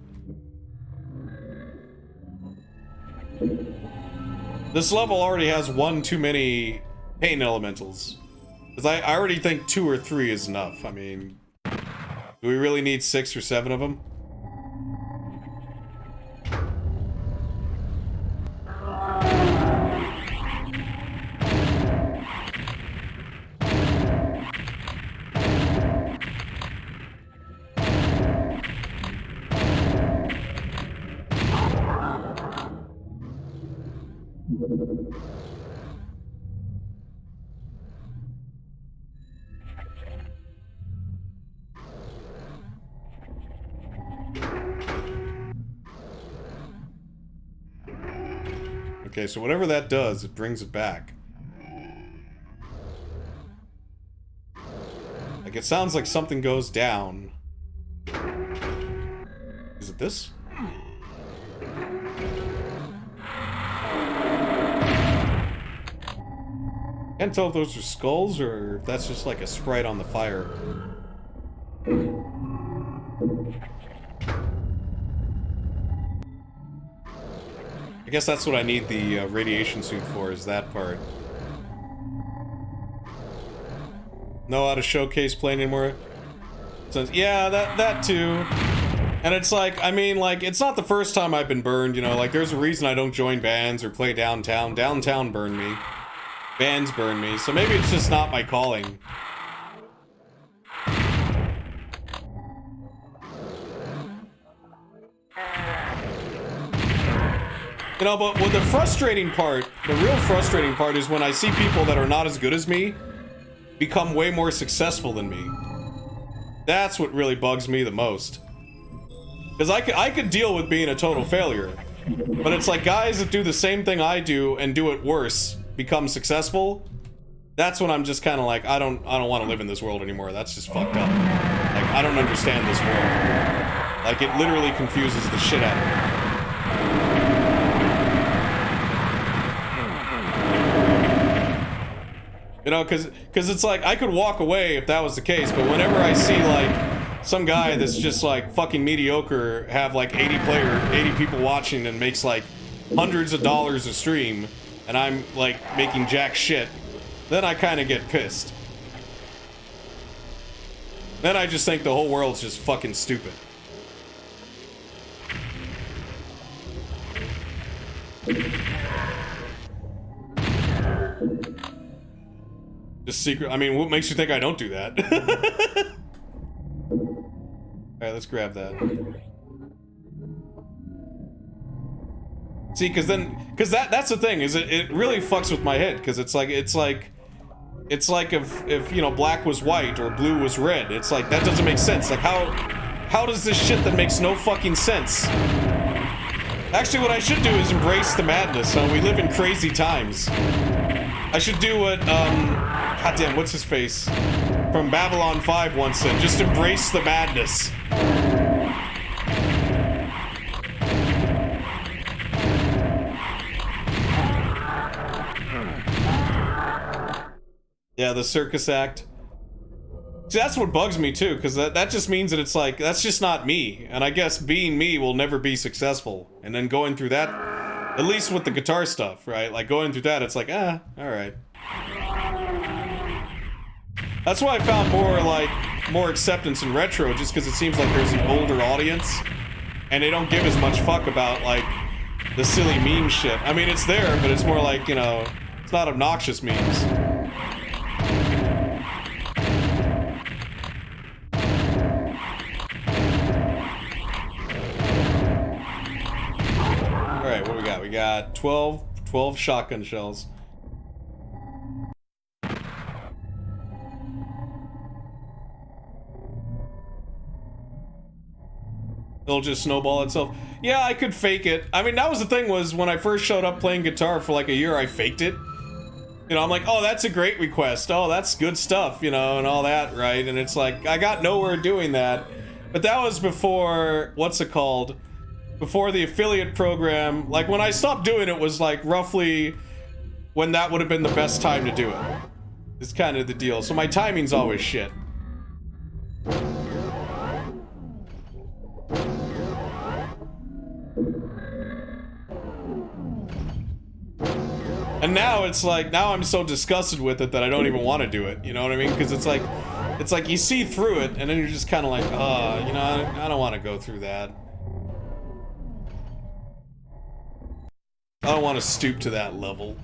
This level already has one too many pain elementals. Because I already think 2 or 3 is enough. I mean, do we really need 6 or 7 of them? Okay, so whatever that does, it brings it back. Like, it sounds like something goes down. Is it this? Can't tell if those are skulls or if that's just like a sprite on the fire. I guess that's what I need the radiation suit for, is that part. Know how to showcase playing anymore? So, yeah, that too. And it's like, I mean, like, it's not the first time I've been burned, you know, like, there's a reason I don't join bands or play downtown. Downtown burned me. Bands burn me, so maybe it's just not my calling. You know, but the frustrating part, the real frustrating part is when I see people that are not as good as me become way more successful than me. That's what really bugs me the most. Because I could deal with being a total failure. But it's like guys that do the same thing I do and do it worse become successful. That's when I'm just kind of like, I don't want to live in this world anymore. That's just fucked up. Like, I don't understand this world. Like, it literally confuses the shit out of me. You know, because it's like, I could walk away if that was the case, but whenever I see, like, some guy that's just, like, fucking mediocre have, like, 80 people watching and makes, like, hundreds of dollars a stream, and I'm, like, making jack shit, then I kind of get pissed. Then I just think the whole world's just fucking stupid. Just secret. I mean, what makes you think I don't do that? Alright, let's grab that. See, because that's the thing, is it really fucks with my head, because it's like if you know, black was white or blue was red. It's like, that doesn't make sense. Like, how does this shit that makes no fucking sense? Actually, what I should do is embrace the madness. We live in crazy times. I should do what, goddamn, what's his face? From Babylon 5 once said, just embrace the madness. Yeah, the circus act. See, that's what bugs me too, because that just means that it's like, that's just not me. And I guess being me will never be successful. And then going through that, at least with the guitar stuff, right? Like, going through that, it's like, alright. That's why I found more acceptance in retro, just because it seems like there's an older audience, and they don't give as much fuck about, like, the silly meme shit. I mean, it's there, but it's more like, you know, it's not obnoxious memes. Alright, what we got? We got 12 shotgun shells. It'll just snowball itself. Yeah, I could fake it. I mean, that was the thing, was when I first showed up playing guitar for like a year, I faked it. You know, I'm like, oh, that's a great request. Oh, that's good stuff, you know, and all that, right? And it's like, I got nowhere doing that. But that was before, what's it called? Before the affiliate program. Like, when I stopped doing it was like roughly when that would have been the best time to do it. It's kind of the deal. So my timing's always shit. And now it's like, now I'm so disgusted with it that I don't even want to do it. You know what I mean? Because it's like you see through it, and then you're just kind of like, you know, I don't want to go through that. I don't want to stoop to that level.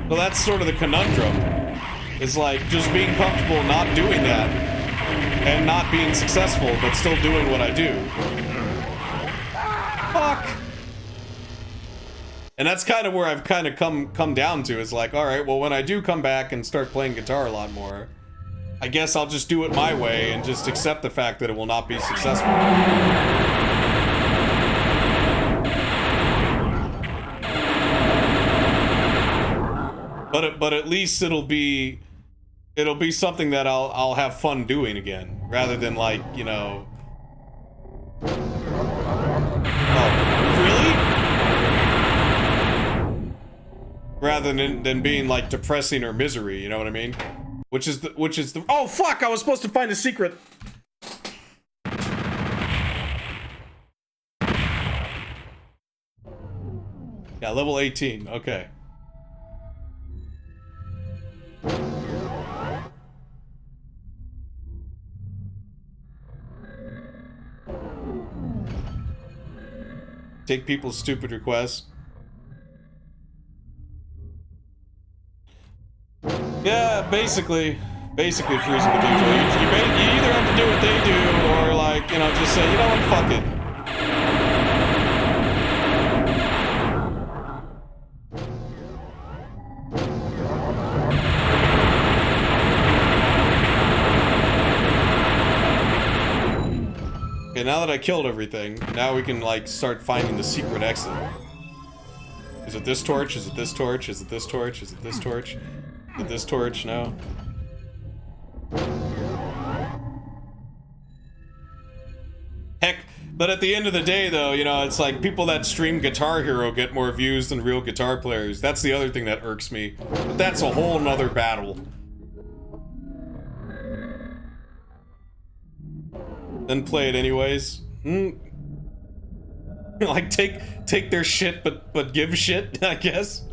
Well, that's sort of the conundrum. Is like just being comfortable not doing that and not being successful, but still doing what I do. Fuck. And that's kind of where I've kind of come down to, is like, all right, well, when I do come back and start playing guitar a lot more, I guess I'll just do it my way and just accept the fact that it will not be successful. But at least it'll be something that I'll have fun doing again, rather than like, you know. Oh, really? Rather than being like depressing or misery, you know what I mean? Which is the oh fuck! I was supposed to find a secret. Yeah, level 18. Okay. Take people's stupid requests. Yeah, basically freezing the people. You either have to do what they do, or like, you know, just say, you know what, fuck it. Okay, now that I killed everything, now we can, like, start finding the secret exit. Is it this torch? Is it this torch? Is it this torch? Is it this torch? Is it this torch? No. Heck, but at the end of the day, though, you know, it's like people that stream Guitar Hero get more views than real guitar players. That's the other thing that irks me. But that's a whole nother battle. Then play it anyways. Like, take their shit, but give shit, I guess.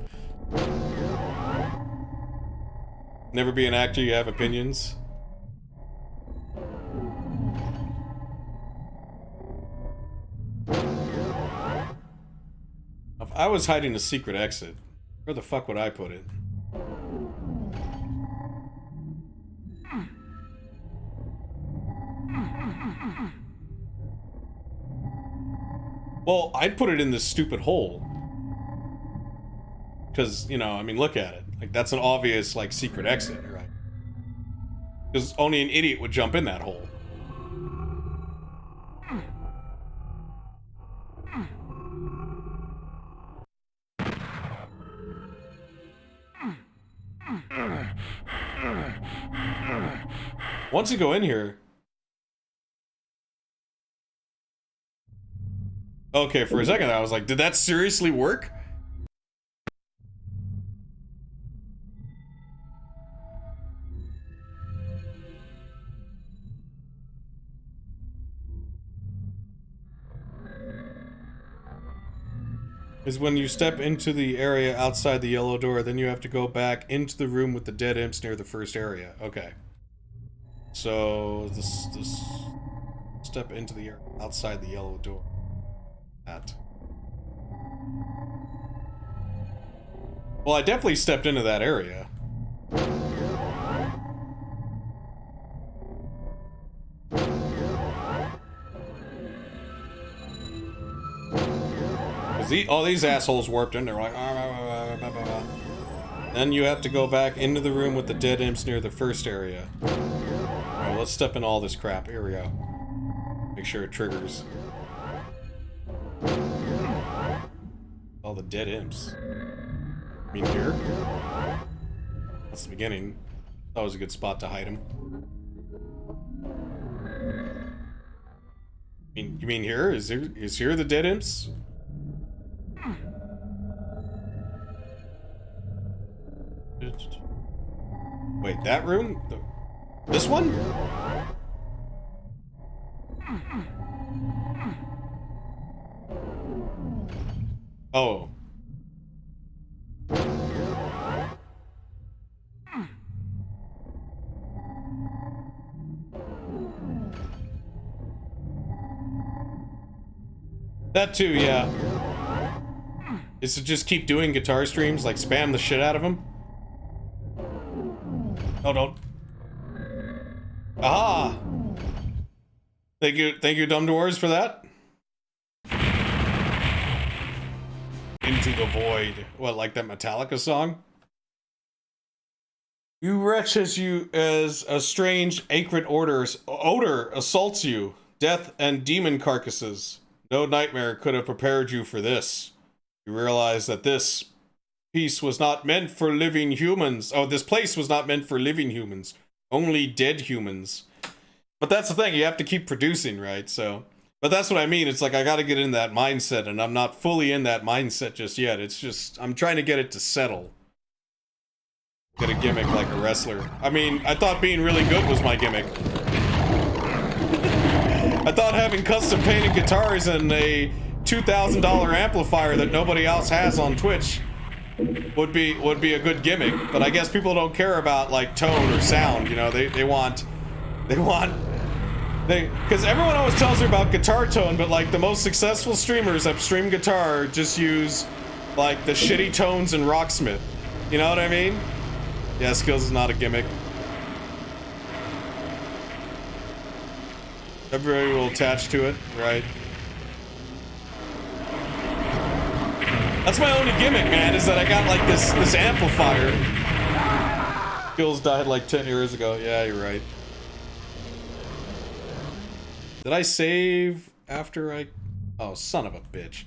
Never be an actor, you have opinions. If I was hiding a secret exit, where the fuck would I put it? Well, I'd put it in this stupid hole. Because, you know, I mean, look at it. Like, that's an obvious, like, secret exit, right? Because only an idiot would jump in that hole. Once you go in here... Okay, for a second I was like, did that seriously work? Is when you step into the area outside the yellow door, then you have to go back into the room with the dead imps near the first area. Okay. So, this step into the area outside the yellow door. That. Well, I definitely stepped into that area. All these assholes warped in. They're like, Then you have to go back into the room with the dead imps near the first area. Alright, let's step in all this crap. Here we go. Make sure it triggers. All the dead imps. I mean, here? That's the beginning. That was a good spot to hide him. You mean here? Is here the dead imps? Wait, that room? This one? Oh. That too, yeah. Is to just keep doing guitar streams, like spam the shit out of them? Oh, don't. Aha! Thank you, Dumb Dwarves, for that. Into the void. What, like that Metallica song? You wretch as a strange acrid odor assaults you. Death and demon carcasses. No nightmare could have prepared you for this. You realize that this piece was not meant for living humans. Oh, this place was not meant for living humans. Only dead humans. But that's the thing, you have to keep producing, right? So, but that's what I mean. It's like I gotta get in that mindset, and I'm not fully in that mindset just yet. It's just, I'm trying to get it to settle. Get a gimmick like a wrestler. I mean, I thought being really good was my gimmick. I thought having custom painted guitars and a $2,000 amplifier that nobody else has on Twitch would be a good gimmick, but I guess people don't care about like tone or sound, you know. They want because everyone always tells me about guitar tone, but like the most successful streamers that stream guitar just use like the shitty tones in Rocksmith. You know what I mean? Yeah, skills is not a gimmick. Everybody will attach to it, right? That's my only gimmick, man, is that I got like this amplifier. Skills died like 10 years ago. Yeah, you're right. Did I save after I... Oh, son of a bitch.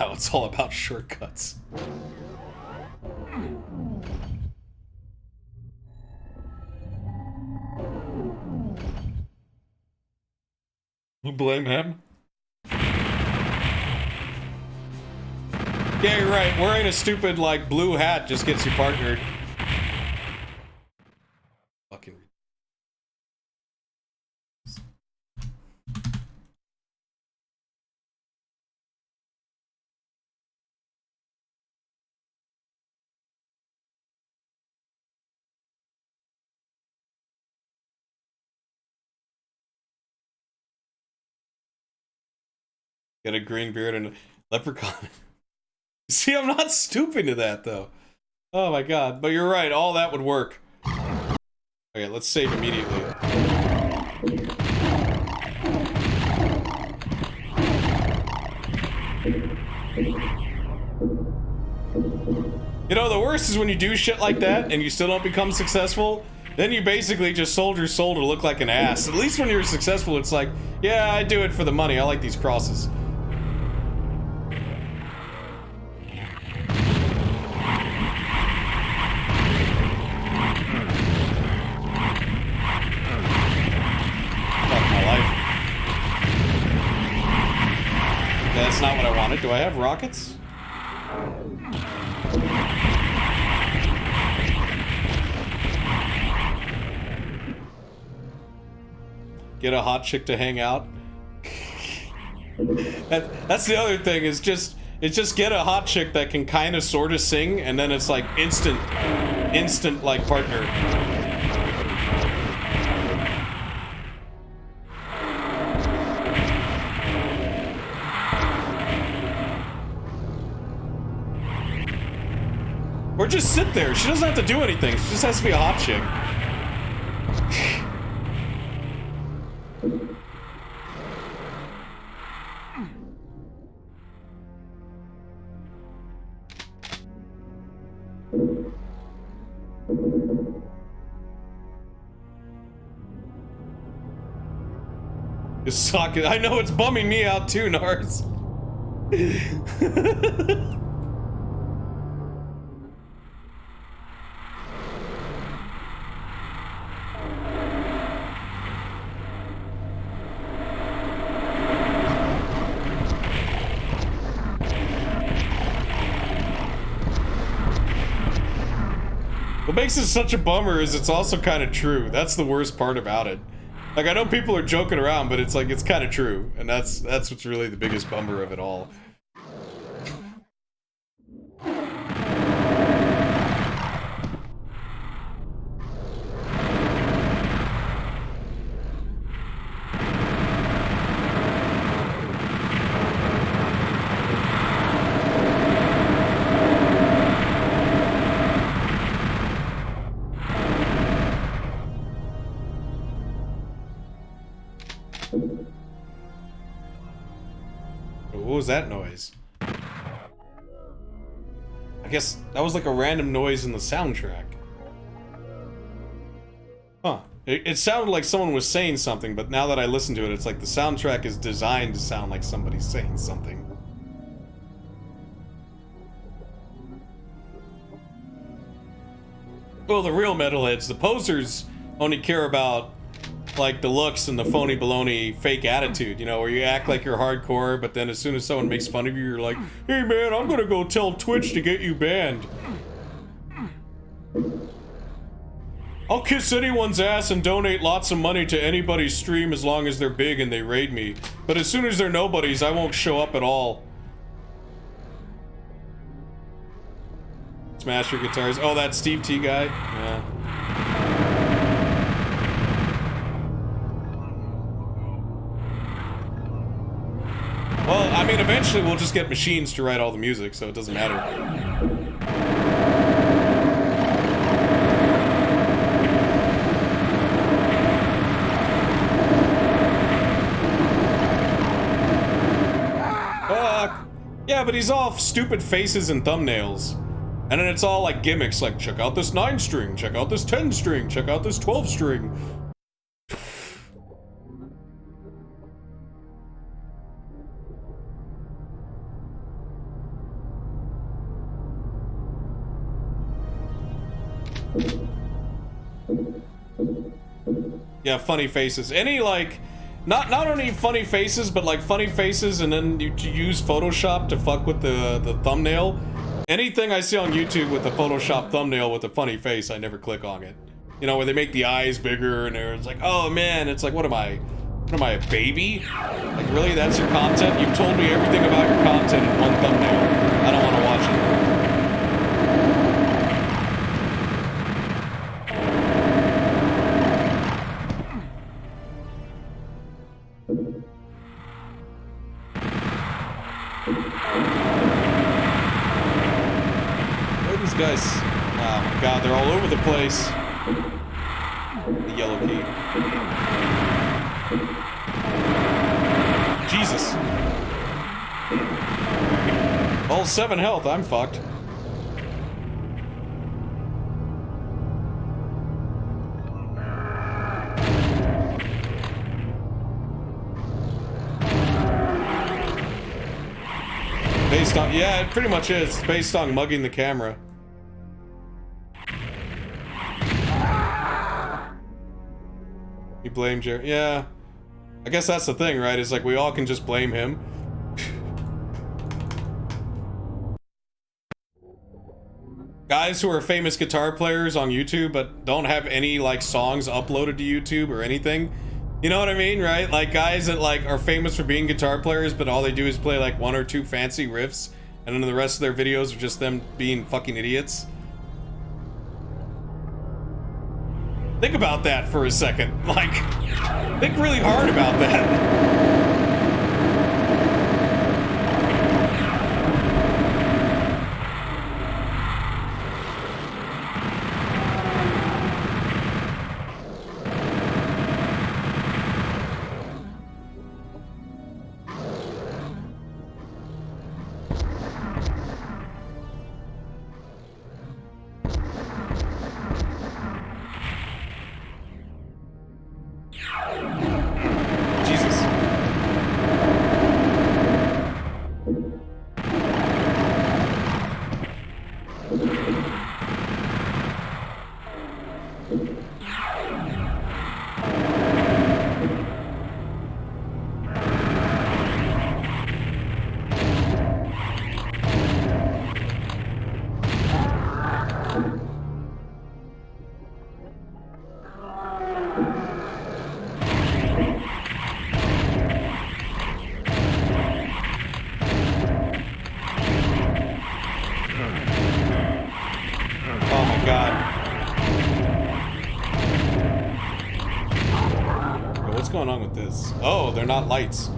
Oh, it's all about shortcuts. You blame him? Yeah, you're right. Wearing a stupid, like, blue hat just gets you partnered. Fucking... Get a green beard and a leprechaun. See, I'm not stooping to that, though. Oh my god. But you're right, all that would work. Okay, let's save immediately. You know, the worst is when you do shit like that and you still don't become successful, then you basically just sold your soul to look like an ass. At least when you're successful, it's like, yeah, I do it for the money. I like these crosses. That's not what I wanted. Do I have rockets? Get a hot chick to hang out. That's the other thing, is just get a hot chick that can kind of sort of sing, and then it's like instant like partner. Or just sit there. She doesn't have to do anything. She just has to be a hot chick. Socket. I know, it's bumming me out too, Nars. What makes it such a bummer is it's also kind of true. That's the worst part about it. Like, I know people are joking around, but it's like, it's kind of true. And that's what's really the biggest bummer of it all. What was that noise? I guess that was like a random noise in the soundtrack. Huh. It sounded like someone was saying something, but now that I listen to it, it's like the soundtrack is designed to sound like somebody's saying something. Well, the real metalheads, the posers, only care about like the looks and the phony baloney fake attitude, you know, where you act like you're hardcore, but then as soon as someone makes fun of you, you're like, hey man, I'm gonna go tell Twitch to get you banned. I'll kiss anyone's ass and donate lots of money to anybody's stream as long as they're big and they raid me. But as soon as they're nobodies, I won't show up at all. Smash your guitars. Oh, that Steve T guy? Yeah. Well, I mean, eventually we'll just get machines to write all the music, so it doesn't matter. Yeah, but he's all stupid faces and thumbnails. And then it's all like gimmicks, like check out this 9-string, check out this 10-string, check out this 12-string. Yeah, funny faces. Any like, not only funny faces, but like funny faces, and then you use Photoshop to fuck with the thumbnail. Anything I see on YouTube with the Photoshop thumbnail with a funny face, I never click on it. You know, where they make the eyes bigger and it's like, oh man, it's like, what am I, a baby? Like, really, that's your content? You've told me everything about your content in one thumbnail. I don't want to watch it. Where are these guys? Oh my god, they're all over the place. The yellow key. Jesus. All 7 health, I'm fucked. Based on, yeah, it pretty much is. It's based on mugging the camera. You blame Jerry. Yeah. I guess that's the thing, right? It's like we all can just blame him. Guys who are famous guitar players on YouTube but don't have any like songs uploaded to YouTube or anything. You know what I mean, right? Like guys that like are famous for being guitar players but all they do is play like 1 or 2 fancy riffs and then the rest of their videos are just them being fucking idiots. Think about that for a second. Like, think really hard about that. Oh, they're not lights.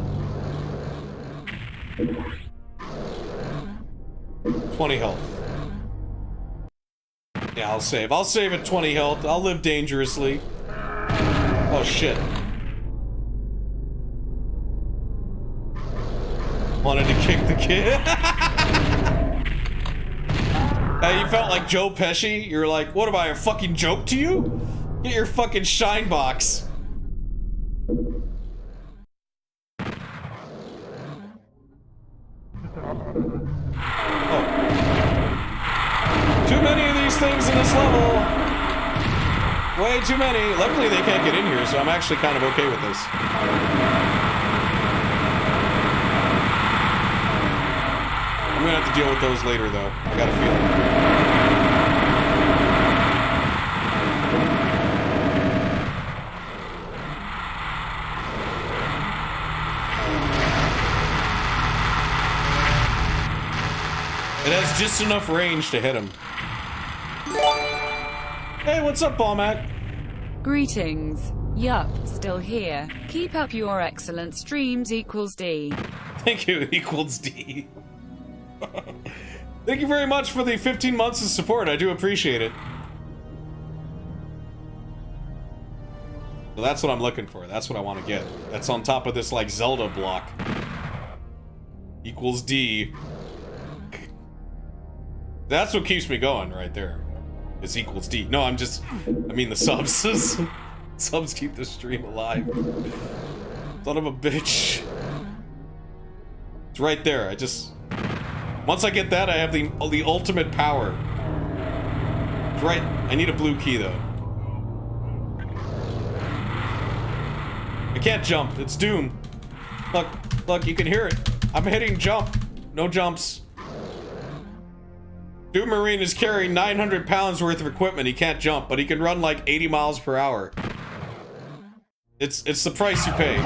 20 health. Yeah, I'll save. I'll save at 20 health. I'll live dangerously. Oh, shit. Wanted to kick the kid. You felt like Joe Pesci? You're like, what am I, a fucking joke to you? Get your fucking shine box. Too many of these things in this level. Way too many. Luckily they can't get in here, so I'm actually kind of okay with this. I'm gonna have to deal with those later, though. I got a feeling. It has just enough range to hit him. Hey, what's up, Balmac? Greetings. Yup, still here. Keep up your excellent streams equals D. Thank you, equals D. Thank you very much for the 15 months of support. I do appreciate it. So that's what I'm looking for. That's what I want to get. That's on top of this, like, Zelda block. Equals D. That's what keeps me going right there. It's equals D. No, I mean the subs. Subs keep the stream alive. Son of a bitch. It's right there. Once I get that, I have the ultimate power. It's right. I need a blue key though. I can't jump. It's Doom. Look, you can hear it. I'm hitting jump. No jumps. Doom Marine is carrying 900 pounds worth of equipment. He can't jump, but he can run like 80 miles per hour. It's the price you pay.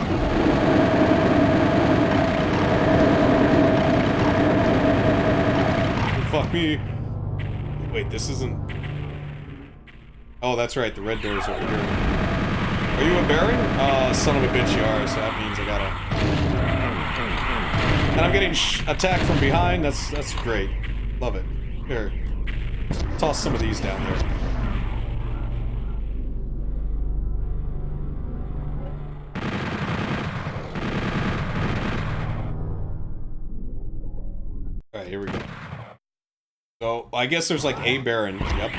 Fuck me. Wait, this isn't... Oh, that's right. The red door's over here. Are you a Baron? Son of a bitch you are, so that means I gotta... And I'm getting attacked from behind. That's great. Love it. Here. Toss some of these down there. Alright, here we go. So, I guess there's like a Baron. Yep.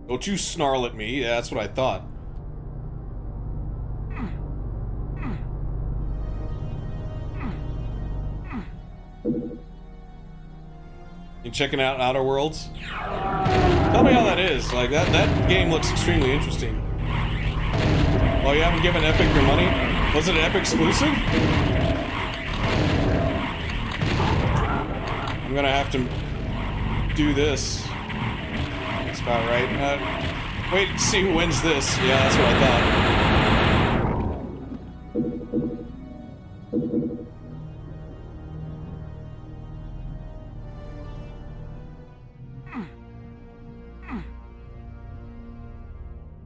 Don't you snarl at me. Yeah, that's what I thought. You checking out Outer Worlds? Tell me how that is. Like, that game looks extremely interesting. Oh, you haven't given Epic your money? Was it an Epic exclusive? I'm gonna have to do this. That's about right. Wait to see who wins this. Yeah, that's what I thought.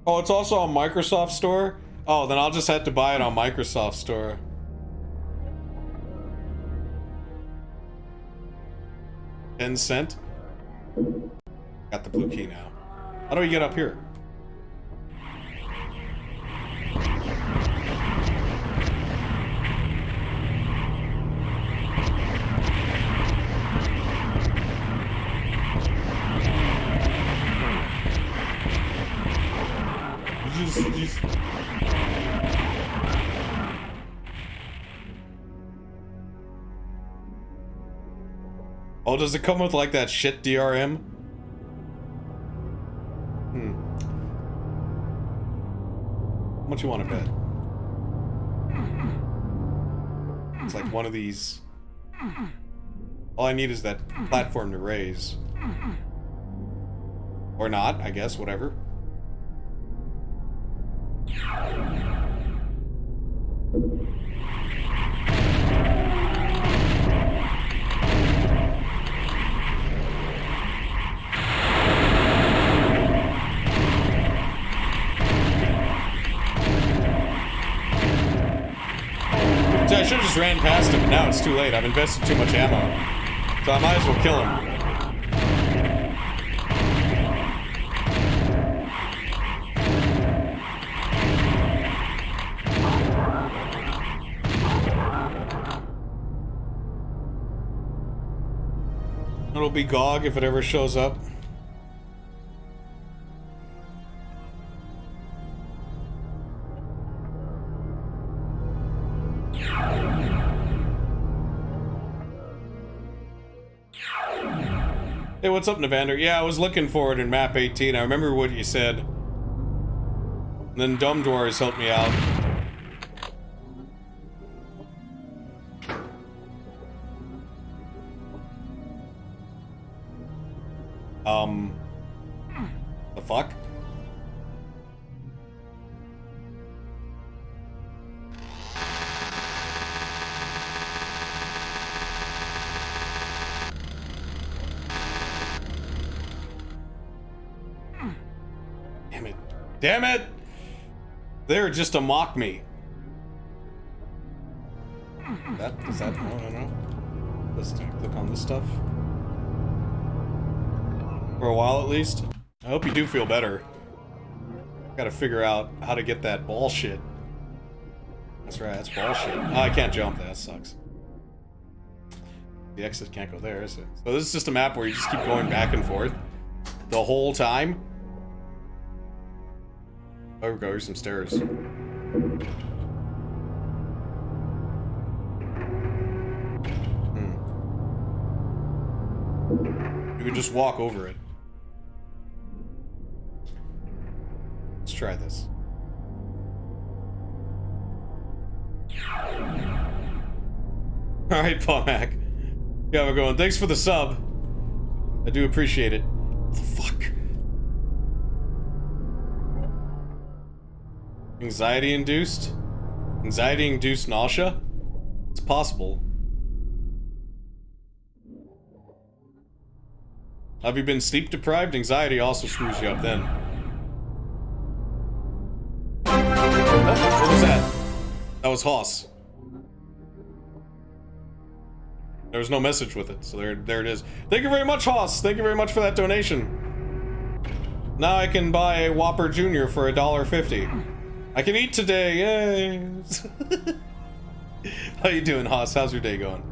Oh, it's also on Microsoft Store? Oh, then I'll just have to buy it on Microsoft Store. $0.10? Got the blue key now. How do we get up here? Just... Oh, does it come with like that shit DRM? How much you want to bet? It's like one of these. All I need is that platform to raise. Or not, I guess, whatever. So I should have just ran past him, but now it's too late. I've invested too much ammo. So I might as well kill him. It'll be GOG if it ever shows up. Hey, what's up, Navander? Yeah, I was looking for it in map 18. I remember what you said. And then Dumb Dwarves helped me out. The fuck? Damn it. Damn it! They're just to mock me. Is that, no. Let's click on this stuff. For a while, at least. I hope you do feel better. Gotta figure out how to get that ball shit. That's right, that's ball shit. Oh, I can't jump, that sucks. The exit can't go there, is it? So this is just a map where you just keep going back and forth the whole time. Oh, we go, here's some stairs. You can just walk over it. Let's try this. Alright, Pomac. Yeah, we're going. Thanks for the sub. I do appreciate it. What the fuck? Anxiety-induced? Anxiety-induced nausea? It's possible. Have you been sleep deprived? Anxiety also screws you up then. Oh, what was that? That was Hoss. There was no message with it, so there it is. Thank you very much, Hoss. Thank you very much for that donation. Now I can buy a Whopper Jr. for $1.50. I can eat today, yay! How you doing, Hoss? How's your day going?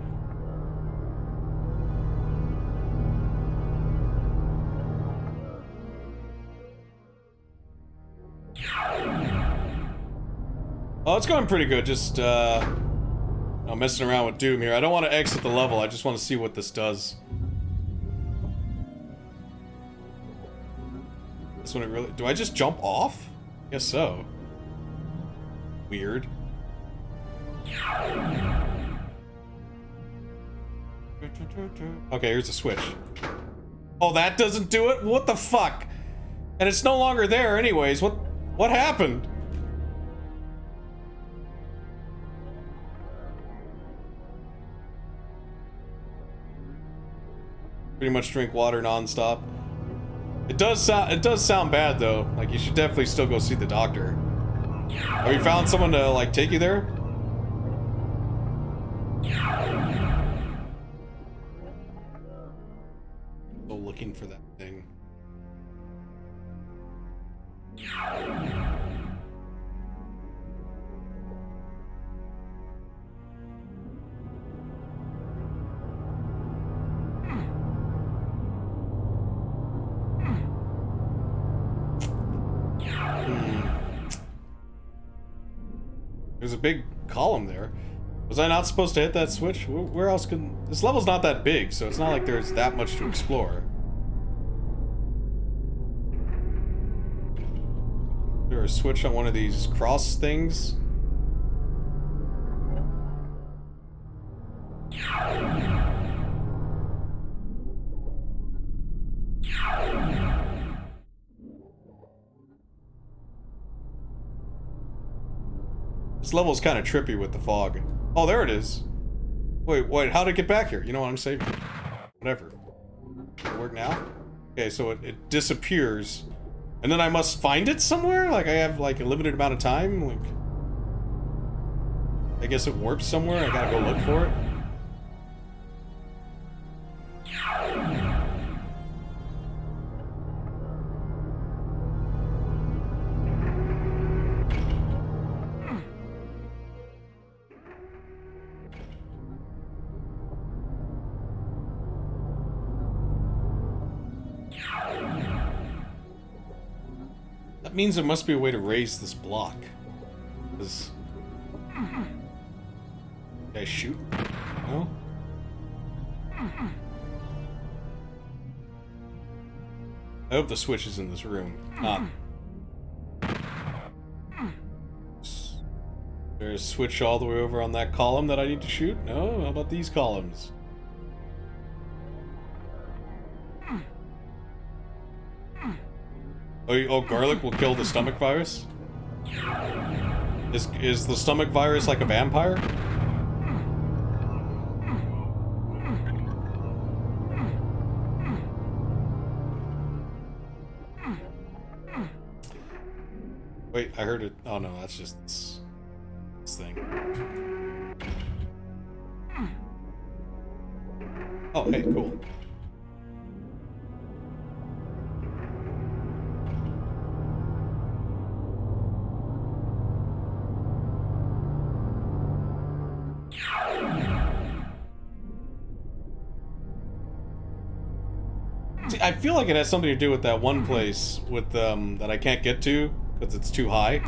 Oh, it's going pretty good. Just, I'm messing around with Doom here. I don't want to exit the level. I just want to see what this does. This one, it really... Do I just jump off? Guess so. Weird. Okay, here's a switch. Oh, that doesn't do it? What the fuck? And it's no longer there anyways. What happened? Pretty much drink water nonstop. It does sound bad though. Like, you should definitely still go see the doctor. Have you found someone to like take you there? Still looking for that thing. There's a big column there. Was I not supposed to hit that switch? Where else can... This level's not that big, so it's not like there's that much to explore. Is there a switch on one of these cross things? This level's kind of trippy with the fog. Oh, there it is. Wait, how'd it get back here? You know what, I'm saving. Whatever. Does it work now? Okay, so it disappears. And then I must find it somewhere? Like, I have, like, a limited amount of time? Like... I guess it warps somewhere, I gotta go look for it? That means there must be a way to raise this block. Because... Can I shoot? No? I hope the switch is in this room. Ah. There's a switch all the way over on that column that I need to shoot? No? How about these columns? Oh, garlic will kill the stomach virus? Is the stomach virus like a vampire? Wait, I heard it. Oh no, that's just this thing. Oh, hey, cool. See, I feel like it has something to do with that one place with that I can't get to because it's too high.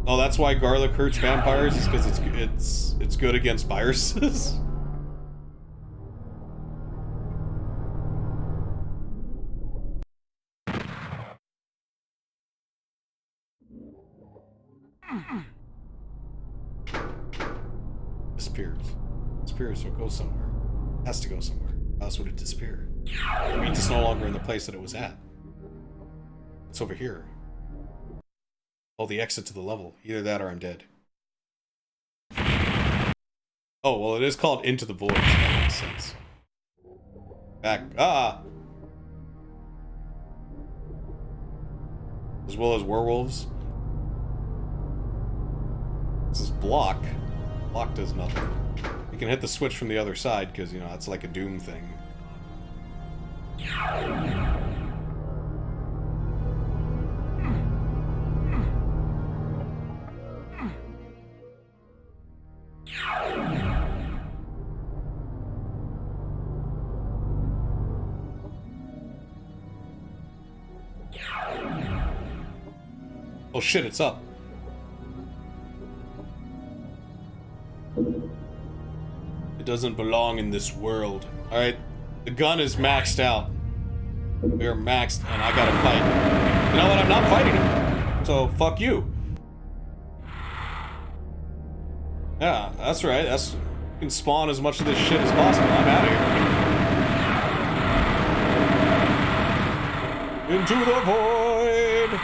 Oh, that's why garlic hurts vampires, is because it's good against viruses. Disappears. Disappears, so it goes somewhere. Has to go somewhere. How else would it disappear? It means it's no longer in the place that it was at. It's over here. Oh, the exit to the level. Either that or I'm dead. Oh, well, it is called Into the Void, so that makes sense. Back. Ah! As well as werewolves. This is block. Block does nothing. You can hit the switch from the other side, because, you know, that's like a Doom thing. Oh shit, it's up. It doesn't belong in this world. Alright, the gun is maxed out. We are maxed, and I gotta fight. You know what? I'm not fighting him. So, fuck you. Yeah, that's right. That's... You can spawn as much of this shit as possible. I'm out of here. Into the void!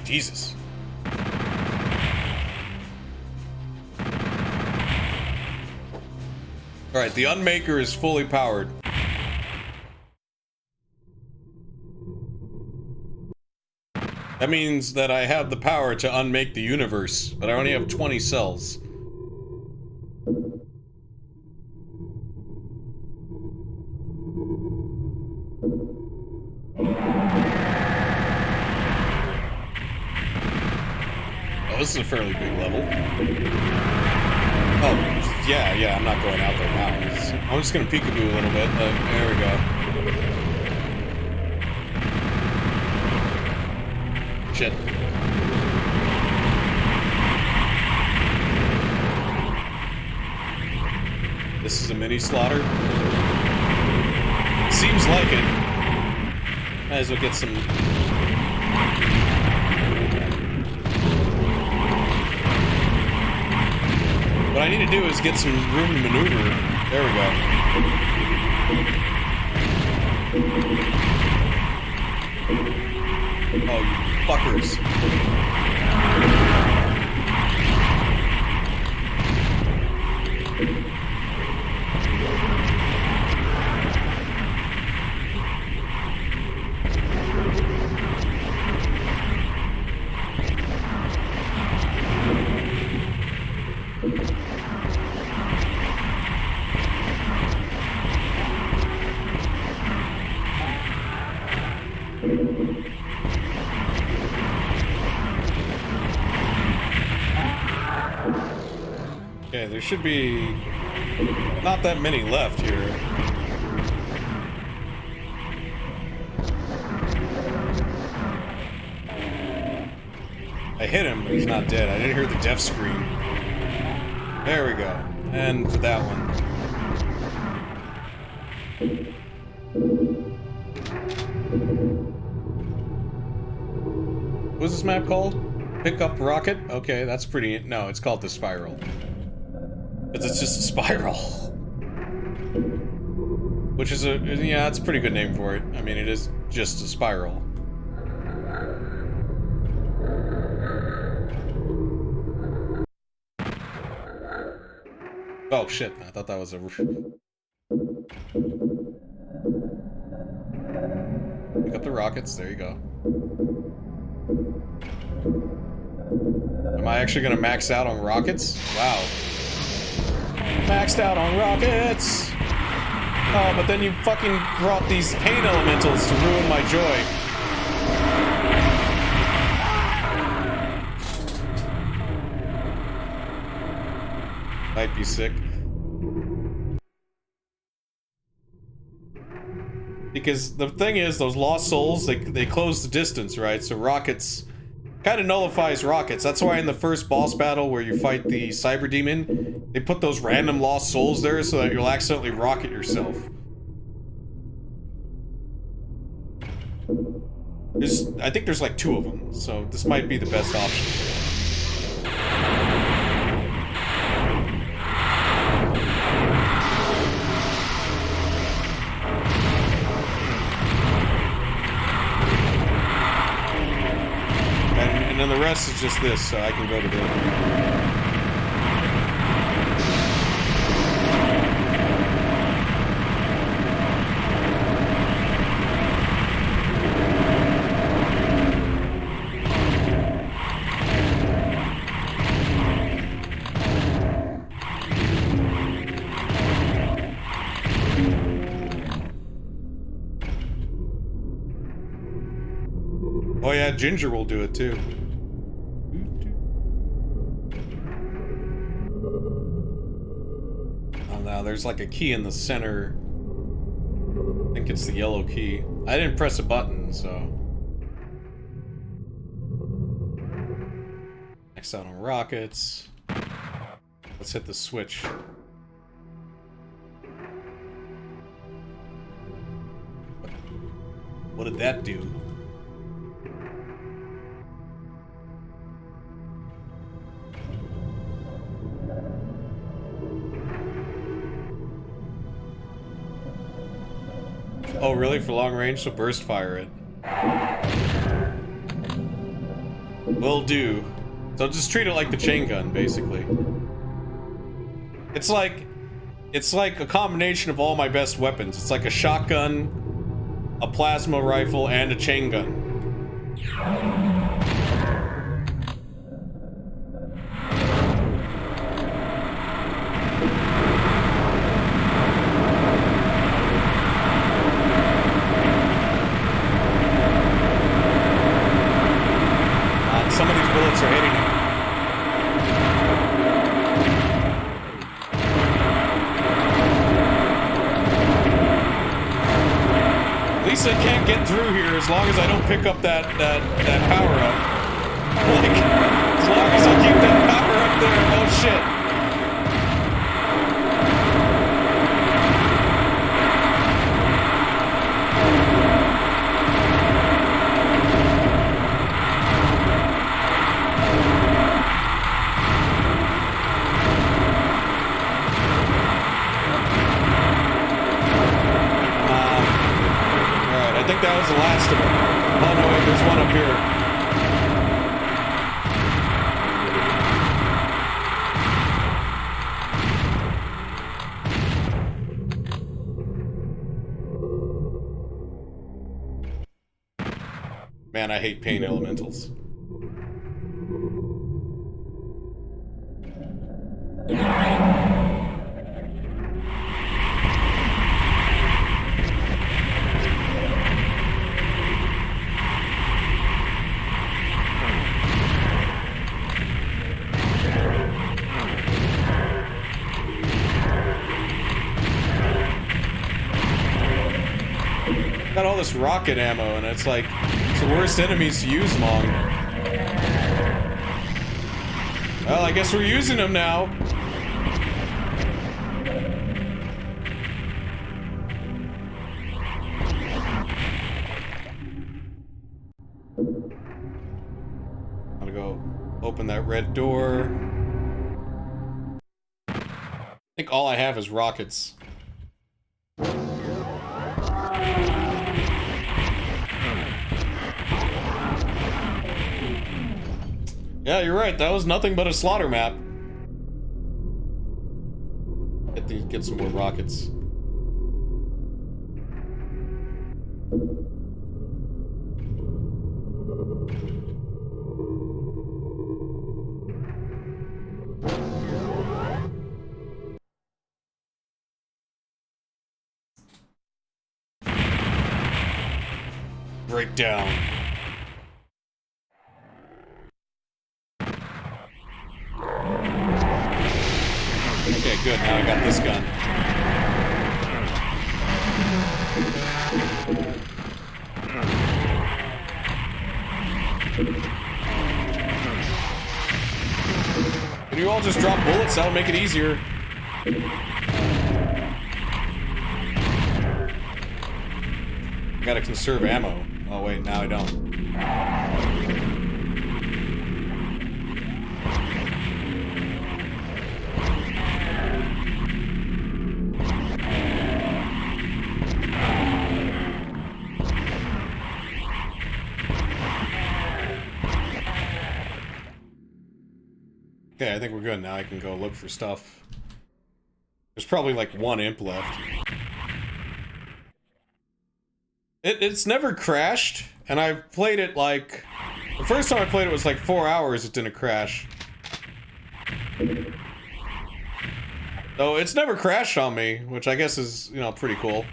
Jesus. Alright, the Unmaker is fully powered. That means that I have the power to unmake the universe, but I only have 20 cells. Oh, this is a fairly big level. Oh, yeah, I'm not going out there now. I'm just gonna peekaboo a little bit. There we go. Shit. This is a mini slaughter. Seems like it. Might as well get some... What I need to do is get some room to maneuver. There we go. Oh, you fuckers. Okay, there should be not that many left here. I hit him, but he's not dead. I didn't hear the death scream. There we go. And that one. What's this map called? Pick up rocket? Okay, that's pretty... No, it's called the spiral. Because it's just a spiral. Which is a... Yeah, it's a pretty good name for it. I mean, it is just a spiral. Oh, shit. I thought that was a... Pick up the rockets. There you go. Am I actually gonna max out on rockets? Wow. Maxed out on rockets! Oh, but then you fucking brought these pain elementals to ruin my joy. Might be sick. Because the thing is, those lost souls, they close the distance, right? So rockets kind of nullifies rockets. That's why in the first boss battle where you fight the cyber demon, they put those random lost souls there so that you'll accidentally rocket yourself. I think there's like 2 of them, so this might be the best option. And then the rest is just this, so I can go to the... Oh yeah, Ginger will do it too. Oh, now there's like a key in the center. I think it's the yellow key. I didn't press a button, so... Next out on rockets. Let's hit the switch. What did that do? Oh, really? For long range? So burst fire it. Will do. So just treat it like the chain gun, basically. It's like a combination of all my best weapons. It's like a shotgun, a plasma rifle, and a chain gun. Some of these bullets are hitting him. At least I can't get through here as long as I don't pick up that power up. Like, as long as I keep that power up there, oh shit. I think that was the last of them. Oh no, wait, there's one up here. Man, I hate pain elementals. Got all this rocket ammo, and it's like, it's the worst enemies to use them on. Well, I guess we're using them now. I'm gonna go open that red door. I think all I have is rockets. Yeah, you're right. That was nothing but a slaughter map. Get some more rockets. Breakdown. Good, now I got this gun. Can you all just drop bullets? That would make it easier. I gotta conserve ammo. Oh wait, now I don't. Okay, I think we're good now. I can go look for stuff. There's probably like one imp left. It's never crashed, and I've played it like... The first time I played it was like 4 hours, it didn't crash. So it's never crashed on me, which I guess is, you know, pretty cool.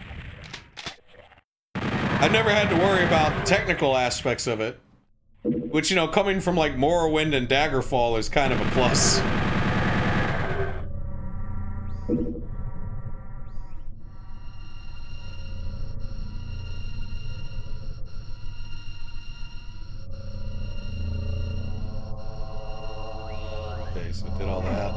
I've never had to worry about technical aspects of it. Which, you know, coming from like Morrowind and Daggerfall is kind of a plus. Okay, so I did all that.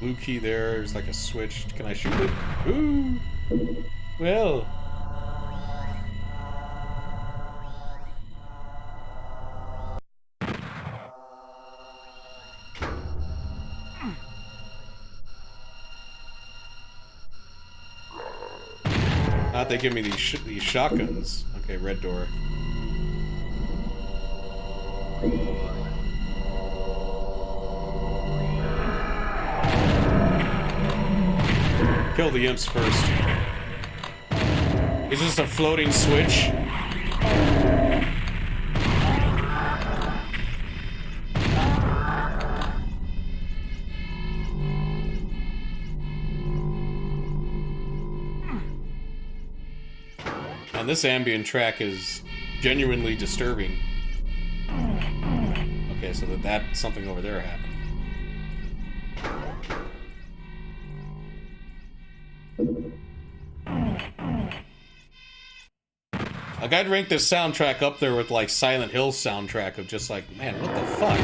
Blue key there, there's like a switch. Can I shoot it? Ooh! Well. How'd they give me these shotguns? Okay, red door. Kill the imps first. Is this a floating switch? And this ambient track is genuinely disturbing. Okay, so that something over there happened. Like, I'd rank this soundtrack up there with, like, Silent Hill's soundtrack of just like, man, what the fuck?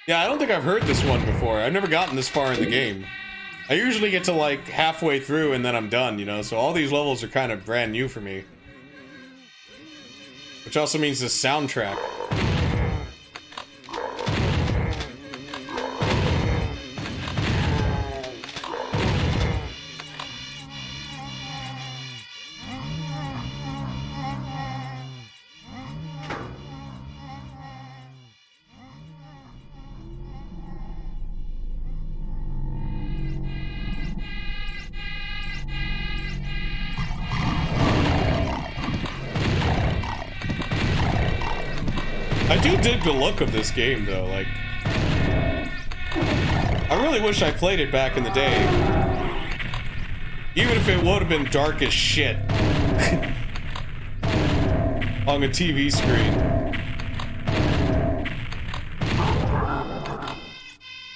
Yeah, I don't think I've heard this one before. I've never gotten this far in the game. I usually get to, like, halfway through and then I'm done, you know? So all these levels are kind of brand new for me. Which also means this soundtrack. I do dig the look of this game, though. Like, I really wish I played it back in the day. Even if it would have been dark as shit. On a TV screen.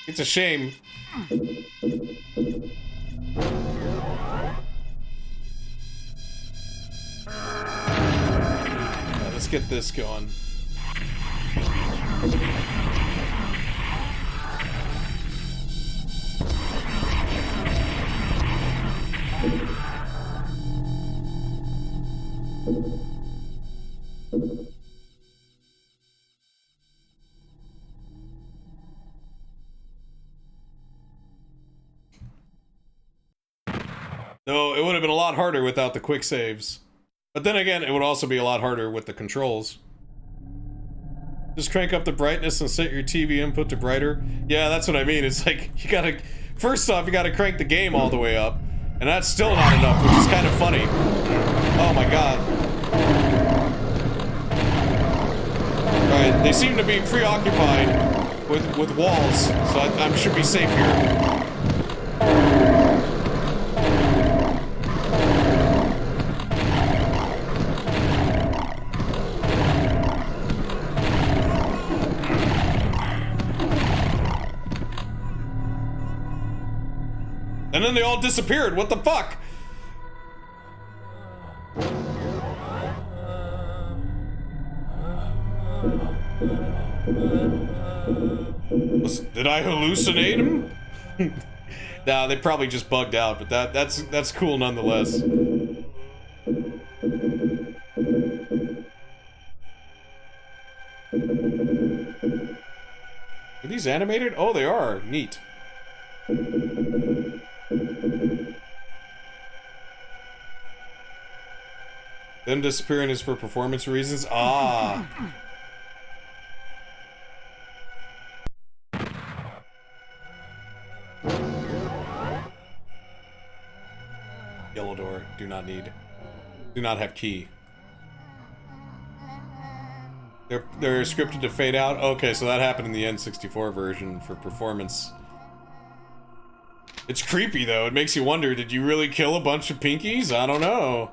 It's a shame. Let's get this going. Though it would have been a lot harder without the quick saves. But then again, it would also be a lot harder with the controls. Just crank up the brightness and set your TV input to brighter. Yeah, that's what I mean. It's like, you gotta... First off, you gotta crank the game all the way up. And that's still not enough, which is kind of funny. Oh my god. Alright, they seem to be preoccupied with walls, so I should be safe here. And then they all disappeared. What the fuck? Did I hallucinate him? Nah, they probably just bugged out, but that's cool nonetheless. Are these animated? Oh, they are. Neat. Them disappearing is for performance reasons? Ah. Yellow door. Do not need. Do not have key. They're scripted to fade out? Okay, so that happened in the N64 version for performance. It's creepy, though. It makes you wonder, did you really kill a bunch of pinkies? I don't know.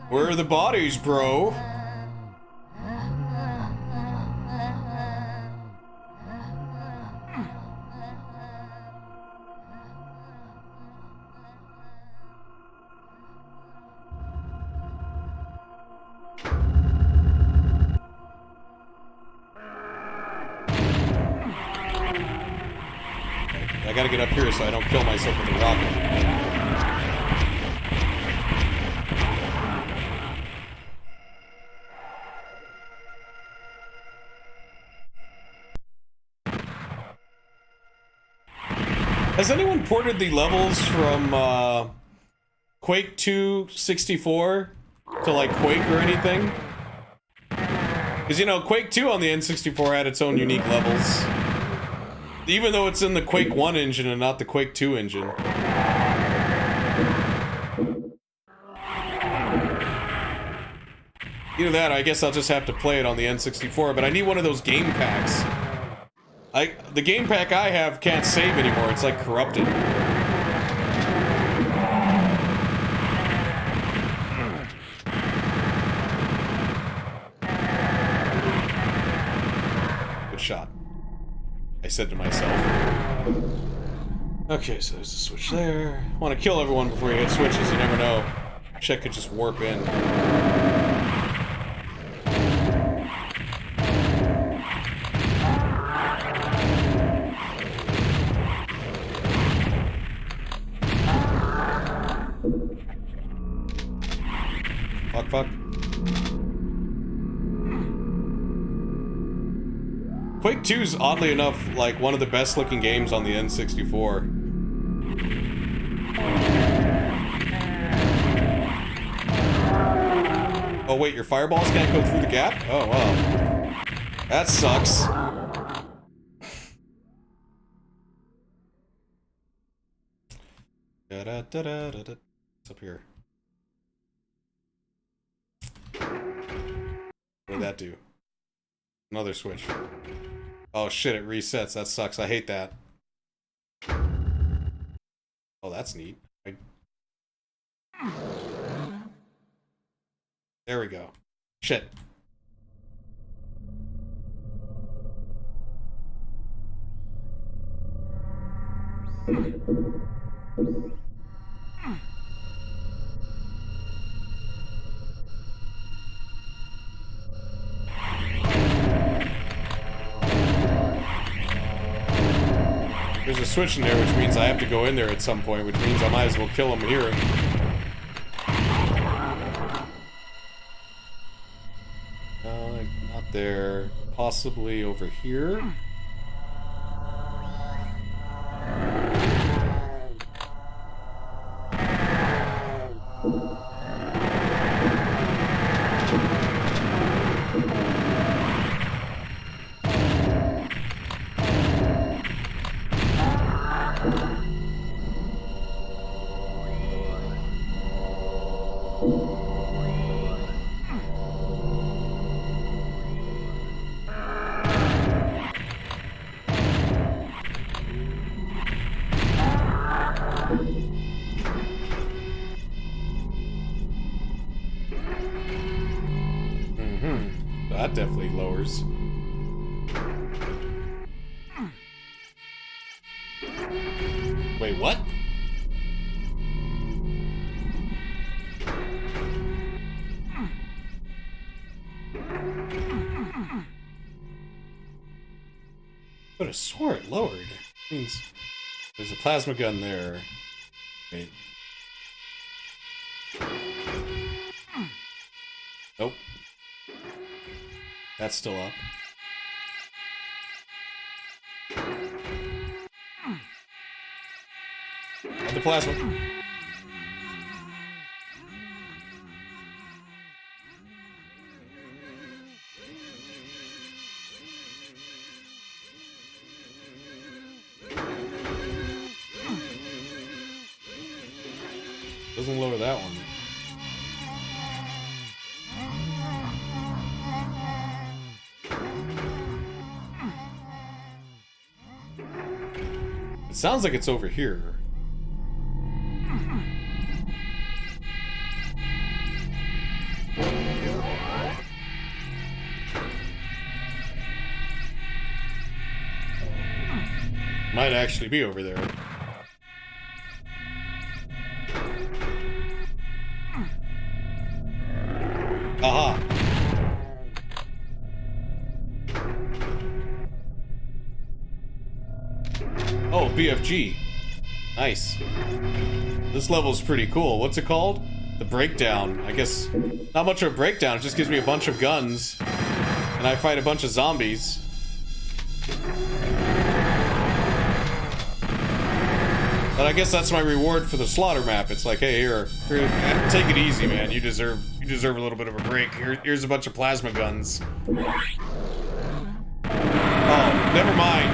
Where are the bodies, bro? I gotta get up here so I don't kill myself with a rocket. Has anyone ported the levels from Quake 2 64 to like Quake or anything? Because you know, Quake 2 on the N64 had its own unique levels. Even though it's in the Quake 1 engine and not the Quake 2 engine. Either that, or I guess I'll just have to play it on the N64, but I need one of those game packs. The game pack I have can't save anymore, it's like corrupted. Good shot, I said to myself. Okay, so there's a switch there. I want to kill everyone before you hit switches, you never know. Shit could just warp in. Fuck. Quake 2 is oddly enough like one of the best looking games on the N64. Oh wait, your fireballs can't go through the gap? Oh well. That sucks. What's up here? What did that do? Another switch. Oh shit, it resets. That sucks. I hate that. Oh, that's neat. There we go. Shit. There's a switch in there, which means I have to go in there at some point, which means I might as well kill him here. Not there. Possibly over here. that definitely lowers. Wait, what? But I swore it lowered. Means there's a plasma gun there. Wait. Nope. That's still up. The plasma. Doesn't lower that one. It sounds like it's over here. Might actually be over there. Aha! Oh, BFG. Nice. This level's pretty cool. What's it called? The breakdown. I guess not much of a breakdown. It just gives me a bunch of guns. And I fight a bunch of zombies. But I guess that's my reward for the slaughter map. It's like, hey, here, take it easy, man. You deserve a little bit of a break. Here's a bunch of plasma guns. Oh, never mind.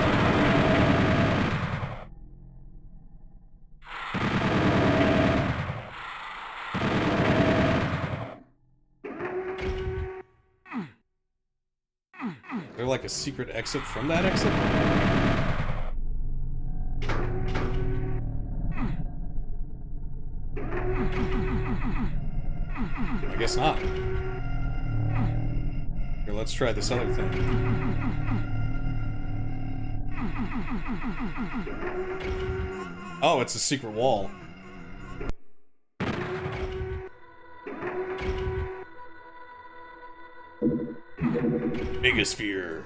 Is there like a secret exit from that exit? I guess not. Here, let's try this other thing. Oh, it's a secret wall. Megasphere.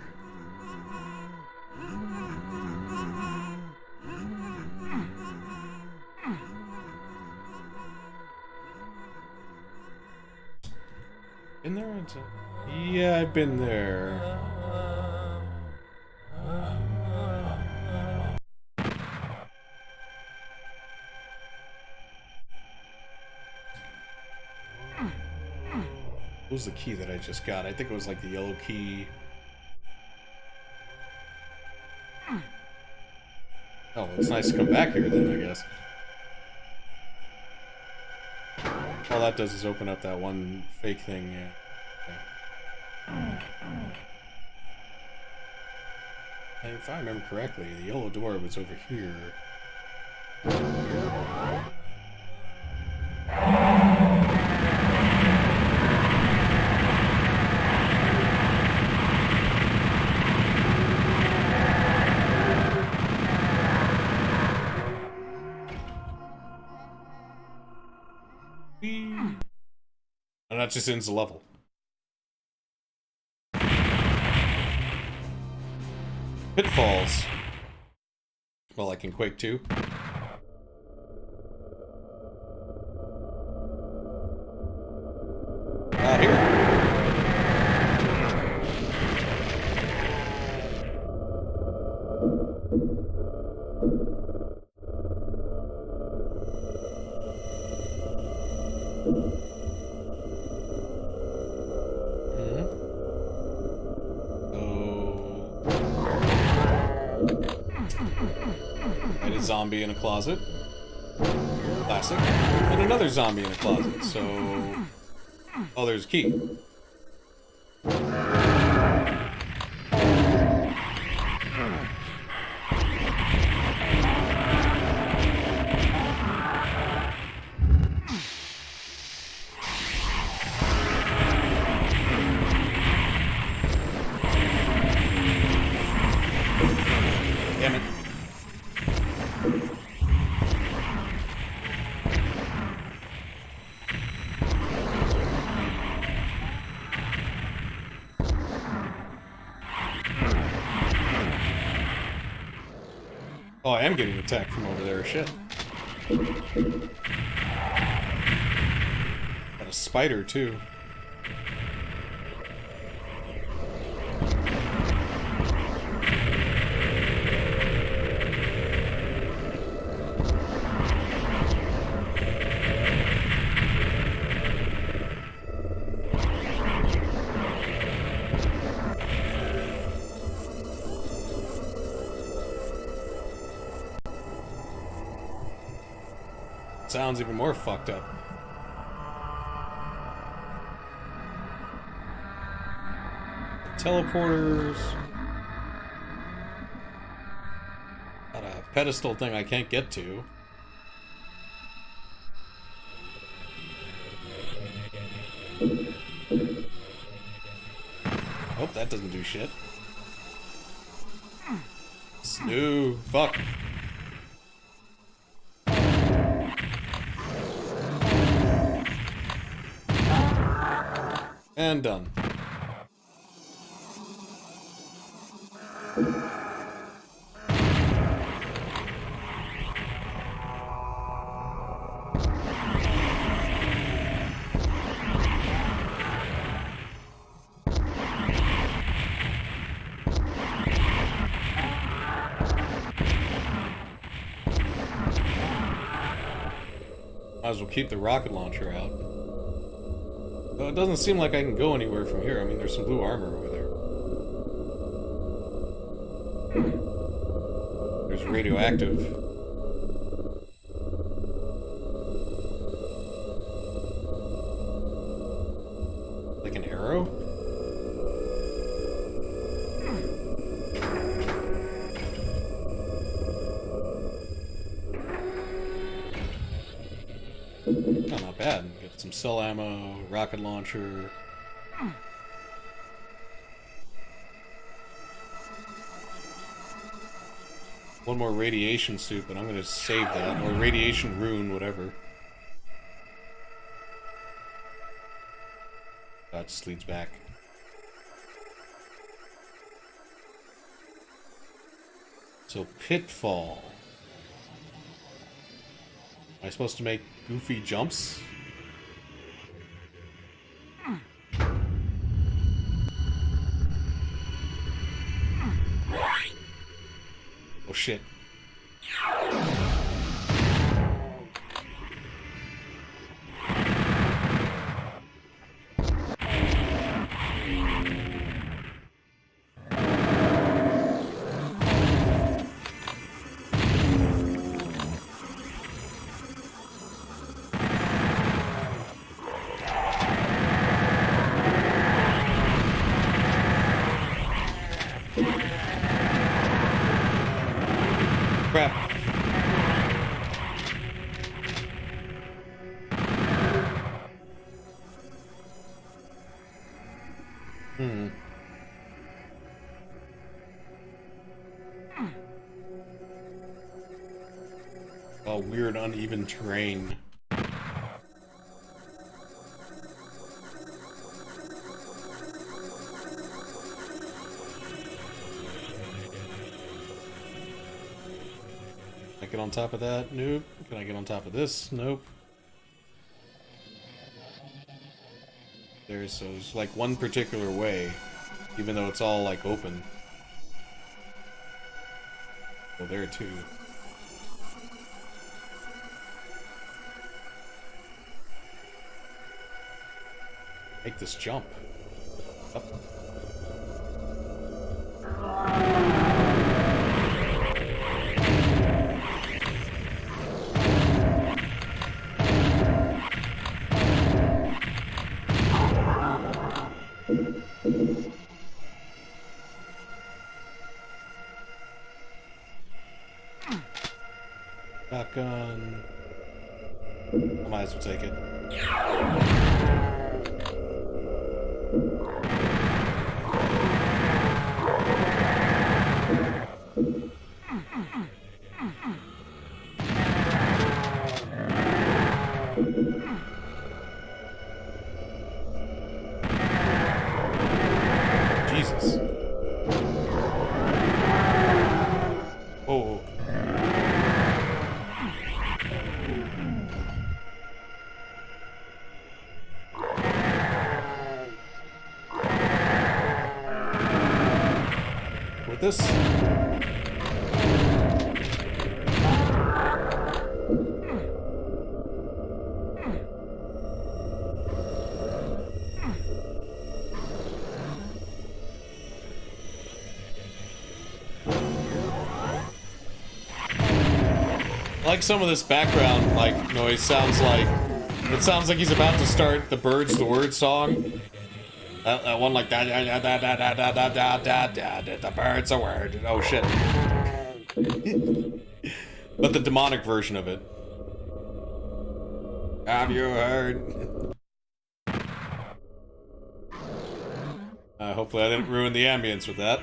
Been there? Yeah, I've been there. What was the key that I just got? I think it was like the yellow key. Oh, it's nice to come back here then, I guess. All that does is open up that one fake thing, yeah. And if I remember correctly, the yellow door was over here. And that just ends the level. Pitfalls. Well, like in Quake 2. Here. Zombie in a closet. Classic. And another zombie in a closet, so... Oh, there's a key. Oh, I am getting attacked from over there. Shit. Got a spider, too. Sounds even more fucked up. Teleporters. Got a pedestal thing I can't get to. Oh, that doesn't do shit. Snoo. Fuck. And done. Might as well keep the rocket launcher out. Though it doesn't seem like I can go anywhere from here. I mean, there's some blue armor over there. There's radioactive. Like an arrow? Oh, not bad. Get some cell ammo, rocket launcher. One more radiation suit, but I'm gonna save that. Or radiation rune, whatever. That just leads back. So, pitfall. Am I supposed to make goofy jumps? Oh shit. Crap. Oh, weird uneven terrain. Can I get on top of that? Nope. Can I get on top of this? Nope. There's like one particular way, even though it's all like open. Oh, there too. Make this jump. Up. Shotgun. I might as well take it. Jesus. Oh. this? I like some of this background like noise. Sounds like it sounds like he's about to start the Birds the Word song. That one like that. The Birds the Word. Oh shit! But the demonic version of it. Have you heard? Hopefully I didn't ruin the ambience with that.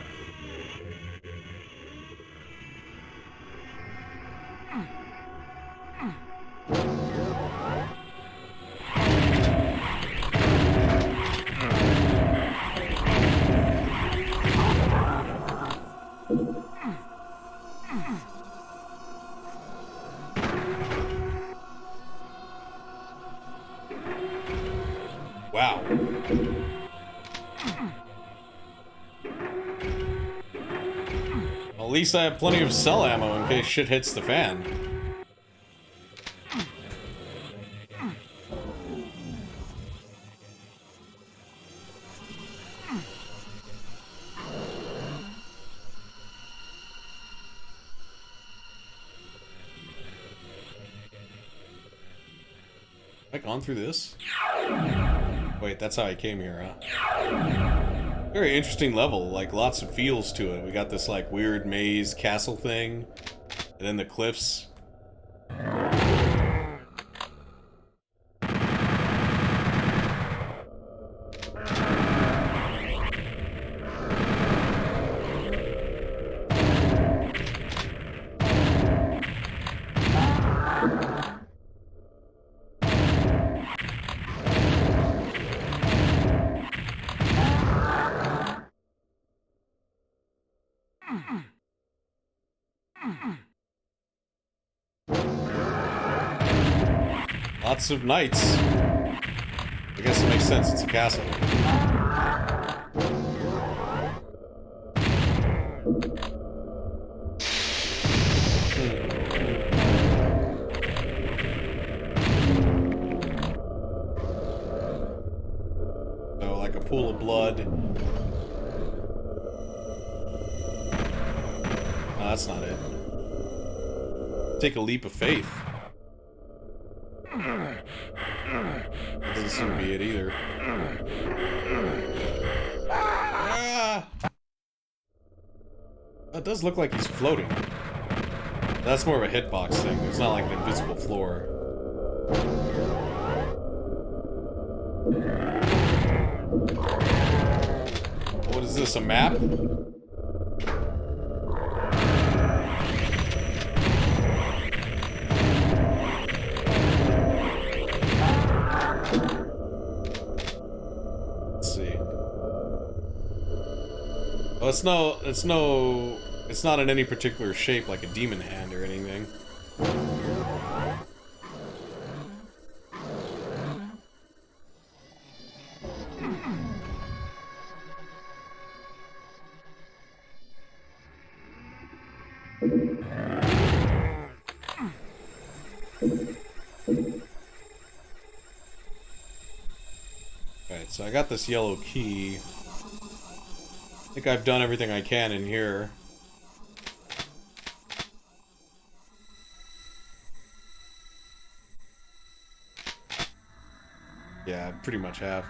Wow. Well, at least I have plenty of cell ammo in case shit hits the fan. Have I gone through this? Wait, that's how I came here, huh? Very interesting level, like lots of feels to it. We got this like weird maze castle thing, and then the cliffs. Lots of knights. I guess it makes sense, it's a castle. So, like a pool of blood. No, that's not it. Take a leap of faith. That doesn't seem to be it either. Ah! That does look like he's floating. That's more of a hitbox thing. It's not like an invisible floor. What is this, a map? Well, it's not in any particular shape like a demon hand or anything. Alright, so I got this yellow key. I think I've done everything I can in here. Yeah, I pretty much have.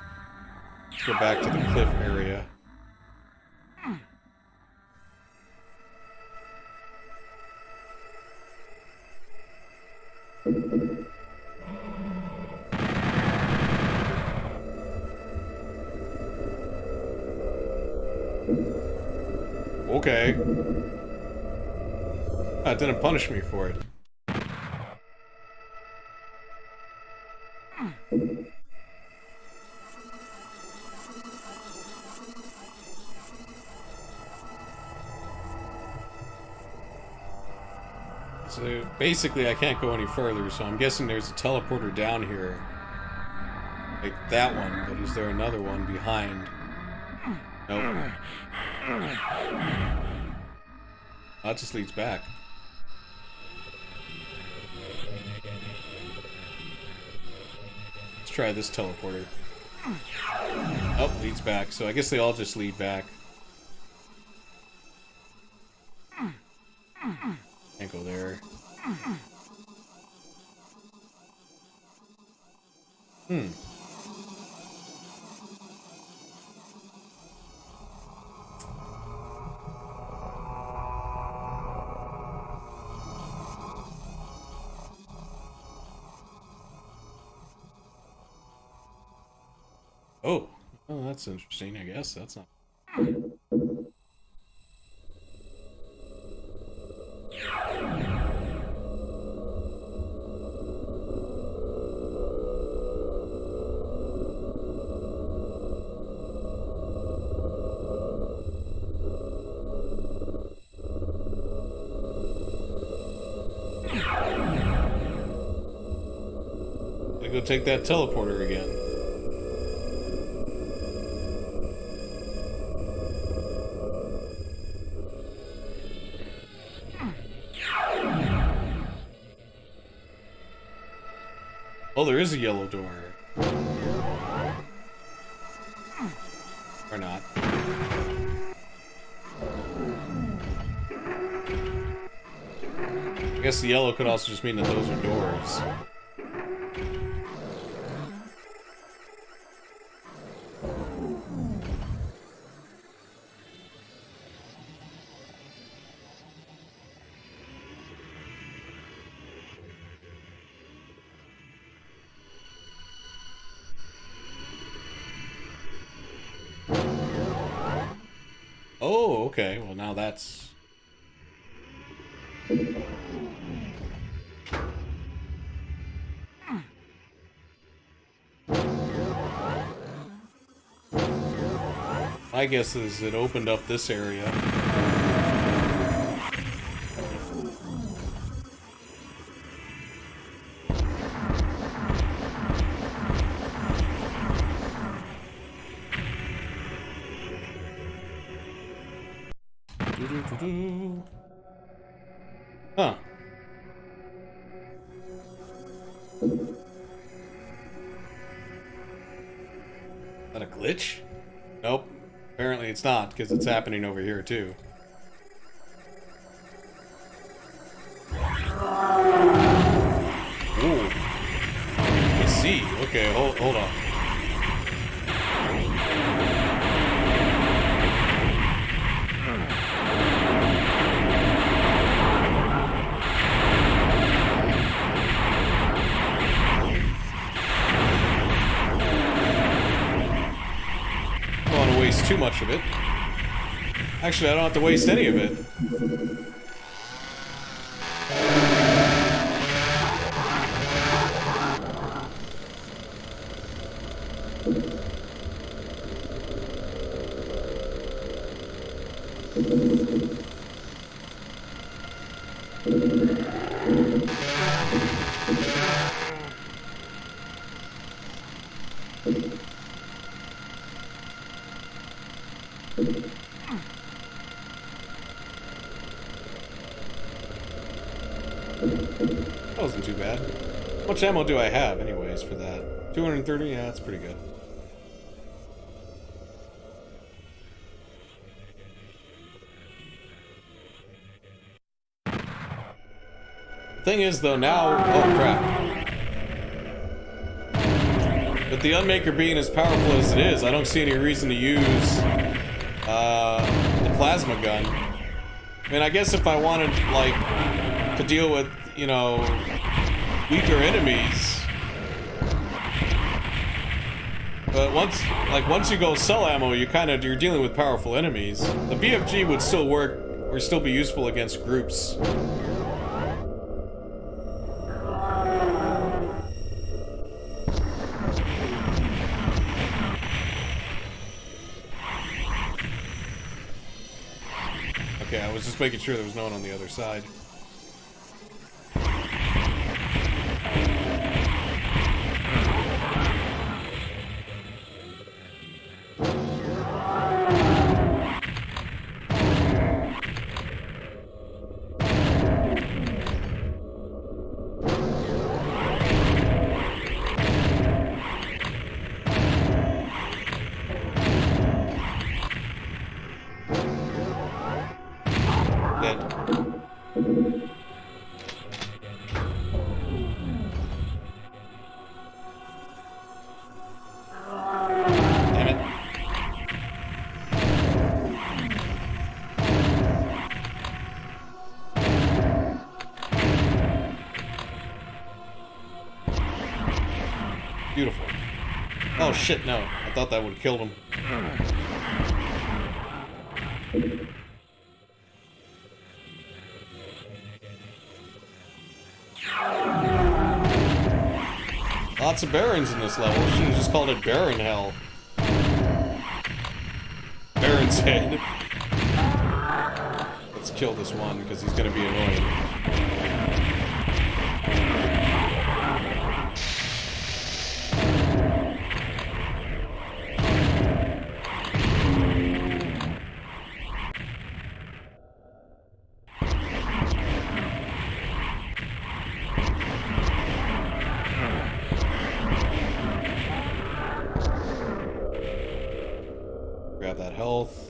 Let's go back to the cliff area. Okay. That didn't punish me for it. So basically I can't go any further, so I'm guessing there's a teleporter down here. Like that one, but is there another one behind? Nope. That just leads back. Let's try this teleporter. Oh, leads back. So I guess they all just lead back. Can't go there. Hmm. Oh. Oh, that's interesting, I guess. That's not... I go take that teleporter again. Oh, there is a yellow door. Or not. I guess the yellow could also just mean that those are doors. Oh, okay. Well, now that's... My guess is it opened up this area. Huh. Is that a glitch? Nope. Apparently it's not, because it's happening over here too. Ooh. I see. Okay, hold on. Too much of it. Actually, I don't have to waste any of it. That wasn't too bad. How much ammo do I have, anyways, for that? 230? Yeah, that's pretty good. The thing is, though, now... Oh, crap. With the Unmaker being as powerful as it is, I don't see any reason to use the plasma gun. I mean, I guess if I wanted, like, to deal with, you know, weaker enemies. But once you go cell ammo, you're dealing with powerful enemies. The BFG would still work, or still be useful against groups. Okay, I was just making sure there was no one on the other side. Oh shit, no. I thought that would have killed him. Lots of barons in this level. Should have just called it Baron Hell. Baron's head. Let's kill this one because he's gonna be annoying. Grab that health.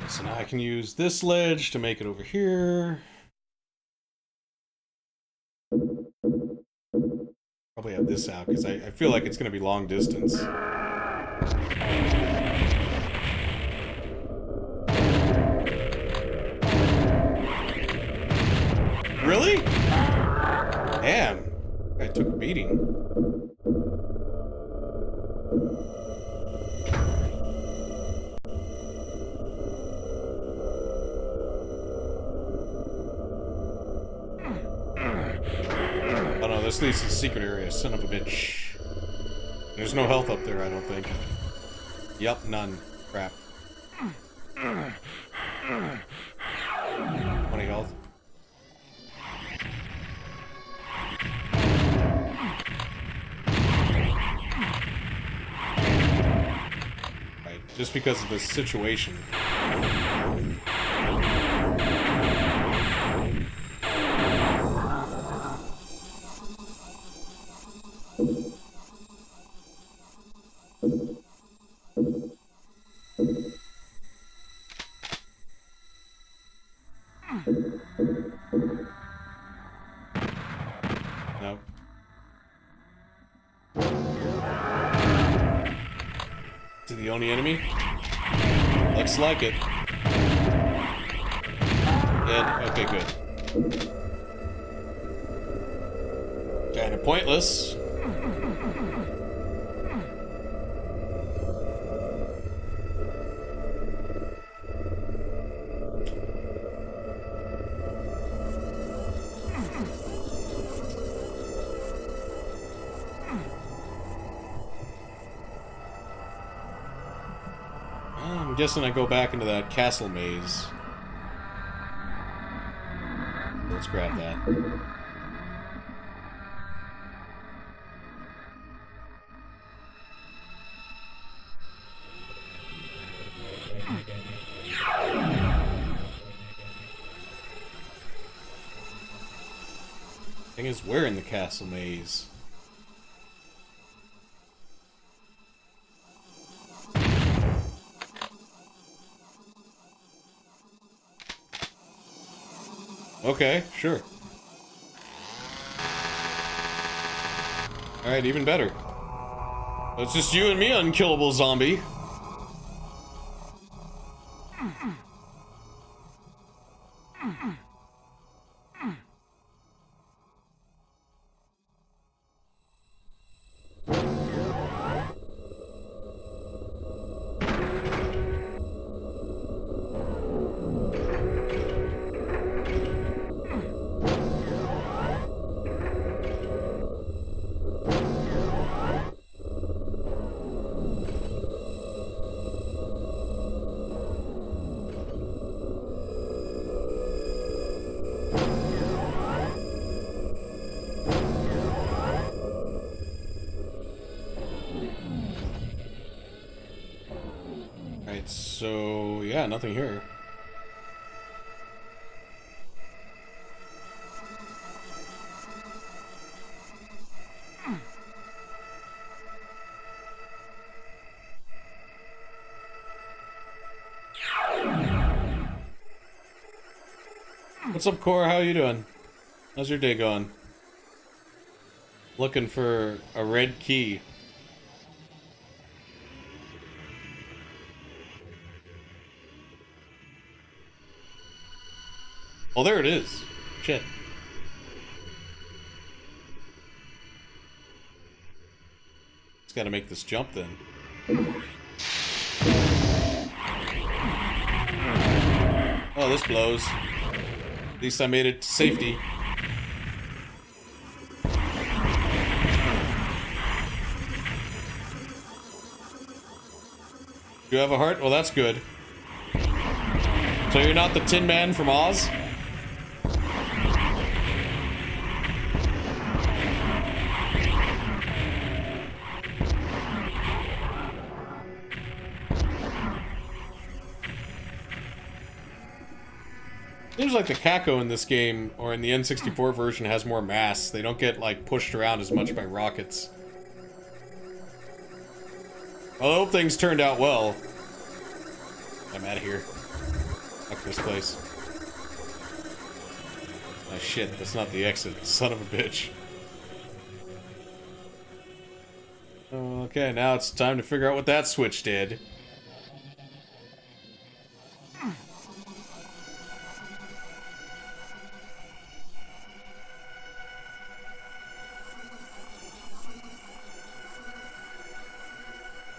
So now I can use this ledge to make it over here. Probably have this out because I feel like it's going to be long distance. Really? Damn. I took a beating. Oh no, this leads to the secret area, son of a bitch. There's no health up there, I don't think. Yup, none. Crap. 20 health. Right, just because of the situation. Nope. Is it the only enemy? Looks like it. Dead. Okay, good. Kinda pointless. I'm guessing I go back into that castle maze. Let's grab that. Thing is, we're in the castle maze. Okay, sure. Alright, even better. It's just you and me, unkillable zombie. Alright, so yeah, nothing here. What's up, Cora? How you doing? How's your day going? Looking for a red key. Oh, there it is. Shit. Just gotta make this jump then. Oh, this blows. At least I made it to safety. You have a heart? Well, that's good. So you're not the Tin Man from Oz? Seems like the Kako in this game, or in the N64 version, has more mass. They don't get, like, pushed around as much by rockets. Well, I hope things turned out well. I'm out of here. Fuck this place. Oh shit, that's not the exit. Son of a bitch. Okay, now it's time to figure out what that switch did.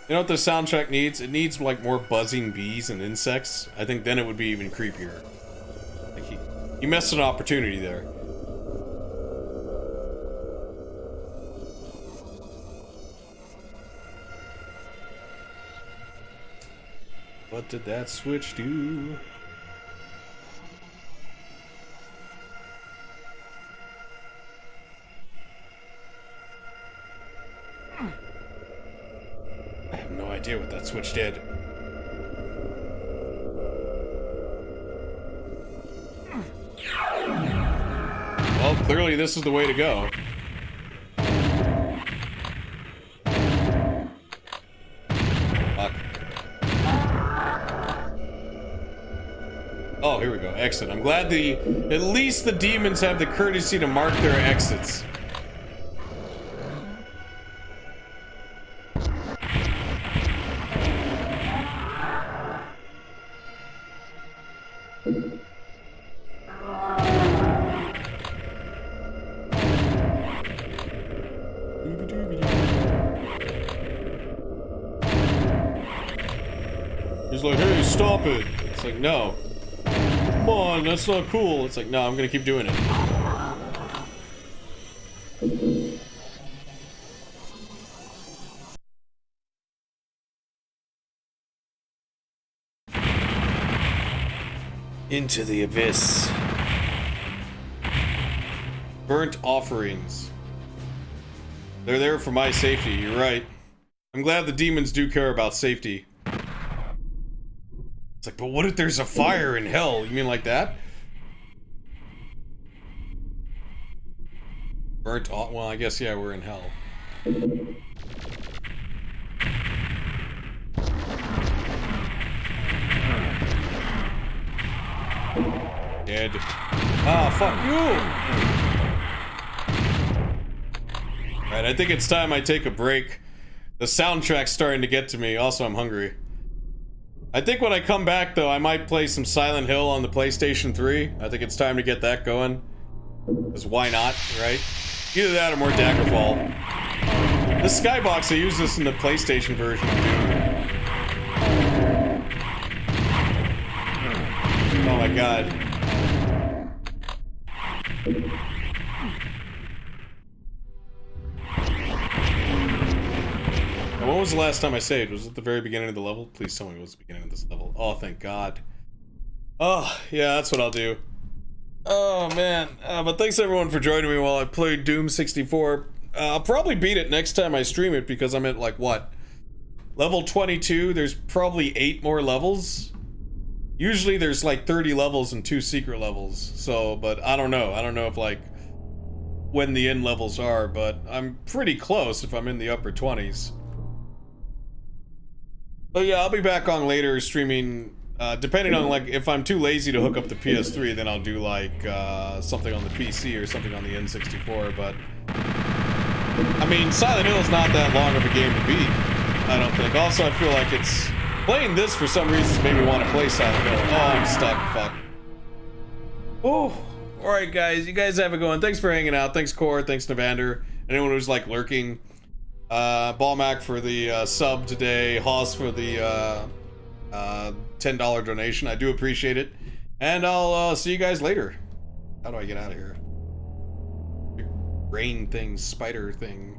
You know what the soundtrack needs? It needs, like, more buzzing bees and insects. I think then it would be even creepier. Like, he missed an opportunity there. What did that switch do? I have no idea what that switch did. Well, clearly this is the way to go. Fuck. Oh, here we go. Exit. I'm glad at least the demons have the courtesy to mark their exits. He's like, hey, stop it. It's like, no. Come on, that's not cool. It's like, no, I'm gonna keep doing it. Into the abyss. Burnt offerings. They're there for my safety, you're right. I'm glad the demons do care about safety. It's like, but what if there's a fire in hell? You mean like that? Burnt off. Well, I guess, yeah, we're in hell. Dead. Ah, fuck you! Alright, I think it's time I take a break. The soundtrack's starting to get to me. Also, I'm hungry. I think when I come back, though, I might play some Silent Hill on the PlayStation 3. I think it's time to get that going. Because why not, right? Either that or more Daggerfall. The Skybox, I use this in the PlayStation version of Doom. Oh my god. Now, when was the last time I saved? Was it the very beginning of the level? Please tell me it was the beginning of this level. Oh, thank God. Oh, yeah, that's what I'll do. Oh, man. But thanks everyone for joining me while I played Doom64. I'll probably beat it next time I stream it because I'm at, like, what? Level 22? There's probably 8 more levels? Usually there's, like, 30 levels and 2 secret levels. So, but I don't know. I don't know if, like, when the end levels are, but I'm pretty close if I'm in the upper 20s. But yeah, I'll be back on later streaming, depending on, like, if I'm too lazy to hook up the PS3, then I'll do, like, something on the PC or something on the N64, but... I mean, Silent Hill is not that long of a game to beat, I don't think. Also, I feel like it's... Playing this, for some reasons, made me want to play Silent Hill. Oh, I'm stuck. Fuck. Oh, all right, guys. You guys have a good one. Thanks for hanging out. Thanks, Core. Thanks, Navander. Anyone who's like lurking. Ballmac for the sub today. Hoss for the $10 donation. I do appreciate it. And I'll see you guys later. How do I get out of here? Big brain thing, spider thing.